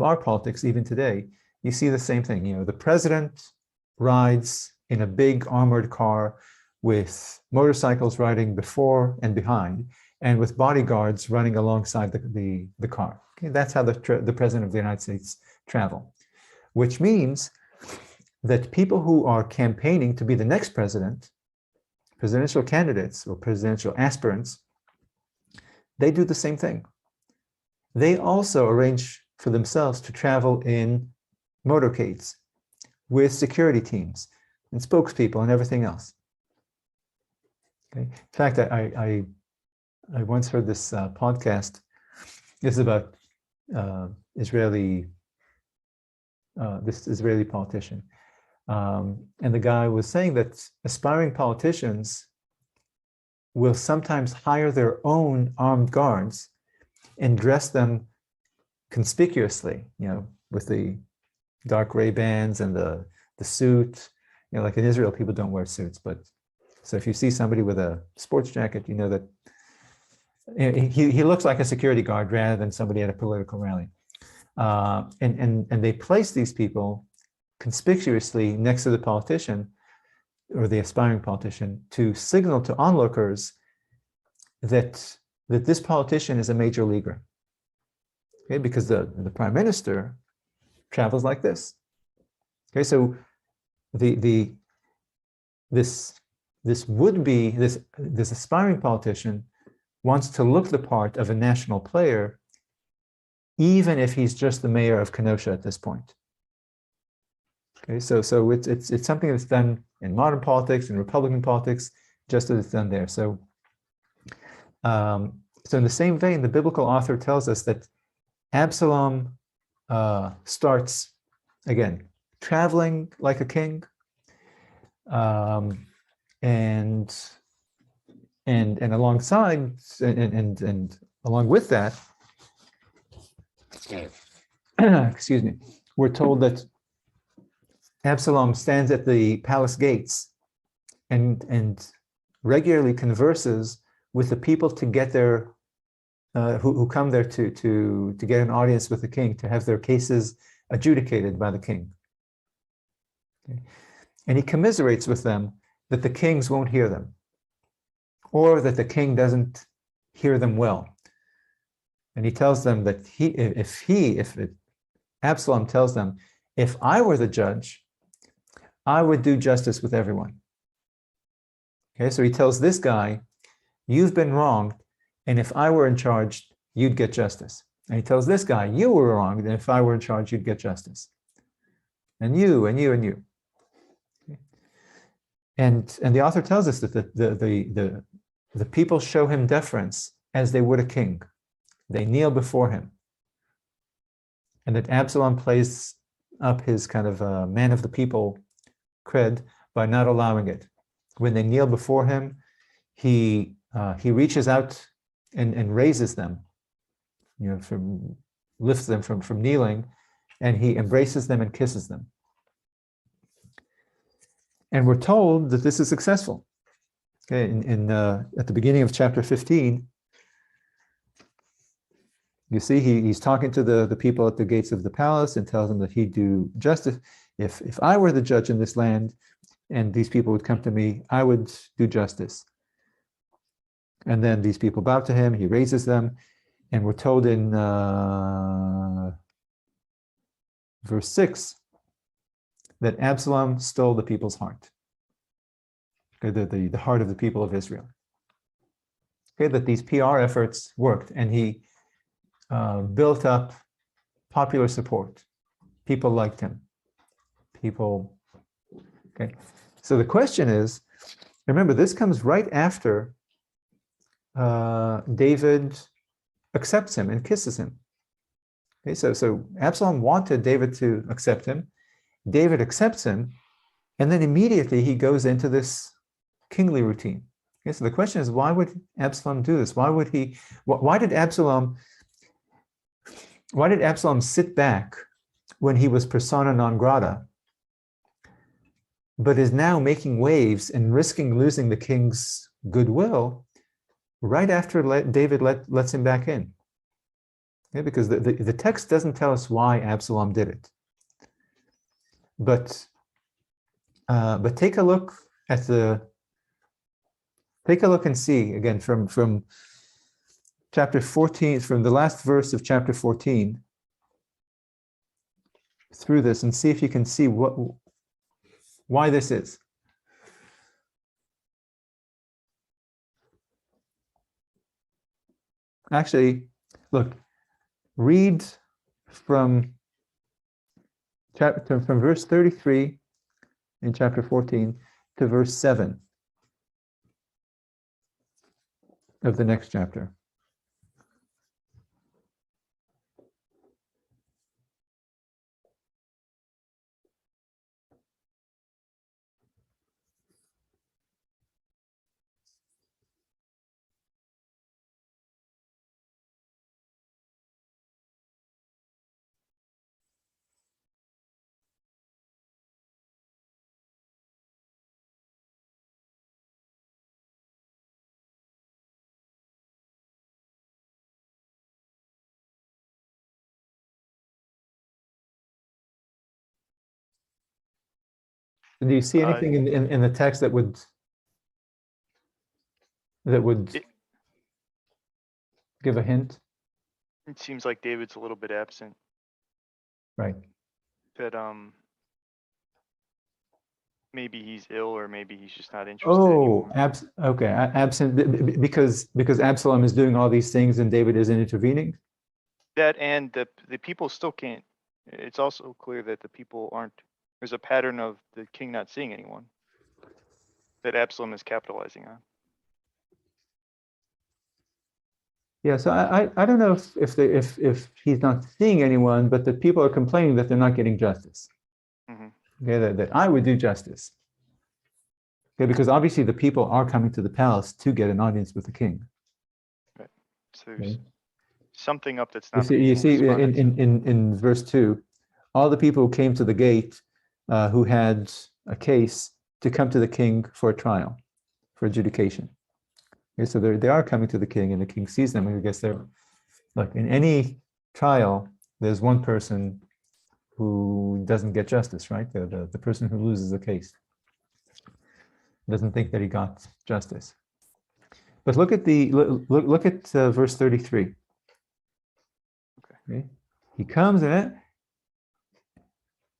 our politics, even today, you see the same thing. The president rides in a big armored car with motorcycles riding before and behind, and with bodyguards running alongside the car. Okay, that's how the president of the United States travel, which means that people who are campaigning to be the next president, presidential candidates or presidential aspirants, they do the same thing. They also arrange for themselves to travel in motorcades with security teams and spokespeople and everything else. Okay. In fact, I once heard this podcast. It's about this Israeli politician. And the guy was saying that aspiring politicians will sometimes hire their own armed guards and dress them conspicuously, with the dark Ray-Bans and the suit. Like in Israel, people don't wear suits, but so if you see somebody with a sports jacket, you know that he looks like a security guard rather than somebody at a political rally. And they place these people conspicuously next to the politician or the aspiring politician to signal to onlookers that this politician is a major leaguer. Okay, because the prime minister travels like this. Okay, so this aspiring politician wants to look the part of a national player, even if he's just the mayor of Kenosha at this point. Okay, so it's something that's done in modern politics and Republican politics, just as it's done there. So in the same vein, the biblical author tells us that Absalom starts again traveling like a king, and alongside and along with that, excuse me, we're told that Absalom stands at the palace gates and regularly converses with the people to get their who come there to get an audience with the king, to have their cases adjudicated by the king. Okay. And he commiserates with them that the kings won't hear them, or that the king doesn't hear them well. And he tells them that if Absalom tells them, if I were the judge, I would do justice with everyone. Okay, so he tells this guy, you've been wronged, and if I were in charge, you'd get justice. And he tells this guy, you were wronged, and if I were in charge, you'd get justice. And you, and you, and you. Okay. And the author tells us that the people show him deference as they would a king. They kneel before him. And that Absalom plays up his kind of man of the people cred by not allowing it. When they kneel before him, he reaches out and raises them, lifts them from kneeling, and he embraces them and kisses them. And we're told that this is successful. Okay, at the beginning of chapter 15, you see he's talking to the people at the gates of the palace and tells them that he'd do justice. If I were the judge in this land and these people would come to me, I would do justice. And then these people bow to him, he raises them, and we're told in verse 6 that Absalom stole the people's heart. Okay, the heart of the people of Israel. Okay, that these PR efforts worked, and he built up popular support. People liked him. Okay. So the question is, remember, this comes right after David accepts him and kisses him. Okay, so Absalom wanted David to accept him. David accepts him, and then immediately he goes into this kingly routine. Okay, so the question is, why would Absalom do this? Why did Absalom sit back when he was persona non grata, but is now making waves and risking losing the king's goodwill right after David lets him back in? Okay, because the text doesn't tell us why Absalom did it. But take a look and see again from chapter 14, from the last verse of chapter 14 through this, and see if you can see why this is. Actually, look, read from verse 33 in chapter 14 to verse 7 of the next chapter. Do you see anything in the text that would give a hint? It seems like David's a little bit absent. Right. That maybe he's ill, or maybe he's just not interested Oh, anymore. okay, absent because Absalom is doing all these things and David isn't intervening? That, and the people still can't. It's also clear that the people aren't There's a pattern of the king not seeing anyone that Absalom is capitalizing on. Yeah, so I don't know if he's not seeing anyone, but the people are complaining that they're not getting justice. Okay, that I would do justice. Okay, because obviously the people are coming to the palace to get an audience with the king. Right. So there's something up that's not You being see responded to. in verse 2, all the people who came to the gate who had a case to come to the king for a trial, for adjudication. Okay, so they are coming to the king, and the king sees them, and I guess they're like in any trial, there's one person who doesn't get justice, right? The person who loses the case doesn't think that he got justice. But look at verse 33. Okay. He comes in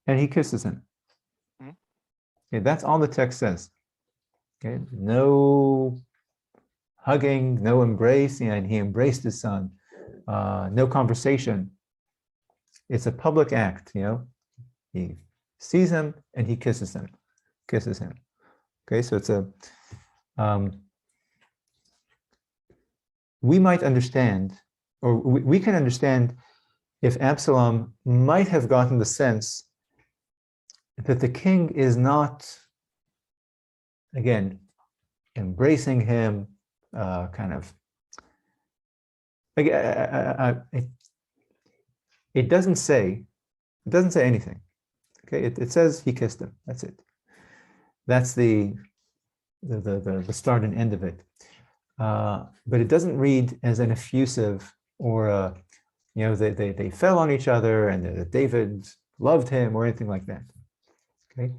and he kisses him. Okay, that's all the text says. Okay, no hugging, no embrace, and he embraced his son. No conversation. It's a public act, He sees him and he kisses him. Okay, so it's we might understand, or we can understand if Absalom might have gotten the sense that the king is not, again, embracing him, kind of. It doesn't say anything. Okay, it says he kissed him. That's it. That's the start and end of it. But it doesn't read as an effusive or they fell on each other and that David loved him or anything like that. Okay,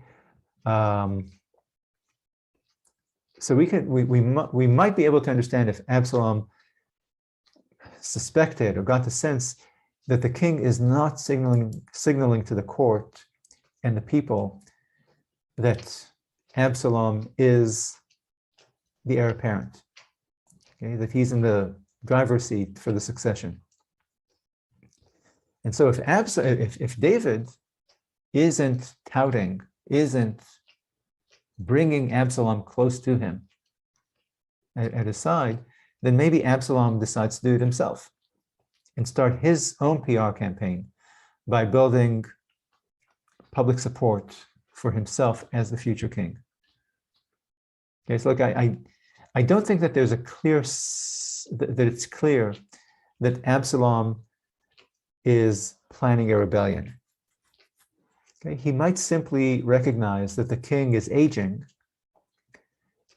so we might be able to understand if Absalom suspected or got the sense that the king is not signaling to the court and the people that Absalom is the heir apparent. Okay, that he's in the driver's seat for the succession. And so if David isn't touting, isn't bringing Absalom close to him at his side, then maybe Absalom decides to do it himself and start his own PR campaign by building public support for himself as the future king. Okay, so look, I don't think that there's that it's clear that Absalom is planning a rebellion. Okay, he might simply recognize that the king is aging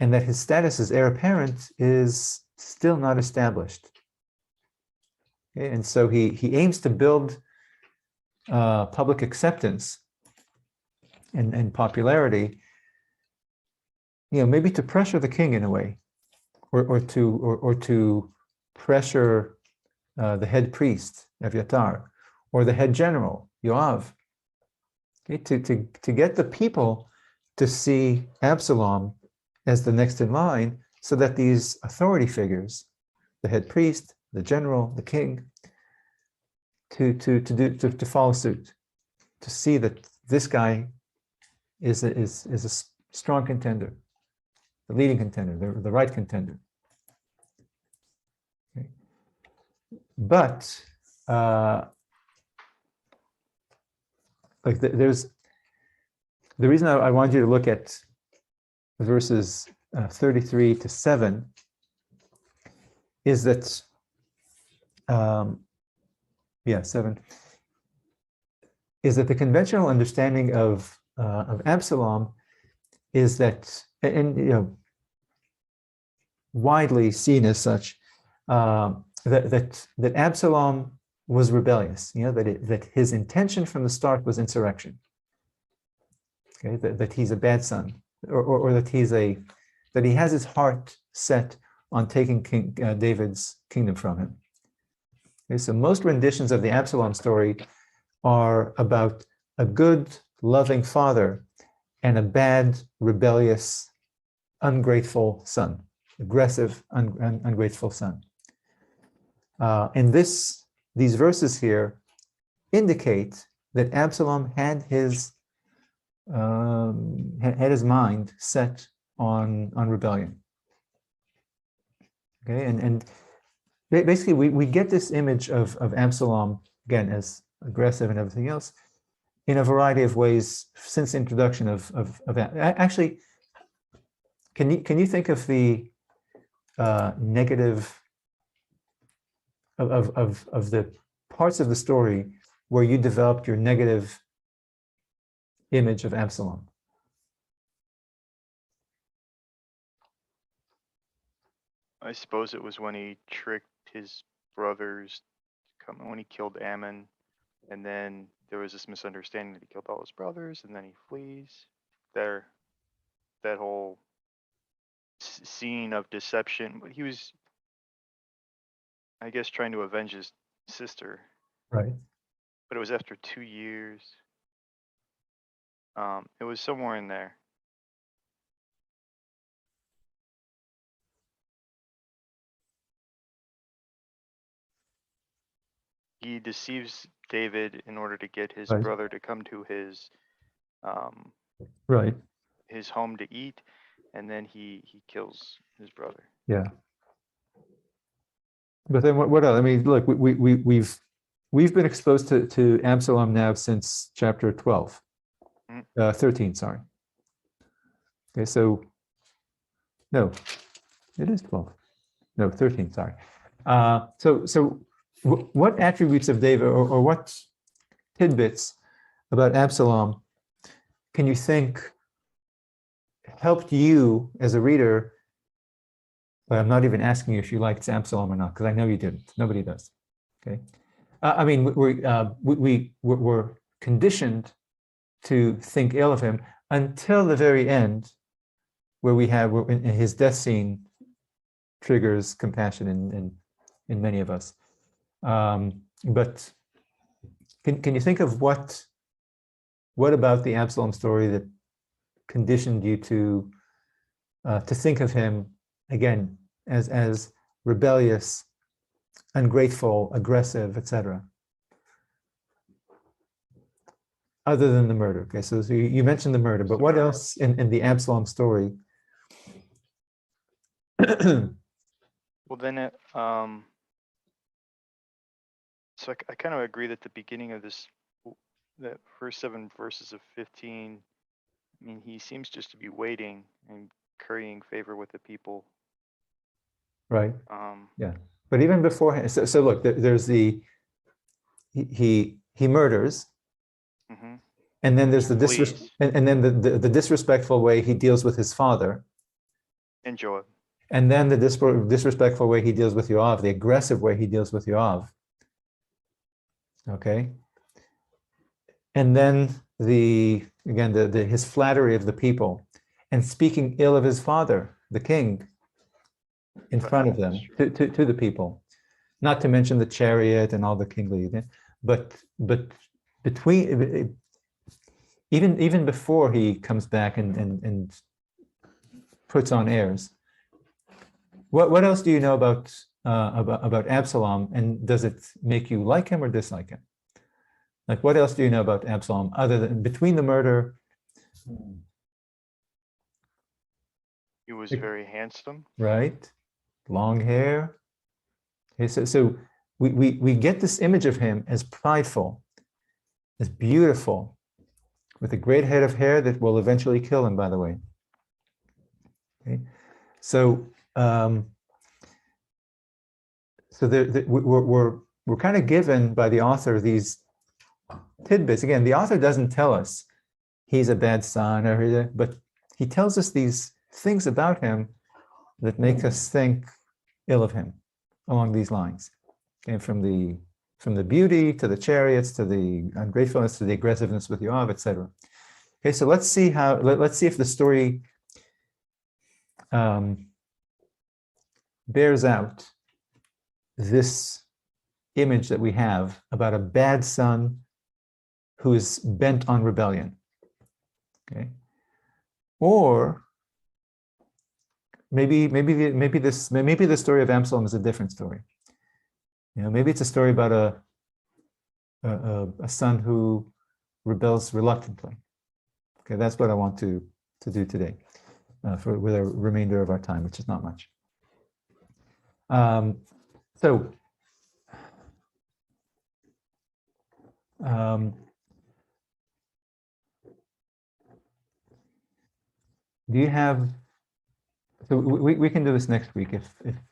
and that his status as heir apparent is still not established. Okay, and so he aims to build public acceptance and popularity, maybe to pressure the king in a way, or to pressure the head priest Abiathar, or the head general Yoav, okay, to get the people to see Absalom as the next in line, so that these authority figures, the head priest, the general, the king, to follow suit, to see that this guy is a strong contender, the leading contender, the right contender. Okay. But there's the reason I want you to look at verses 33 to 7 is that 7 is that the conventional understanding of Absalom is that, and widely seen as such, that Absalom was rebellious. That his intention from the start was insurrection. Okay, that he's a bad son, or that he has his heart set on taking King David's kingdom from him. Okay, so most renditions of the Absalom story are about a good, loving father and a bad, rebellious, ungrateful son, aggressive, ungrateful son. And these verses here indicate that Absalom had his had his mind set on rebellion. Okay, and basically we get this image of Absalom again as aggressive and everything else in a variety of ways since the introduction of actually. Can you think of the negative of the parts of the story where you developed your negative image of Absalom? I suppose it was when he tricked his brothers, when he killed Ammon, and then there was this misunderstanding that he killed all his brothers, and then he flees. That whole scene of deception. But he was, I guess, trying to avenge his sister. Right. But it was after 2 years. It was somewhere in there. He deceives David in order to get his Right. brother to come to his Right. his home to eat, and then he kills his brother. Yeah. But then what else? I mean, look, we've been exposed to Absalom now since chapter 12, 13, sorry. Okay, so no, it is 12. No, 13, sorry. So what attributes of David or what tidbits about Absalom can you think helped you as a reader? But I'm not even asking you if you liked Absalom or not, because I know you didn't. Nobody does. Okay. I mean, we're conditioned to think ill of him until the very end, where we have in his death scene triggers compassion in many of us. But can you think of what about the Absalom story that conditioned you to think of him again as rebellious, ungrateful, aggressive, etc.? Other than the murder. Okay, so you mentioned the murder, but what else in the Absalom story? Well, then so I kind of agree that the beginning of this, the first 7 verses of 15, I mean, he seems just to be waiting and currying favor with the people. Right. Yeah. But even beforehand, so look, there's he murders, and then there's the and then the disrespectful way he deals with his father. Enjoy. And then the disrespectful way he deals with Yoav, the aggressive way he deals with Yoav. Okay. And then his flattery of the people and speaking ill of his father, the king, in front of them to the people. Not to mention the chariot and all the kingly, but between even before he comes back and puts on airs. What else do you know about Absalom, and does it make you like him or dislike him? Like, what else do you know about Absalom other than between the murder? He was very handsome. Right, long hair. Okay, so we get this image of him as prideful, as beautiful, with a great head of hair that will eventually kill him, by the way. Okay, so we're kind of given by the author these tidbits. Again, the author doesn't tell us he's a bad son, but he tells us these things about him that make us think ill of him along these lines. Okay, from the beauty to the chariots to the ungratefulness to the aggressiveness with Yoav, etc. Okay, so let's see if the story bears out this image that we have about a bad son who is bent on rebellion. Okay, or maybe the story of Absalom is a different story. You know, maybe it's a story about a son who rebels reluctantly. Okay, that's what I want to do today with the remainder of our time, which is not much. So do you have? So we can do this next week. If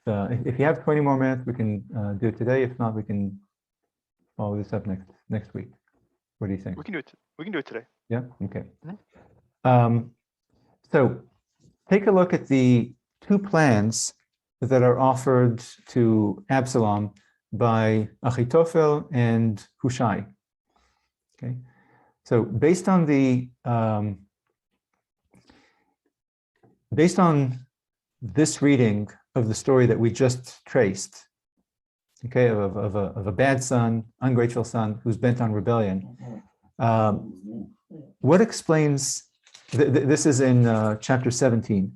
you have 20 more minutes, we can do it today. If not, we can follow this up next week. What do you think? We can do it. We can do it today. Yeah. Okay. Mm-hmm. So take a look at the two plans that are offered to Absalom by Achitophel and Hushai. Okay. So based on this reading of the story that we just traced, okay, of a bad son, ungrateful son who's bent on rebellion, what explains, this is in chapter 17,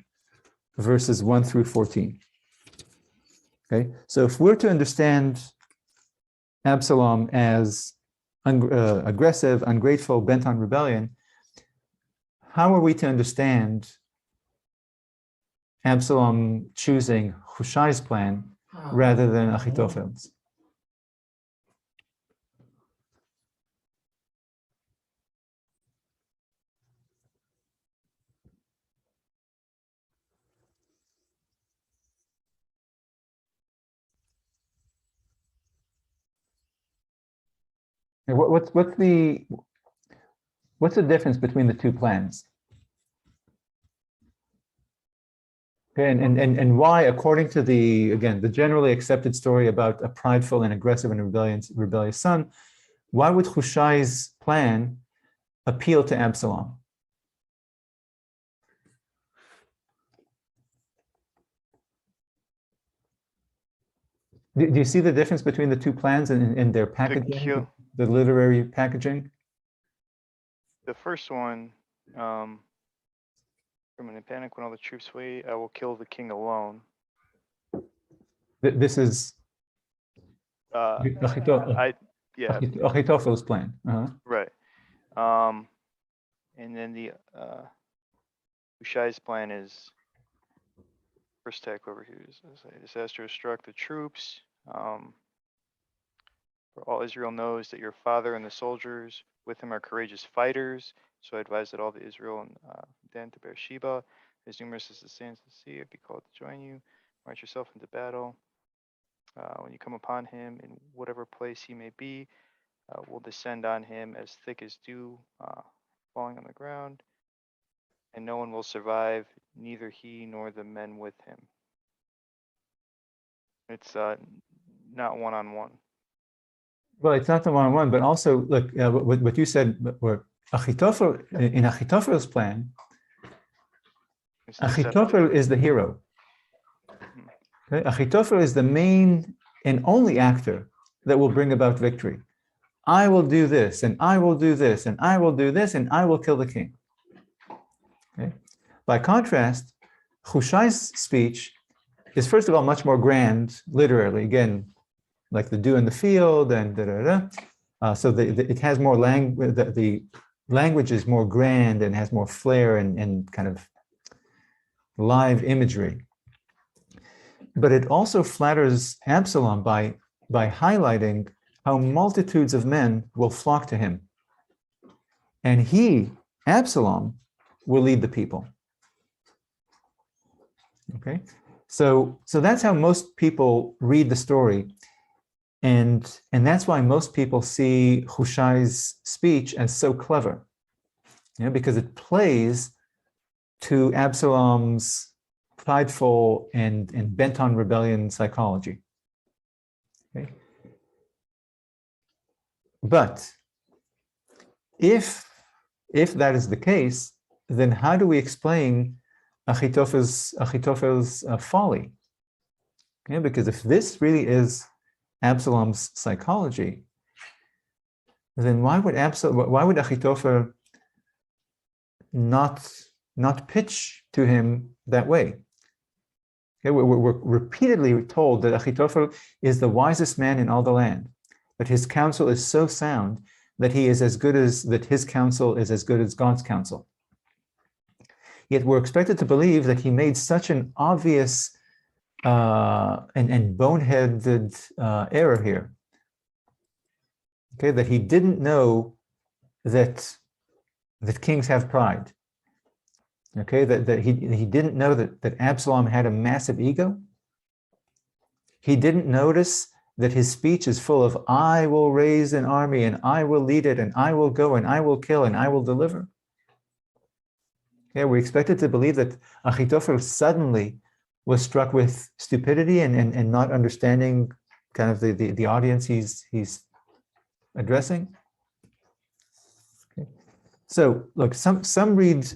verses 1 through 14. Okay, so if we're to understand Absalom as aggressive, ungrateful, bent on rebellion, how are we to understand Absalom choosing Hushai's plan rather than Achitophel's? What's the difference between the two plans? Okay, and why, according to the generally accepted story about a prideful and aggressive and rebellious son, why would Hushai's plan appeal to Absalom? Do you see the difference between the two plans in their packaging, the literary packaging? The first one, from in panic when all the troops flee, I will kill the king alone. This is Achitophel's plan. Right. And then the Hushai's plan is first attack over here. Disaster has struck the troops. For all Israel knows that your father and the soldiers with him are courageous fighters. So I advise that all the Israel and Dan to Bathsheba, as numerous as the sands of the sea, be called to join you. March yourself into battle. When you come upon him in whatever place he may be, will descend on him as thick as dew falling on the ground, and no one will survive, neither he nor the men with him. It's not one-on-one. Well, it's not the one-on-one, but also, look, what you said, where in Achitophel's plan, Achitophel is the hero. Okay? Achitophel is the main and only actor that will bring about victory. I will do this, and I will do this, and I will do this, and I will kill the king. Okay? By contrast, Hushai's speech is, first of all, much more grand, literally, again, like the dew in the field, and so it has more language, the language is more grand and has more flair and kind of live imagery. But it also flatters Absalom by highlighting how multitudes of men will flock to him. And he, Absalom, will lead the people. Okay? So that's how most people read the story. And that's why most people see Hushai's speech as so clever. Because it plays to Absalom's prideful and bent on rebellion psychology. Okay? But if that is the case, then how do we explain Achitophel's folly? Okay? Because if this really is Absalom's psychology, then why would Achitophel not pitch to him that way? Okay, we're repeatedly told that Achitophel is the wisest man in all the land, that his counsel is so sound that his counsel is as good as God's counsel. Yet we're expected to believe that he made such an obvious and boneheaded error here. Okay, that he didn't know that kings have pride. Okay, that he didn't know that Absalom had a massive ego. He didn't notice that his speech is full of, I will raise an army and I will lead it and I will go and I will kill and I will deliver. Okay, we're expected to believe that Achitophel suddenly was struck with stupidity and not understanding kind of the audience he's addressing. Okay. So look, some read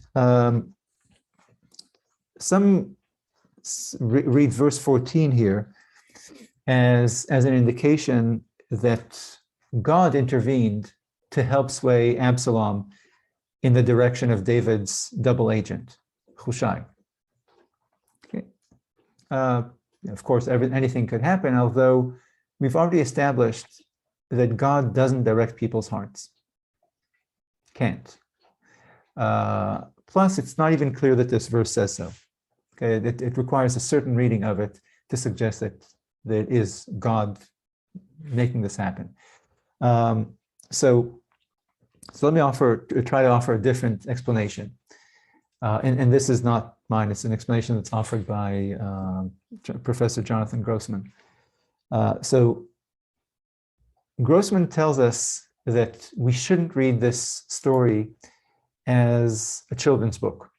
read verse 14 here as an indication that God intervened to help sway Absalom in the direction of David's double agent, Hushai. Okay. Of course, anything could happen, although we've already established that God doesn't direct people's hearts. Can't. Plus, it's not even clear that this verse says so. Okay, it requires a certain reading of it to suggest that it is God making this happen. So let me try to offer a different explanation. And this is not mine, it's an explanation that's offered by Professor Jonathan Grossman. So Grossman tells us that we shouldn't read this story as a children's book.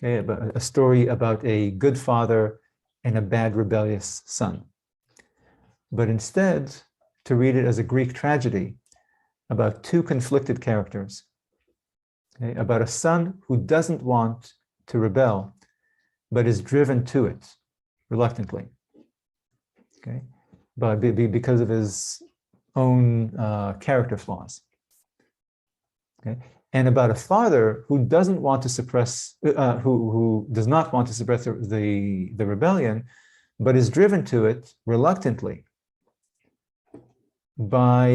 Okay, a story about a good father and a bad rebellious son. But instead, to read it as a Greek tragedy about two conflicted characters. Okay, about a son who doesn't want to rebel, but is driven to it reluctantly. Okay, but because of his own character flaws. Okay, and about a father who doesn't want to suppress, who does not want to suppress the rebellion, but is driven to it reluctantly by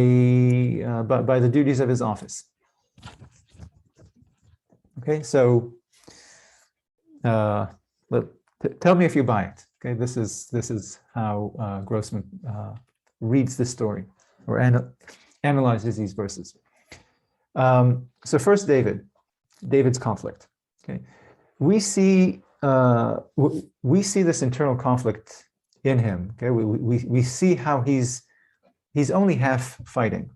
the duties of his office. Okay, so tell me if you buy it. Okay, this is how Grossman reads this story or analyzes these verses. So first, David's conflict. Okay, we see this internal conflict in him. Okay, we see how he's only half fighting.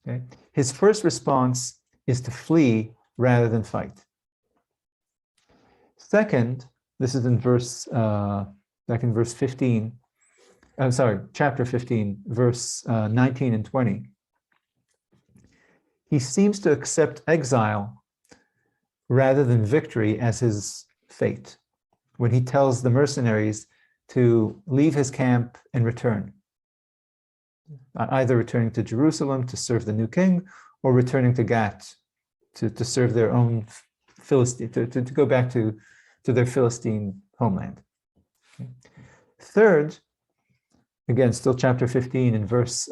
Okay, his first response is to flee rather than fight. Second, this is in back in verse 15. I'm sorry, chapter 15, verse 19 and 20. He seems to accept exile rather than victory as his fate when he tells the mercenaries to leave his camp and return, either returning to Jerusalem to serve the new king or returning to Gath to serve their own Philistine, to go back to their Philistine homeland. Okay. Third, again, still chapter 15 in verse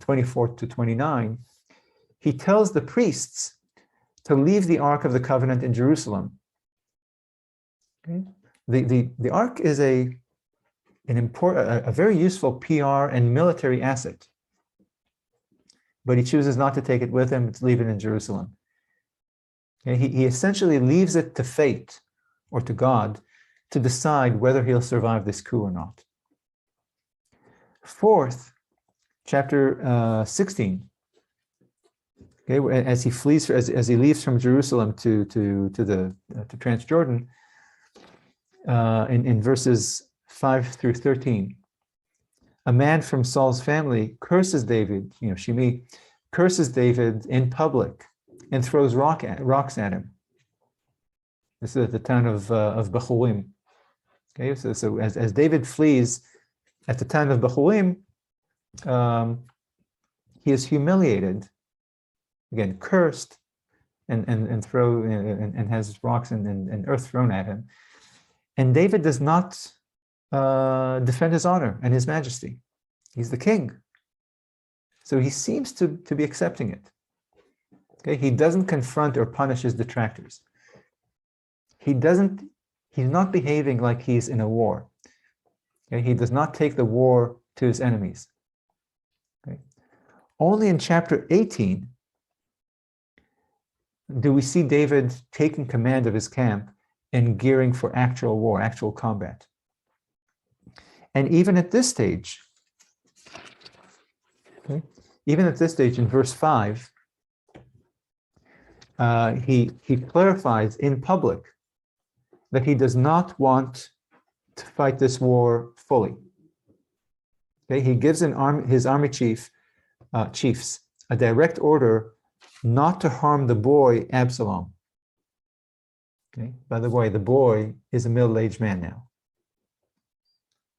24 to 29, he tells the priests to leave the Ark of the Covenant in Jerusalem. Okay. The Ark is a very useful PR and military asset, but he chooses not to take it with him, to leave it in Jerusalem. Okay. He essentially leaves it to fate or to God to decide whether he'll survive this coup or not. Fourth, chapter 16. Okay, as he flees, as he leaves from Jerusalem to Transjordan, in verses 5 through 13, a man from Saul's family curses David. Shimei curses David in public and throws rocks at him. This is at the town of Bahurim. Okay, so as David flees at the town of Bahurim, he is humiliated. Again, cursed, and has rocks and earth thrown at him. And David does not defend his honor and his majesty. He's the king. So he seems to be accepting it. Okay, he doesn't confront or punish his detractors. he's not behaving like he's in a war. Okay? He does not take the war to his enemies. Okay? Only in chapter 18 do we see David taking command of his camp and gearing for actual war, actual combat. And even at this stage, okay, even at this stage in verse 5, he clarifies in public that he does not want to fight this war fully. Okay, he gives his army chiefs a direct order not to harm the boy Absalom. Okay, by the way, the boy is a middle-aged man now.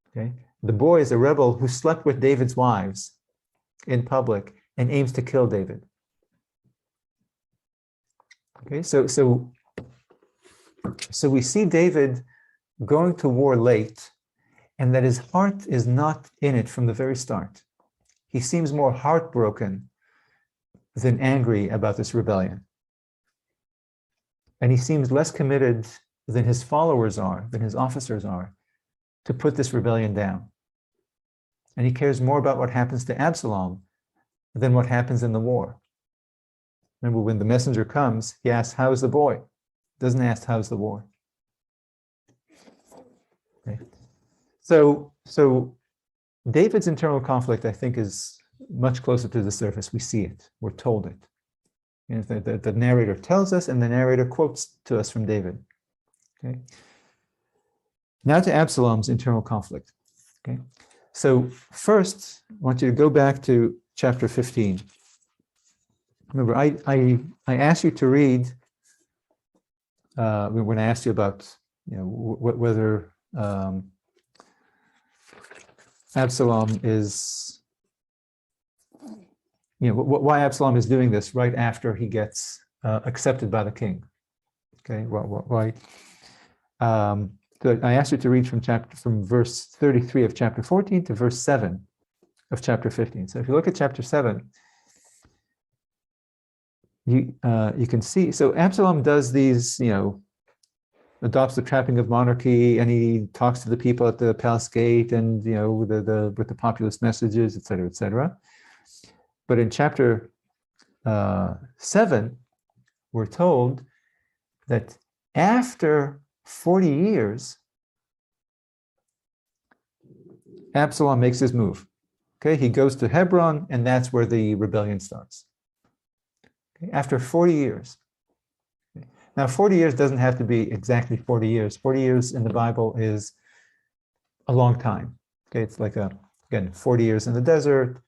Okay, the boy is a rebel who slept with David's wives in public and aims to kill David. Okay, so we see David going to war late, and that his heart is not in it from the very start. He seems more heartbroken than angry about this rebellion. And he seems less committed than his followers are, than his officers are, to put this rebellion down. And he cares more about what happens to Absalom than what happens in the war. Remember, when the messenger comes, he asks, "How's the boy?" Doesn't ask, "How's the war?" Okay. So David's internal conflict, I think, is much closer to the surface. We see it. We're told it. You know, the narrator tells us, and the narrator quotes to us from David. Okay. Now to Absalom's internal conflict. Okay. So first, I want you to go back to chapter 15. Remember, I asked you to read when I asked you about, you know, whether Absalom is, you know, why Absalom is doing this right after he gets accepted by the king. Okay, why? So I asked you to read from verse 33 of chapter 14 to verse 7 of chapter 15. So if you look at chapter 7, you can see. So Absalom does these, you know, adopts the trapping of monarchy, and he talks to the people at the palace gate, and you know, with the populist messages, etc., etc. But in chapter 7, we're told that after 40 years, Absalom makes his move. Okay, he goes to Hebron, and that's where the rebellion starts. Okay, after 40 years. Okay. Now, 40 years doesn't have to be exactly 40 years. 40 years in the Bible is a long time. Okay, it's like again, 40 years in the desert,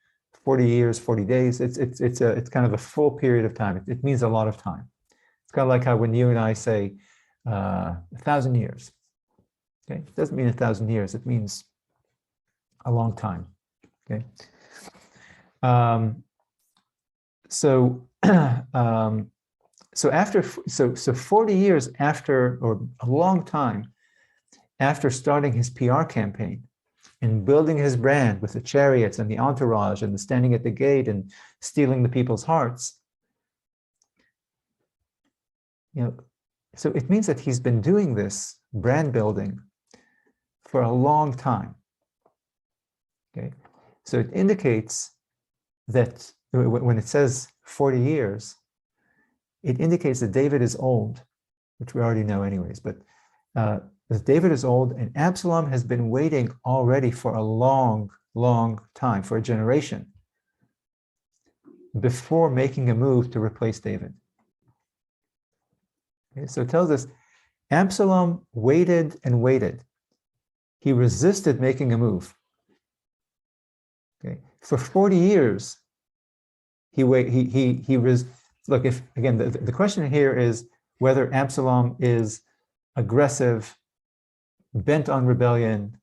40 years, 40 days. It's kind of a full period of time. It means a lot of time. It's kind of like how when you and I say 1,000 years. Okay, it doesn't mean 1,000 years. It means a long time. Okay. So 40 years after, or a long time after starting his PR campaign and building his brand with the chariots and the entourage and the standing at the gate and stealing the people's hearts, you know, so it means that he's been doing this brand building for a long time. Okay, so it indicates that when it says 40 years, it indicates that David is old, which we already know anyways, but that David is old, and Absalom has been waiting already for a long, long time, for a generation, before making a move to replace David. Okay, so it tells us Absalom waited and waited. He resisted making a move. Okay, for 40 years, look, if again, the question here is whether Absalom is aggressive, bent on rebellion,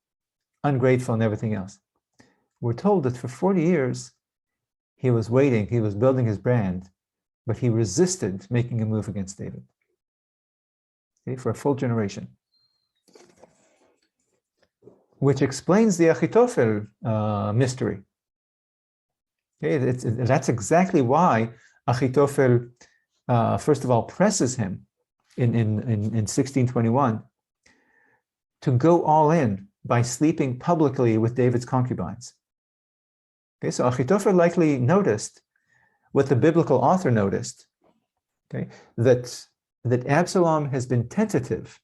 ungrateful, and everything else. We're told that for 40 years, he was waiting, he was building his brand, but he resisted making a move against David. Okay, for a full generation. Which explains the Achitophel mystery. Okay, that's exactly why Achitophel, first of all, presses him in 1621 to go all in by sleeping publicly with David's concubines. Okay, so Achitophel likely noticed what the biblical author noticed, okay, that Absalom has been tentative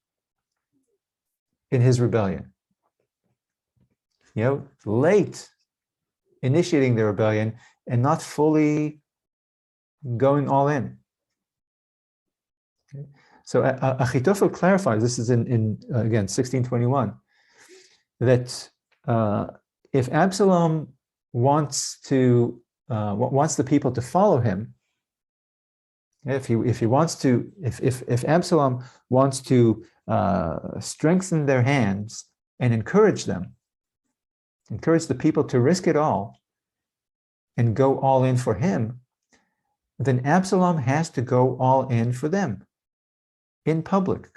in his rebellion. Late initiating the rebellion and not fully going all in. Okay. So Achitophel clarifies, this is in again 1621, that if Absalom wants the people to follow him, if Absalom wants to strengthen their hands and encourage the people to risk it all and go all in for him, then Absalom has to go all in for them in public,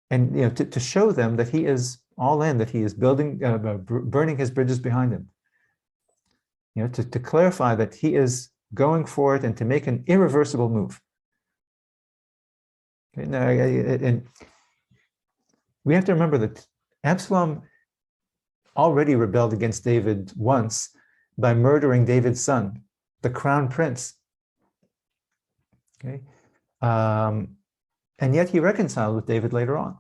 and to show them that he is all in, that he is burning his bridges behind him. To clarify that he is going for it and to make an irreversible move. Okay, now, and we have to remember that Absalom already rebelled against David once by murdering David's son, the crown prince. Okay, and yet he reconciled with David later on.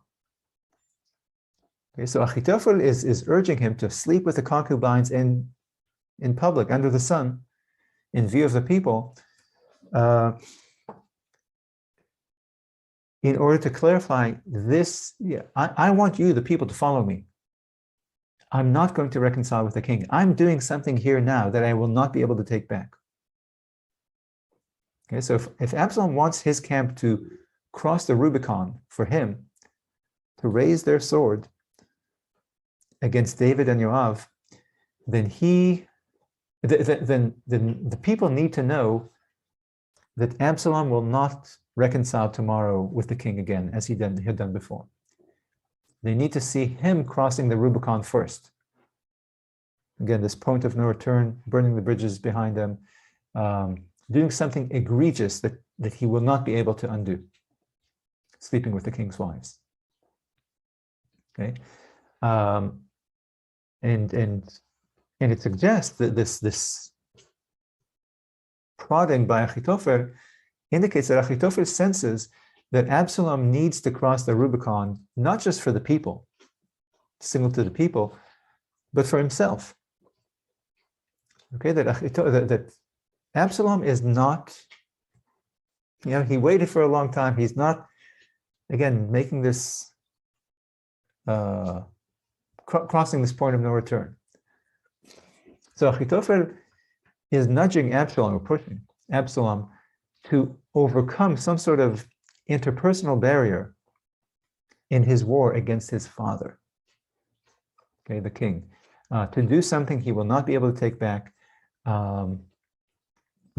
Okay, so Achitophel is urging him to sleep with the concubines in public, under the sun, in view of the people, in order to clarify this. I want you, the people, to follow me. I'm not going to reconcile with the king. I'm doing something here now that I will not be able to take back. Okay, so if Absalom wants his camp to cross the Rubicon for him, to raise their sword against David and Yoav, then the people need to know that Absalom will not reconcile tomorrow with the king again, as he had done before. They need to see him crossing the Rubicon first. Again, this point of no return, burning the bridges behind them, doing something egregious that he will not be able to undo, sleeping with the king's wives. Okay, and it suggests that this prodding by Achitophel indicates that Achitophel senses that Absalom needs to cross the Rubicon, not just for the people, signal to the people, but for himself. Okay, that Absalom is not, he waited for a long time. He's not, again, making this, crossing this point of no return. So Achitophel is nudging Absalom, or pushing Absalom, to overcome some sort of interpersonal barrier in his war against his father, okay, the king, to do something he will not be able to take back,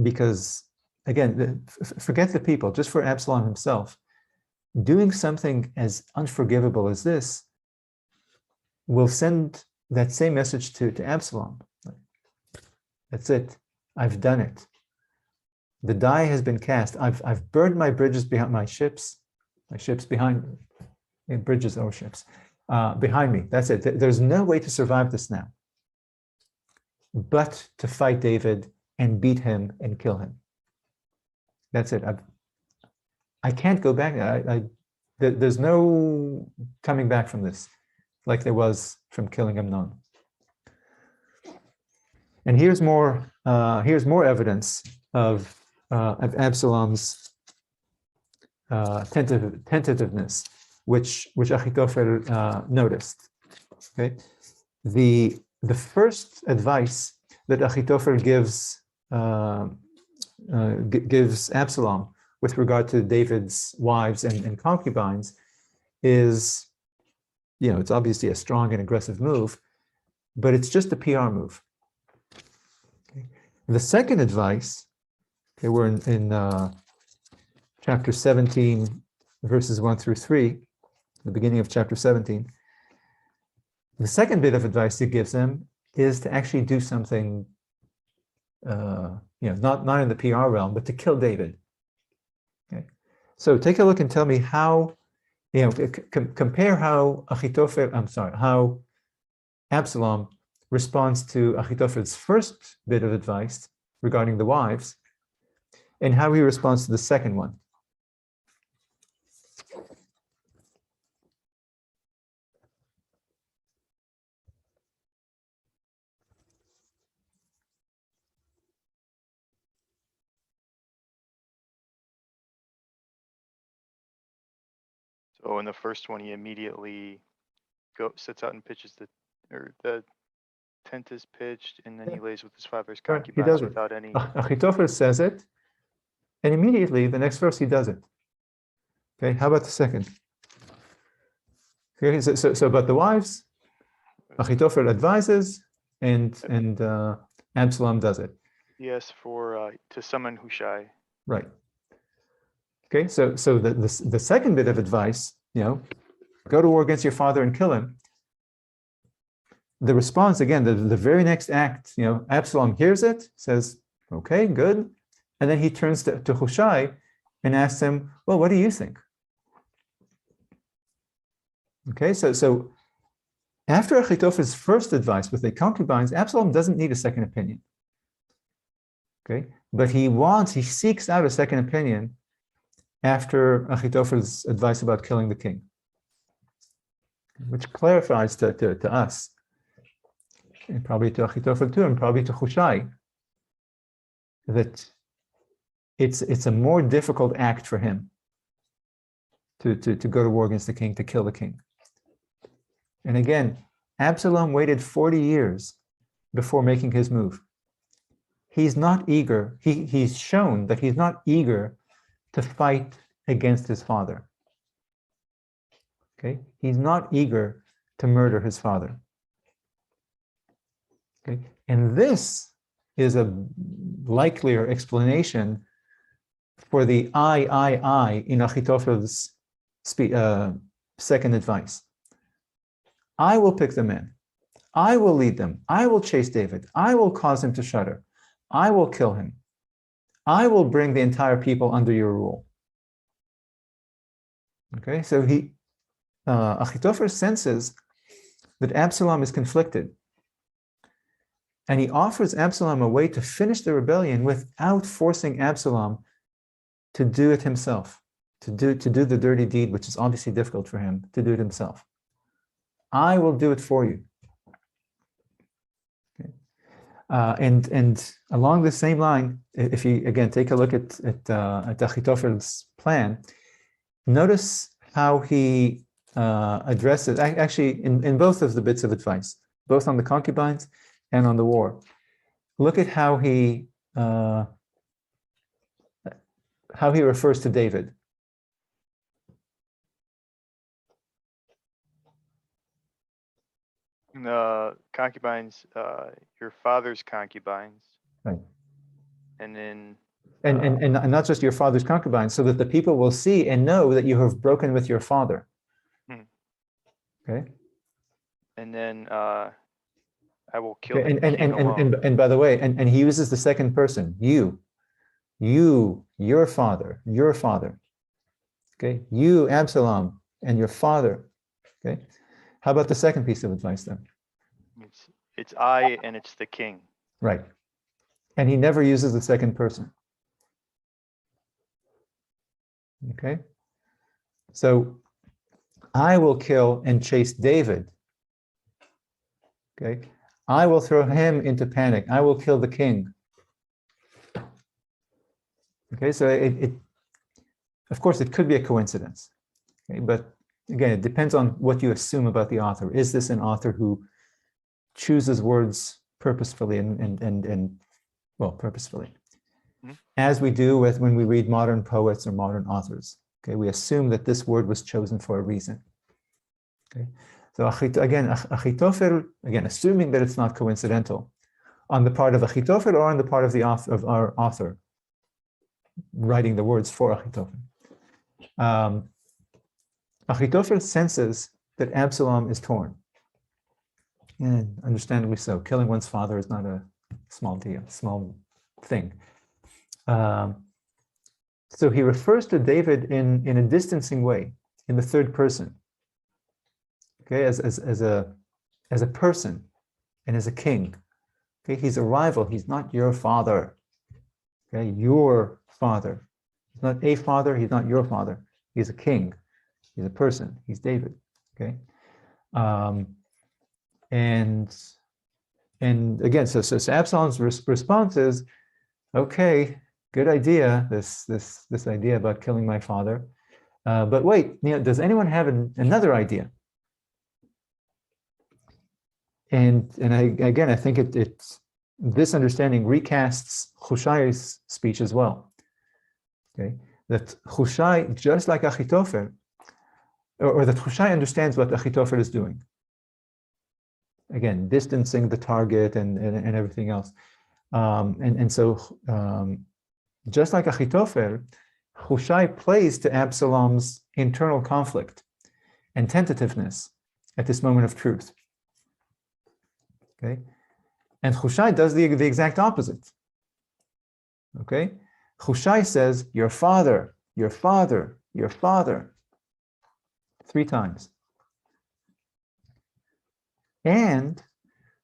because, again, forget the people, just for Absalom himself, doing something as unforgivable as this will send that same message to Absalom. That's it. I've done it. The die has been cast. I've burned my bridges behind my ships behind me, bridges or ships behind me. That's it. There's no way to survive this now, but to fight David and beat him and kill him. That's it. I can't go back. There's no coming back from this, like there was from killing Amnon. And here's more evidence of Absalom's tentativeness, which Achitophel noticed. Okay, the first advice that Achitophel gives Absalom with regard to David's wives and concubines is, it's obviously a strong and aggressive move, but it's just a PR move. Okay. The second advice, okay, we're in chapter 17, verses 1 through 3, the beginning of chapter 17. The second bit of advice he gives them is to actually do something, not in the PR realm, but to kill David. Okay, So take a look and tell me how, compare how how Absalom responds to Achitophel's first bit of advice regarding the wives, and how he responds to the second one. So in the first one, he immediately sits out and pitches the tent is pitched, and then he lays with his father's Right, he concubines does it. without any. Achitophel says it, and immediately the next verse he does it. Okay, how about the second? Okay, so about the wives, Achitophel advises, and Absalom does it. Yes, to summon Hushai. Right. Okay, so the second bit of advice, go to war against your father and kill him. The response, again, the very next act, Absalom hears it, says, okay, good. And then he turns to Hushai and asks him, well, what do you think? Okay, so after Achitophel's first advice with the concubines, Absalom doesn't need a second opinion. Okay, but he seeks out a second opinion after Achitophel's advice about killing the king, which clarifies to us, and probably to Achitophel too, and probably to Hushai, that it's a more difficult act for him to go to war against the king, to kill the king. And again, Absalom waited 40 years before making his move. He's not eager. He's shown that he's not eager to fight against his father. Okay, he's not eager to murder his father. Okay, and this is a likelier explanation for the I in Achitophel's second advice. I will pick the men. I will lead them. I will chase David. I will cause him to shudder. I will kill him. I will bring the entire people under your rule. Okay, so Achitophel senses that Absalom is conflicted. And he offers Absalom a way to finish the rebellion without forcing Absalom to do it himself, to do the dirty deed, which is obviously difficult for him, to do it himself. I will do it for you. Okay. And along the same line, if you again take a look at Achitophel's plan, notice how he addresses, actually in both of the bits of advice, both on the concubines and on the war. Look at how he refers to David. Concubines, your father's concubines. Right. And then and not just your father's concubines, so that the people will see and know that you have broken with your father. Okay. And then I will kill okay. the king alone. And by the way, and he uses the second person, you, your father. Okay, you, Absalom, and your father. Okay. How about the second piece of advice then? It's I and it's the king. Right. And he never uses the second person. Okay. So I will kill and chase David. Okay. I will throw him into panic. I will kill the king. Okay. So of course, it could be a coincidence. Okay. But again, it depends on what you assume about the author. Is this an author who chooses words purposefully and purposefully, as we do when we read modern poets or modern authors? Okay, we assume that this word was chosen for a reason. Okay, so Achitophel, again, assuming that it's not coincidental, on the part of Achitophel or on the part of our author writing the words for Achitophel. Achitophel senses that Absalom is torn, and understandably so. Killing one's father is not a small deal, small thing. So he refers to David in a distancing way, in the third person, okay, as a person and as a king. Okay, he's a rival. He's not your father. Okay, your father. He's not a father. He's not your father. He's a king. He's a person. He's David. Okay, and again, so Absalom's response is, okay, good idea. This idea about killing my father, but wait, does anyone have another idea? And I think it's this understanding recasts Hushai's speech as well. Okay, that Hushai, just like Achitophel, or that Hushai understands what Achitophel is doing. Again, distancing the target and everything else. So just like Achitophel, Hushai plays to Absalom's internal conflict and tentativeness at this moment of truth. Okay, and Hushai does the exact opposite. Okay, Hushai says, "Your father, your father, your father," 3 times. And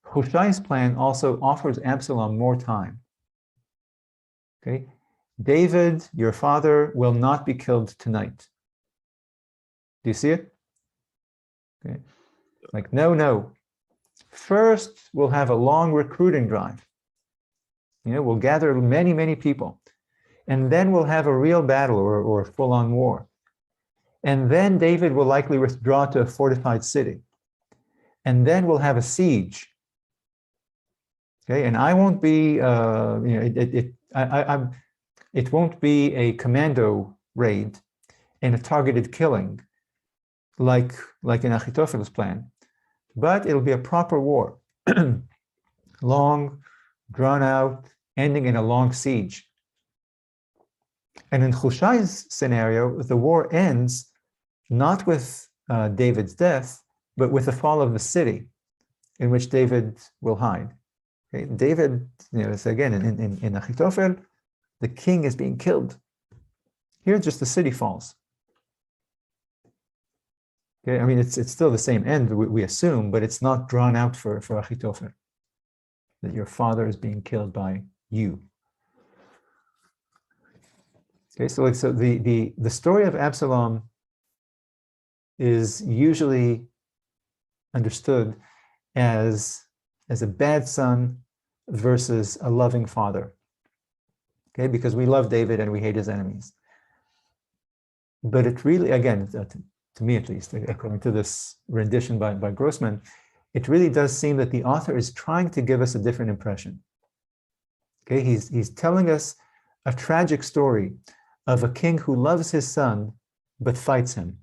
Hushai's plan also offers Absalom more time. Okay, David, your father, will not be killed tonight. Do you see it? Okay, like no. First, we'll have a long recruiting drive. We'll gather many people, and then we'll have a real battle or full-on war. And then David will likely withdraw to a fortified city. And then we'll have a siege. Okay, and I won't be, it won't be a commando raid and a targeted killing like in Achitophel's plan, but it'll be a proper war, long, drawn out, ending in a long siege. And in Hushai's scenario, the war ends not with David's death, but with the fall of the city in which David will hide. Okay? David, it's again in Achitophel, the king is being killed. Here, just the city falls. Okay, I mean, it's still the same end, we assume, but it's not drawn out for Achitophel, that your father is being killed by you. Okay, so the story of Absalom is usually understood as a bad son versus a loving father. Okay, because we love David and we hate his enemies. But it really, again, to me at least, according to this rendition by Grossman, it really does seem that the author is trying to give us a different impression. Okay, he's telling us a tragic story of a king who loves his son but fights him,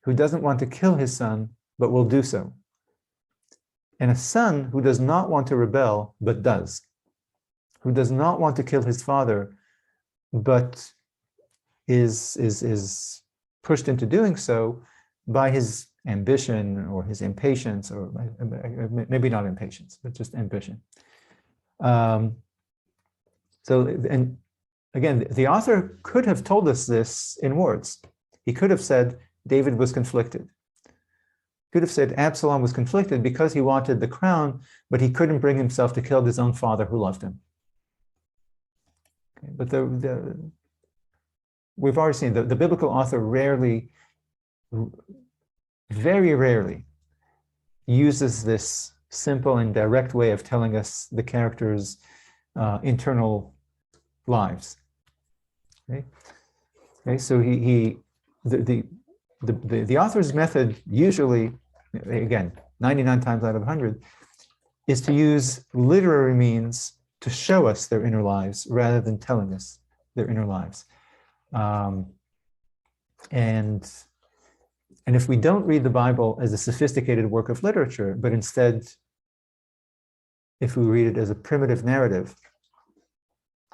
who doesn't want to kill his son but will do so, and a son who does not want to rebel but does, who does not want to kill his father but is pushed into doing so by his ambition or his impatience, or maybe not impatience, but just ambition. And again, the author could have told us this in words. He could have said David was conflicted. Could have said Absalom was conflicted because he wanted the crown, but he couldn't bring himself to kill his own father who loved him. Okay, but we've already seen the biblical author very rarely uses this simple and direct way of telling us the characters' internal lives. Okay, so the author's method usually, again, 99 times out of 100, is to use literary means to show us their inner lives rather than telling us their inner lives. And if we don't read the Bible as a sophisticated work of literature, but instead, if we read it as a primitive narrative,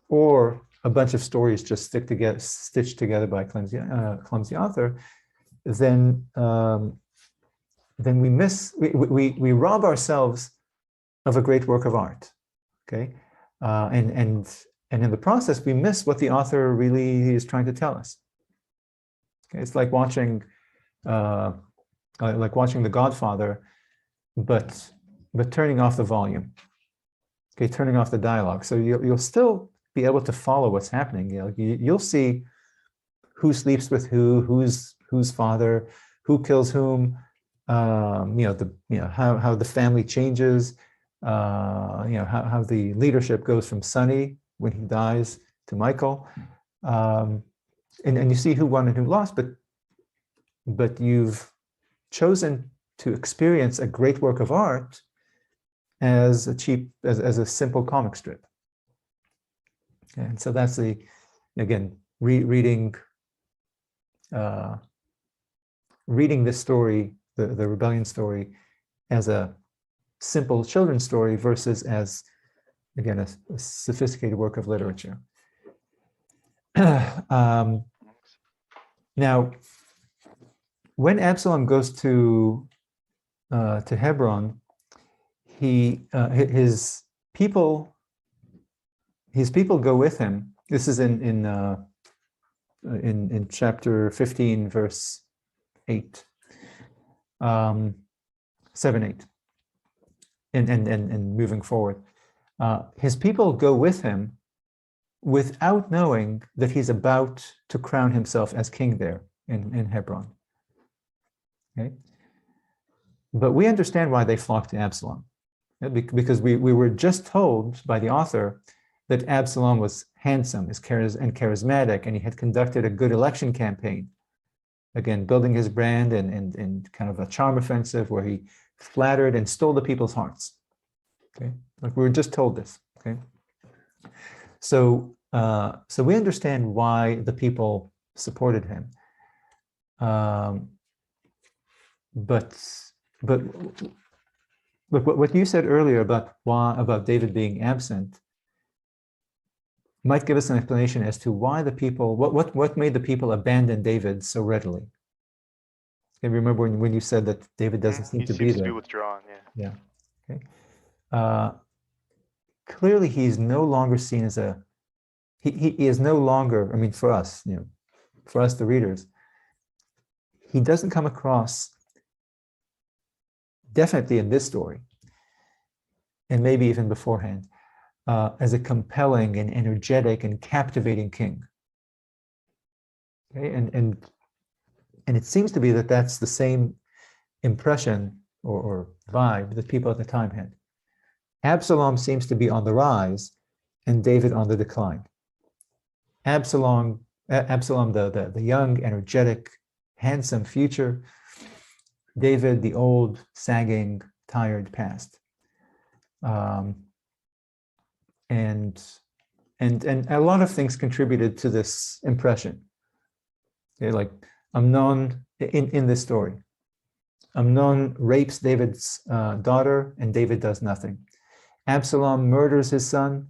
or a bunch of stories just stitched together by a clumsy author, then we rob ourselves of a great work of art. Okay, and And in the process, we miss what the author really is trying to tell us. Okay, it's like watching The Godfather, but turning off the volume. Okay, turning off the dialogue. So you'll still be able to follow what's happening. You'll see who sleeps with who, whose father, who kills whom. How the family changes. How the leadership goes from Sonny when he dies to Michael, and you see who won and who lost. But you've chosen to experience a great work of art as a simple comic strip. And so that's reading this story, the rebellion story, as a simple children's story versus as, again, a sophisticated work of literature. Now, when Absalom goes to Hebron, his people go with him. This is in chapter 15, verse 8, 7-8, and moving forward. His people go with him without knowing that he's about to crown himself as king there in Hebron. Okay? But we understand why they flocked to Absalom, because we were just told by the author that Absalom was handsome and charismatic, and he had conducted a good election campaign, again, building his brand and kind of a charm offensive where he flattered and stole the people's hearts. Okay, like we were just told this. Okay, so we understand why the people supported him, but what you said earlier about David being absent might give us an explanation as to why the people, what made the people abandon David so readily. Okay, remember when you said that David doesn't seem to be there? He seems to be withdrawn, yeah. Okay. Clearly, he's no longer seen as he is no longer, I mean, for us, the readers, he doesn't come across, definitely in this story, and maybe even beforehand, as a compelling and energetic and captivating king. Okay, and it seems to be that that's the same impression or vibe that people at the time had. Absalom seems to be on the rise and David on the decline. Absalom, the young, energetic, handsome future. David, the old, sagging, tired past. And a lot of things contributed to this impression. Okay, like Amnon in this story. Amnon rapes David's daughter, and David does nothing. Absalom murders his son,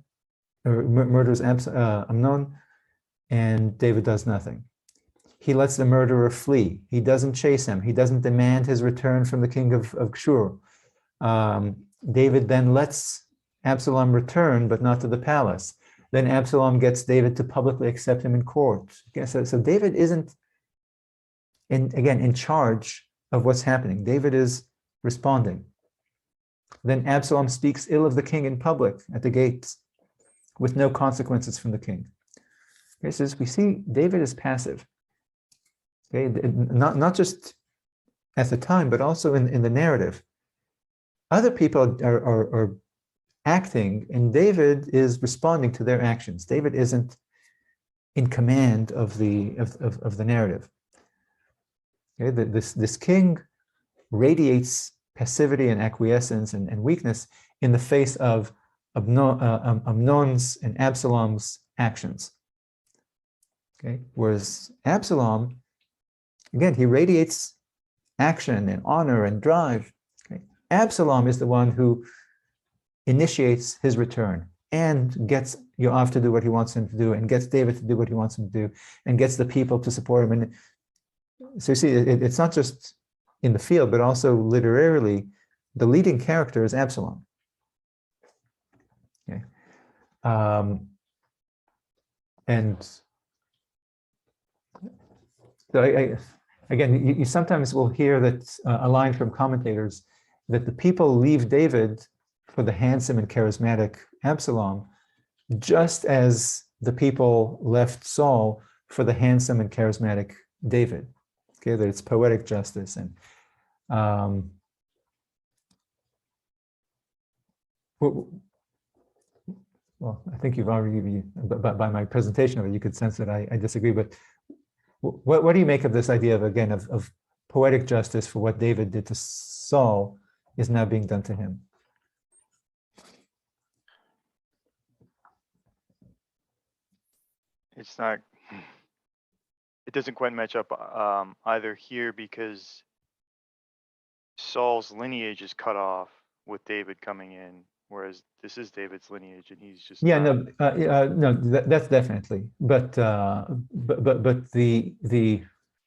or murders Amnon, and David does nothing. He lets the murderer flee. He doesn't chase him. He doesn't demand his return from the king of Geshur. David then lets Absalom return, but not to the palace. Then Absalom gets David to publicly accept him in court. Okay, so David isn't, in charge of what's happening. David is responding. Then Absalom speaks ill of the king in public at the gates with no consequences from the king. Okay, so as we see, David is passive. Okay, not just at the time, but also in the narrative. Other people are acting, and David is responding to their actions. David isn't in command of the narrative. Okay, this king radiates passivity and acquiescence and weakness in the face of Amnon's and Absalom's actions. Okay, whereas Absalom, again, he radiates action and honor and drive. Okay? Absalom is the one who initiates his return and gets Yoav to do what he wants him to do, and gets David to do what he wants him to do, and gets the people to support him. And so you see, it's not just in the field, but also literarily, the leading character is Absalom. Okay. And so again, you sometimes will hear that a line from commentators that the people leave David for the handsome and charismatic Absalom, just as the people left Saul for the handsome and charismatic David. Okay, that it's poetic justice. And well, I think you've already, by my presentation of it, you could sense that I disagree. But what do you make of this idea of, again, of poetic justice for what David did to Saul is now being done to him? It's not, it doesn't quite match up either here, because Saul's lineage is cut off with David coming in, whereas this is David's lineage and he's just no, that's definitely, but the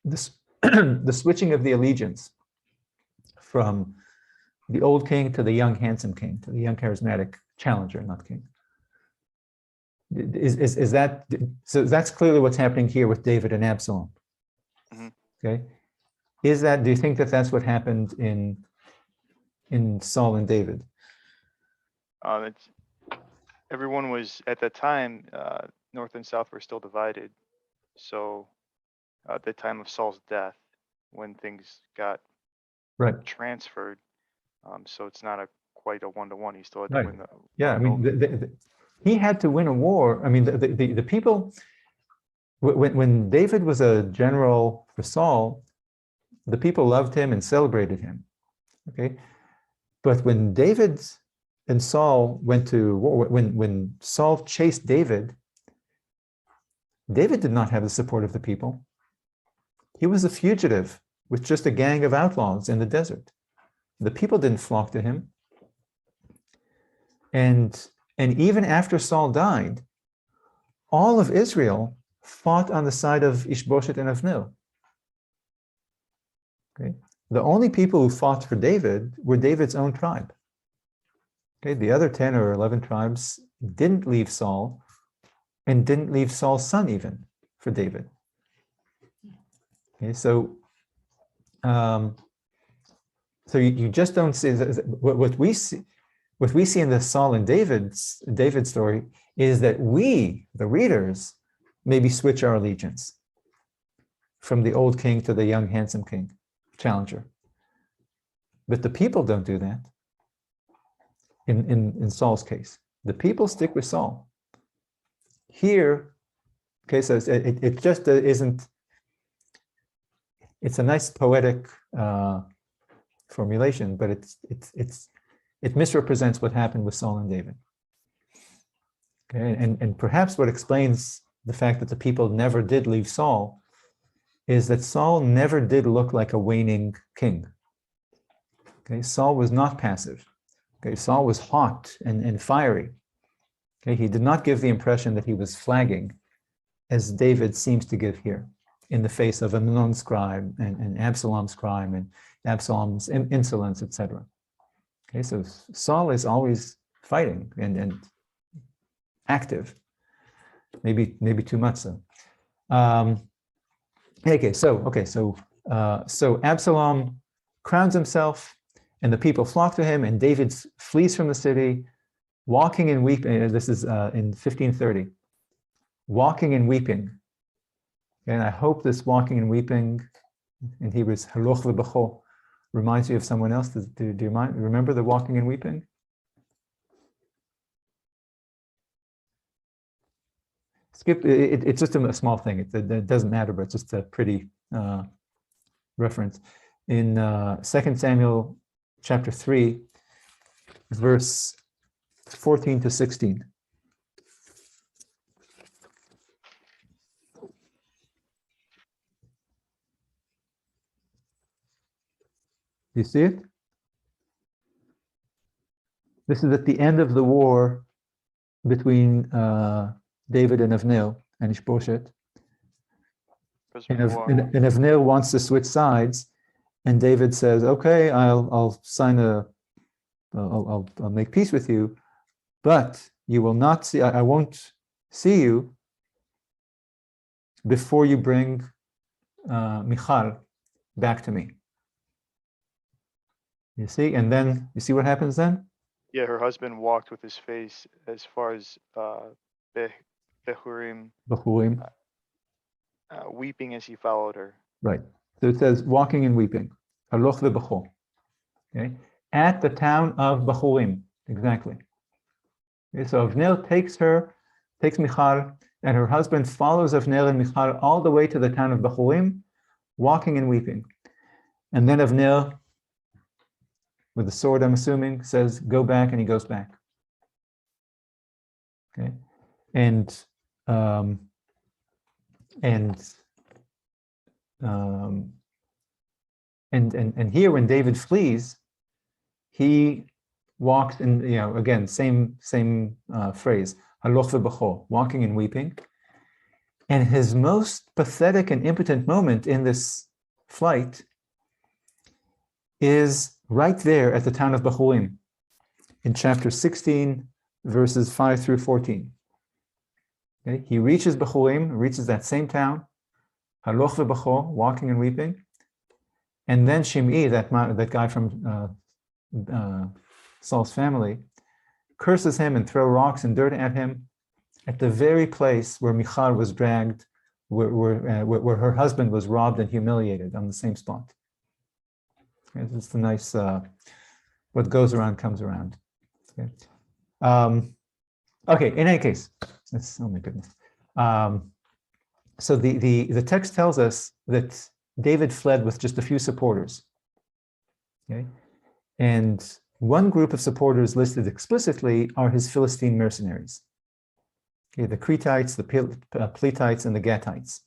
the switching of the allegiance from the old king to the young handsome king, to the young charismatic challenger, not king. Is that, so that's clearly what's happening here with David and Absalom. Mm-hmm. Okay, is that, do you think that that's what happened in Saul and David? Everyone was at that time, north and south were still divided. So at the time of Saul's death, when things got transferred, so it's not quite a one-to-one. He still had to win the. Yeah, I mean, he had to win a war. I mean, the people, when David was a general for Saul, the people loved him and celebrated him. Okay, but when David and Saul went to war, when Saul chased David, David did not have the support of the people. He was a fugitive with just a gang of outlaws in the desert. The people didn't flock to him. And even after Saul died, all of Israel fought on the side of Ishbosheth and Avnil. Okay? The only people who fought for David were David's own tribe. Okay? The other 10 or 11 tribes didn't leave Saul and didn't leave Saul's son even for David. Okay, so you just don't see what we see. What we see in the Saul and David story is that we, the readers, maybe switch our allegiance from the old king to the young handsome king, challenger. But the people don't do that. In Saul's case, the people stick with Saul. Here, okay, so it just isn't. It's a nice poetic formulation, but it misrepresents what happened with Saul and David. Okay, and perhaps what explains the fact that the people never did leave Saul is that Saul never did look like a waning king. Okay, Saul was not passive. Okay, Saul was hot and fiery. Okay, he did not give the impression that he was flagging, as David seems to give here, in the face of Amnon's crime and Absalom's crime and Absalom's insolence, etc. Okay, so Saul is always fighting and active, maybe too much so. So Absalom crowns himself, and the people flock to him, and David flees from the city, walking and weeping. This is in 1530. Walking and weeping. And I hope this walking and weeping in Hebrew is haloch v'becho, reminds you of someone else. Do you remember the walking and weeping? Skip, it's just a small thing. It doesn't matter, but it's just a pretty reference. In 2 Samuel chapter 3, verse 14 to 16. Do you see it? This is at the end of the war between David and Avnil and Ishbosheth. And Avnil wants to switch sides, and David says, "Okay, I'll sign I'll make peace with you, but you will not see. I won't see you before you bring Michal back to me. You see, and then you see what happens then? Yeah, her husband walked with his face as far as Behurim, Bahurim. weeping as he followed her. Right. So it says walking and weeping. Haloch ve'bacho. Okay. At the town of Bahurim. Exactly. Okay, so Avner takes Michal, and her husband follows Avner and Michal all the way to the town of Bahurim, walking and weeping. And then Avner, with the sword, I'm assuming, says, go back, and he goes back. Okay. And here when David flees, he walks in, again, same phrase, haloch ve'bacho, walking and weeping. And his most pathetic and impotent moment in this flight is right there at the town of Bahurim, in chapter 16, verses 5 through 14. Okay? He reaches Bahurim, reaches that same town, haloch ve'bacho, walking and weeping. And then Shimei, that guy from Saul's family, curses him and throw rocks and dirt at him at the very place where Michal was dragged, where her husband was robbed and humiliated, on the same spot. Okay, it's the nice, what goes around comes around. Okay, okay, in any case, oh my goodness. So the text tells us that David fled with just a few supporters. Okay, and one group of supporters listed explicitly are his Philistine mercenaries. Okay, the Cretites, the Pletites, and the Gatites.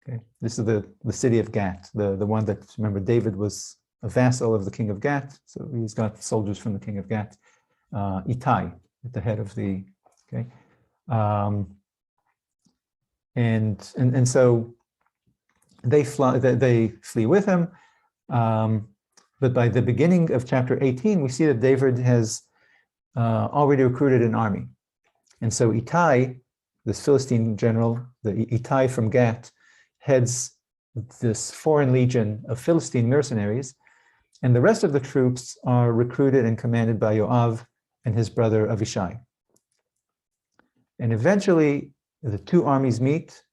Okay, this is the city of Gat, the one that, remember, David was a vassal of the king of Gat, so he's got soldiers from the king of Gat. Ittai at the head of the, okay, and so they flee with him. But by the beginning of chapter 18, we see that David has already recruited an army. And so Ittai, this Philistine general, the Ittai from Gat, heads this foreign legion of Philistine mercenaries, and the rest of the troops are recruited and commanded by Yoav and his brother Avishai. And eventually, the two armies meet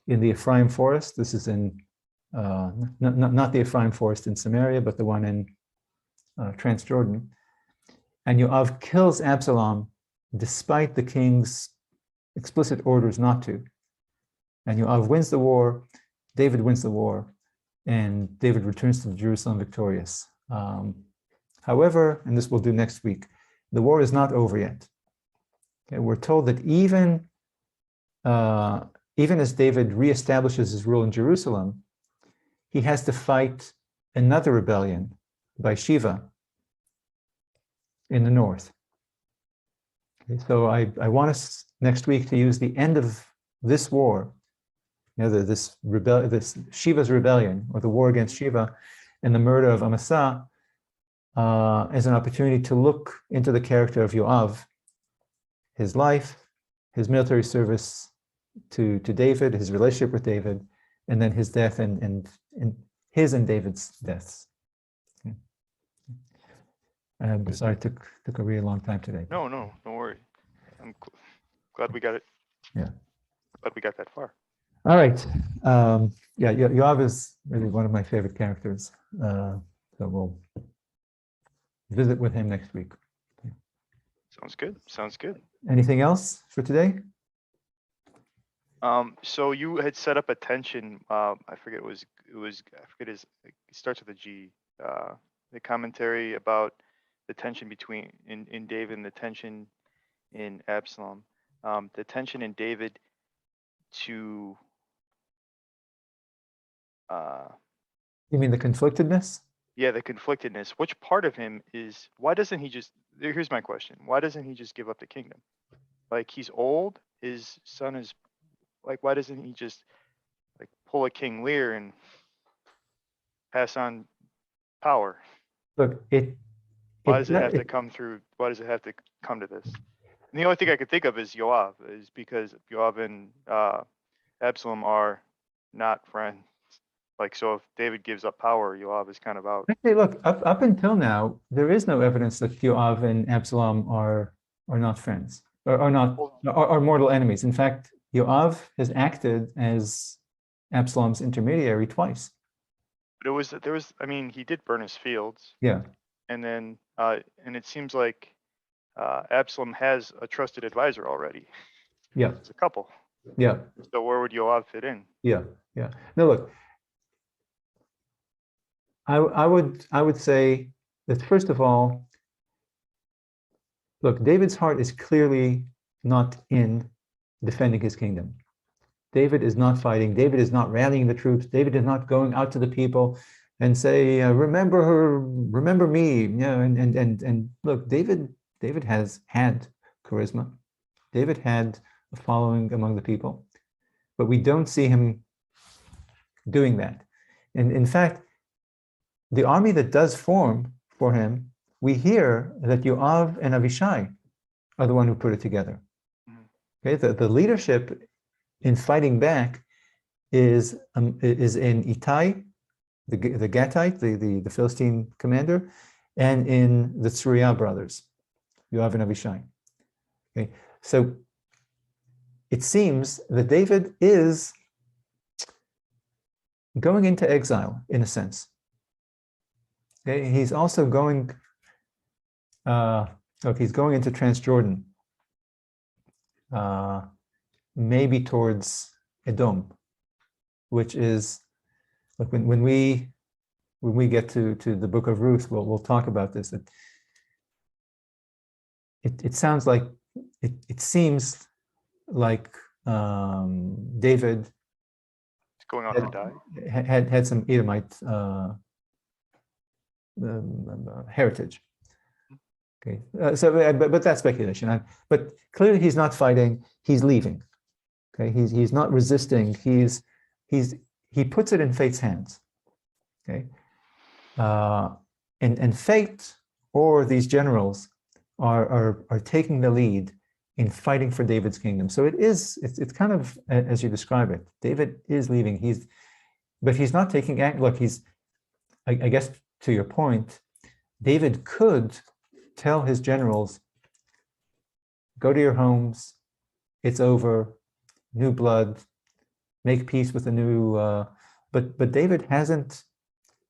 in the Ephraim forest. This is in, not the Ephraim forest in Samaria, but the one in Transjordan. And Yoav kills Absalom despite the king's explicit orders not to. And Yoav wins the war, David wins the war, and David returns to Jerusalem victorious. However, and this we'll do next week, the war is not over yet. Okay, we're told that even as David reestablishes his rule in Jerusalem, he has to fight another rebellion by Bathsheba in the north. Okay, so I want us next week to use the end of this war, this Shiva's rebellion, or the war against Shiva, and the murder of Amasa, as an opportunity to look into the character of Yoav, his life, his military service to David, his relationship with David, and then his death and his and David's deaths. Okay. I'm sorry it took a really long time today. No, don't worry. I'm glad we got it. Yeah. Glad we got that far. All right. Yeah, Yoav is really one of my favorite characters. So we'll visit with him next week. Sounds good. Anything else for today? So you had set up a tension. I forget it starts with a G. The commentary about the tension between in David and the tension in Absalom. The tension in David to. You mean the conflictedness? Yeah, the conflictedness. Which part of him is? Why doesn't he just? Here's my question. Why doesn't he just give up the kingdom? Like, he's old. His son is. Like, why doesn't he just like pull a King Lear and pass on power? Look, Why does it have to come through? Why does it have to come to this? the only thing I could think of is Yoav, is because Yoav and Absalom are not friends. Like, so if David gives up power, Yoav is kind of out. Actually, look, up until now, there is no evidence that Yoav and Absalom are not friends, or are mortal enemies. In fact, Yoav has acted as Absalom's intermediary twice. But there was, I mean, he did burn his fields. Yeah. And then, and it seems like Absalom has a trusted advisor already. Yeah. It's a couple. Yeah. So where would Yoav fit in? Yeah. Yeah. No, look, I would say that first of all, look, David's heart is clearly not in defending his kingdom. David is not fighting. David is not rallying the troops. David is not going out to the people and say, remember her, remember me. And look, David has had charisma. David had a following among the people, but we don't see him doing that. And in fact, the army that does form for him, we hear that Yoav and Abishai are the one who put it together. Okay, the leadership in fighting back is in Ittai, the Gathite, the Philistine commander, and in the Uriah brothers, Yoav and Abishai. Okay, so it seems that David is going into exile in a sense. Okay, he's also going. He's going into Transjordan, maybe towards Edom, which is like when we get to the book of Ruth, we'll talk about this. It sounds like it seems like David It's going off to die. Had some Edomite heritage. Okay, but that's speculation. But clearly he's not fighting. He's leaving. Okay, he's not resisting. He puts it in fate's hands. Okay, and fate or these generals are taking the lead in fighting for David's kingdom. So it's kind of as you describe it. David is leaving. But he's not taking act. Look, I guess to your point, David could tell his generals, go to your homes, it's over, new blood, make peace with the new, but David hasn't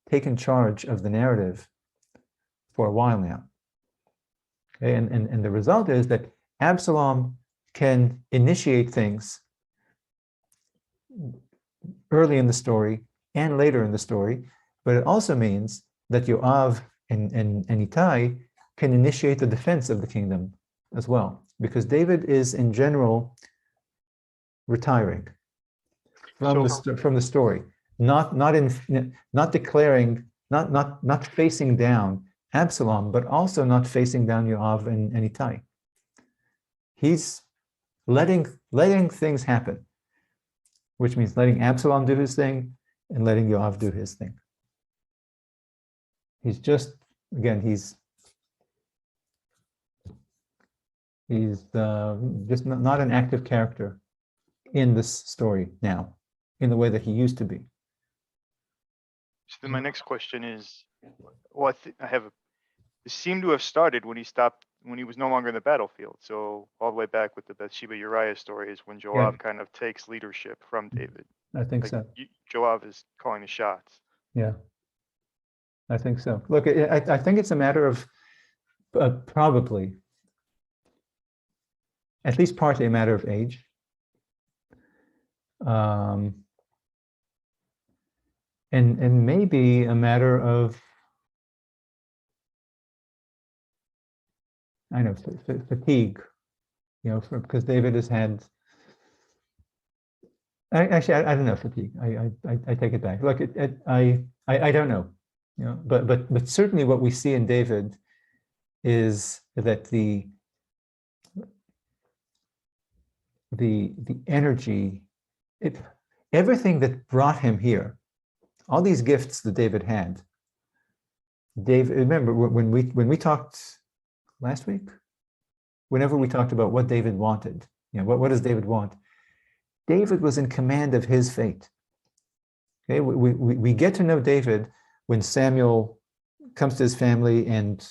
taken charge of the narrative for a while now. Okay, and the result is that Absalom can initiate things early in the story and later in the story, but it also means that Yoav and Ittai can initiate the defense of the kingdom as well, because David is in general retiring from the story, not declaring, not facing down Absalom, but also not facing down Yoav and Ittai. He's letting things happen, which means letting Absalom do his thing and letting Yoav do his thing. He's just, again, he's just not an active character in this story now, in the way that he used to be. So then my next question is, well, it seemed to have started when he was no longer in the battlefield. So all the way back with the Bathsheba Uriah story is when Joab kind of takes leadership from David. I think so. Joab is calling the shots. Yeah, I think so. Look, I think it's a matter of probably, at least partly a matter of age. And maybe a matter of, I know, fatigue, because David has had, actually, I don't know, fatigue. I take it back. Look, I don't know, but certainly what we see in David is that the energy, everything that brought him here, all these gifts that David had. David, remember when we talked last week? whenever we talked about what David wanted, what does David want? David was in command of his fate. Okay, we get to know David when Samuel comes to his family and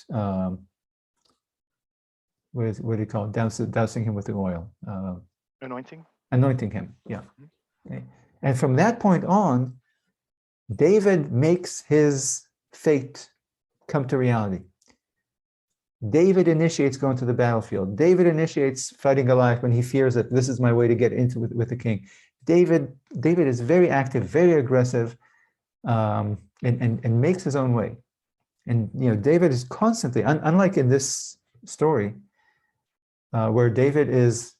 what do you call it? Dousing him with the oil. Anointing him, yeah. Okay. And from that point on, David makes his fate come to reality. David initiates going to the battlefield. David initiates fighting Goliath when he fears that this is my way to get into with the king. David is very active, very aggressive, and makes his own way. And David is constantly, unlike in this story, where David is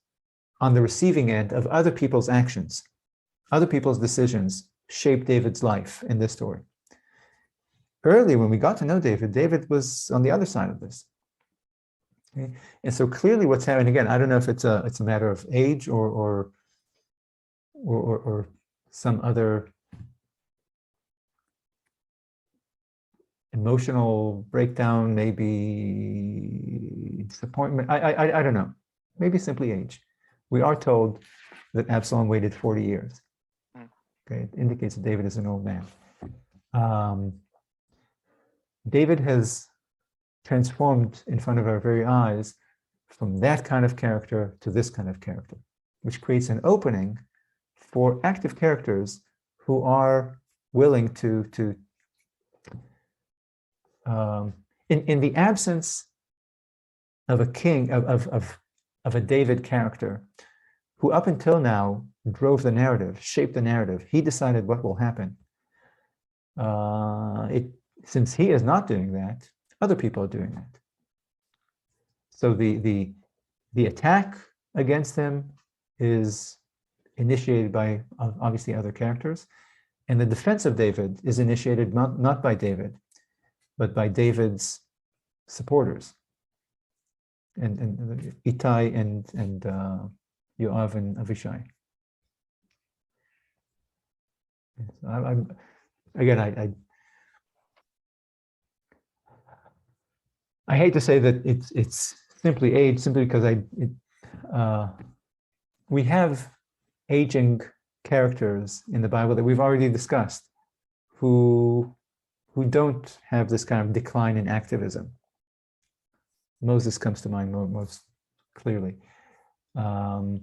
on the receiving end of other people's actions, other people's decisions shape David's life in this story. Early, when we got to know David, David was on the other side of this. Okay? And so clearly what's happening, again, I don't know if it's a matter of age or some other emotional breakdown, maybe disappointment. I don't know. Maybe simply age. We are told that Absalom waited 40 years. Okay, it indicates that David is an old man. David has transformed in front of our very eyes from that kind of character to this kind of character, which creates an opening for active characters who are willing to in the absence of a king, of a David character, who up until now drove the narrative, shaped the narrative, he decided what will happen. Since he is not doing that, other people are doing that. So the attack against him is initiated by obviously other characters, and the defense of David is initiated not by David, but by David's supporters, and Ittai and Yoav and Avishai. So I hate to say that it's simply age, simply because we have aging characters in the Bible that we've already discussed who don't have this kind of decline in activism. Moses comes to mind most clearly. But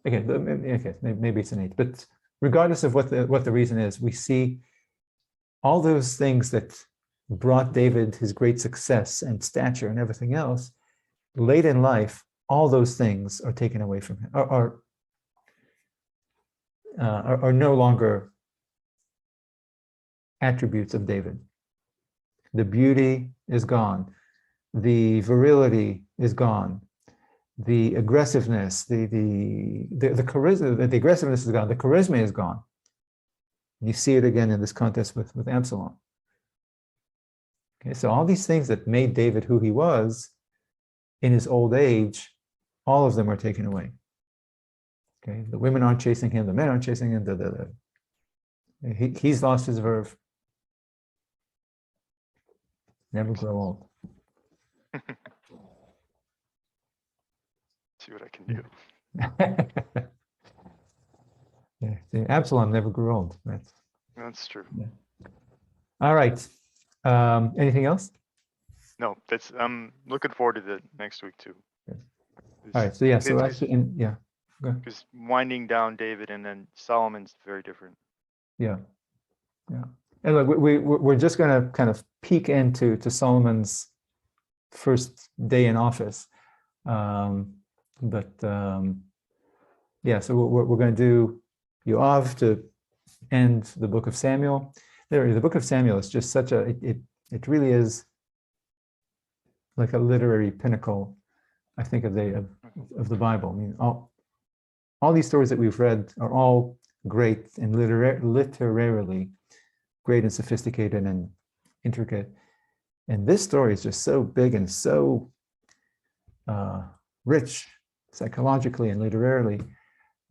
again, maybe it's an age. But regardless of what the reason is, we see all those things that brought David his great success and stature and everything else. Late in life, all those things are taken away from him, are no longer attributes of David. The beauty is gone. The virility is gone. The aggressiveness, the charisma, the aggressiveness is gone. The charisma is gone. You see it again in this contest with Absalom. Okay, so all these things that made David who he was in his old age, all of them are taken away. Okay, the women aren't chasing him, the men aren't chasing him. He's lost his verve. Never grow old. See what I can do. Yeah, see, Absalom never grew old. That's true. Yeah. All right. Anything else? No, I'm looking forward to the next week too. All right. So yeah. So actually, yeah. Because winding down David and then Solomon's very different. Yeah. Yeah. And look, we're just going to kind of peek into Solomon's first day in office, yeah. So we're going to do Yoav to end the book of Samuel. The book of Samuel is just such a it really is like a literary pinnacle, I think, of the Bible. I mean, all these stories that we've read are all great and literarily great and sophisticated and intricate. And this story is just so big and so rich psychologically and literarily.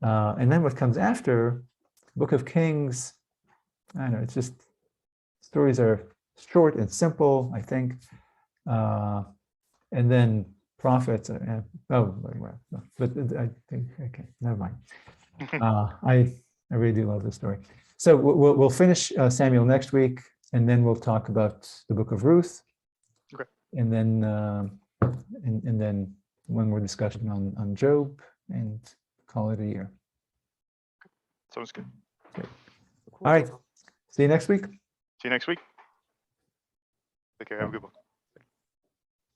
And then what comes after, Book of Kings, I don't know, it's just, stories are short and simple, I think. And then prophets. But I think, okay, never mind. I really do love this story. So we'll finish Samuel next week, and then we'll talk about the book of Ruth. Okay. And then and then one more discussion on Job, and call it a year. Sounds good. All right. See you next week. See you next week. Take care. Have a good one.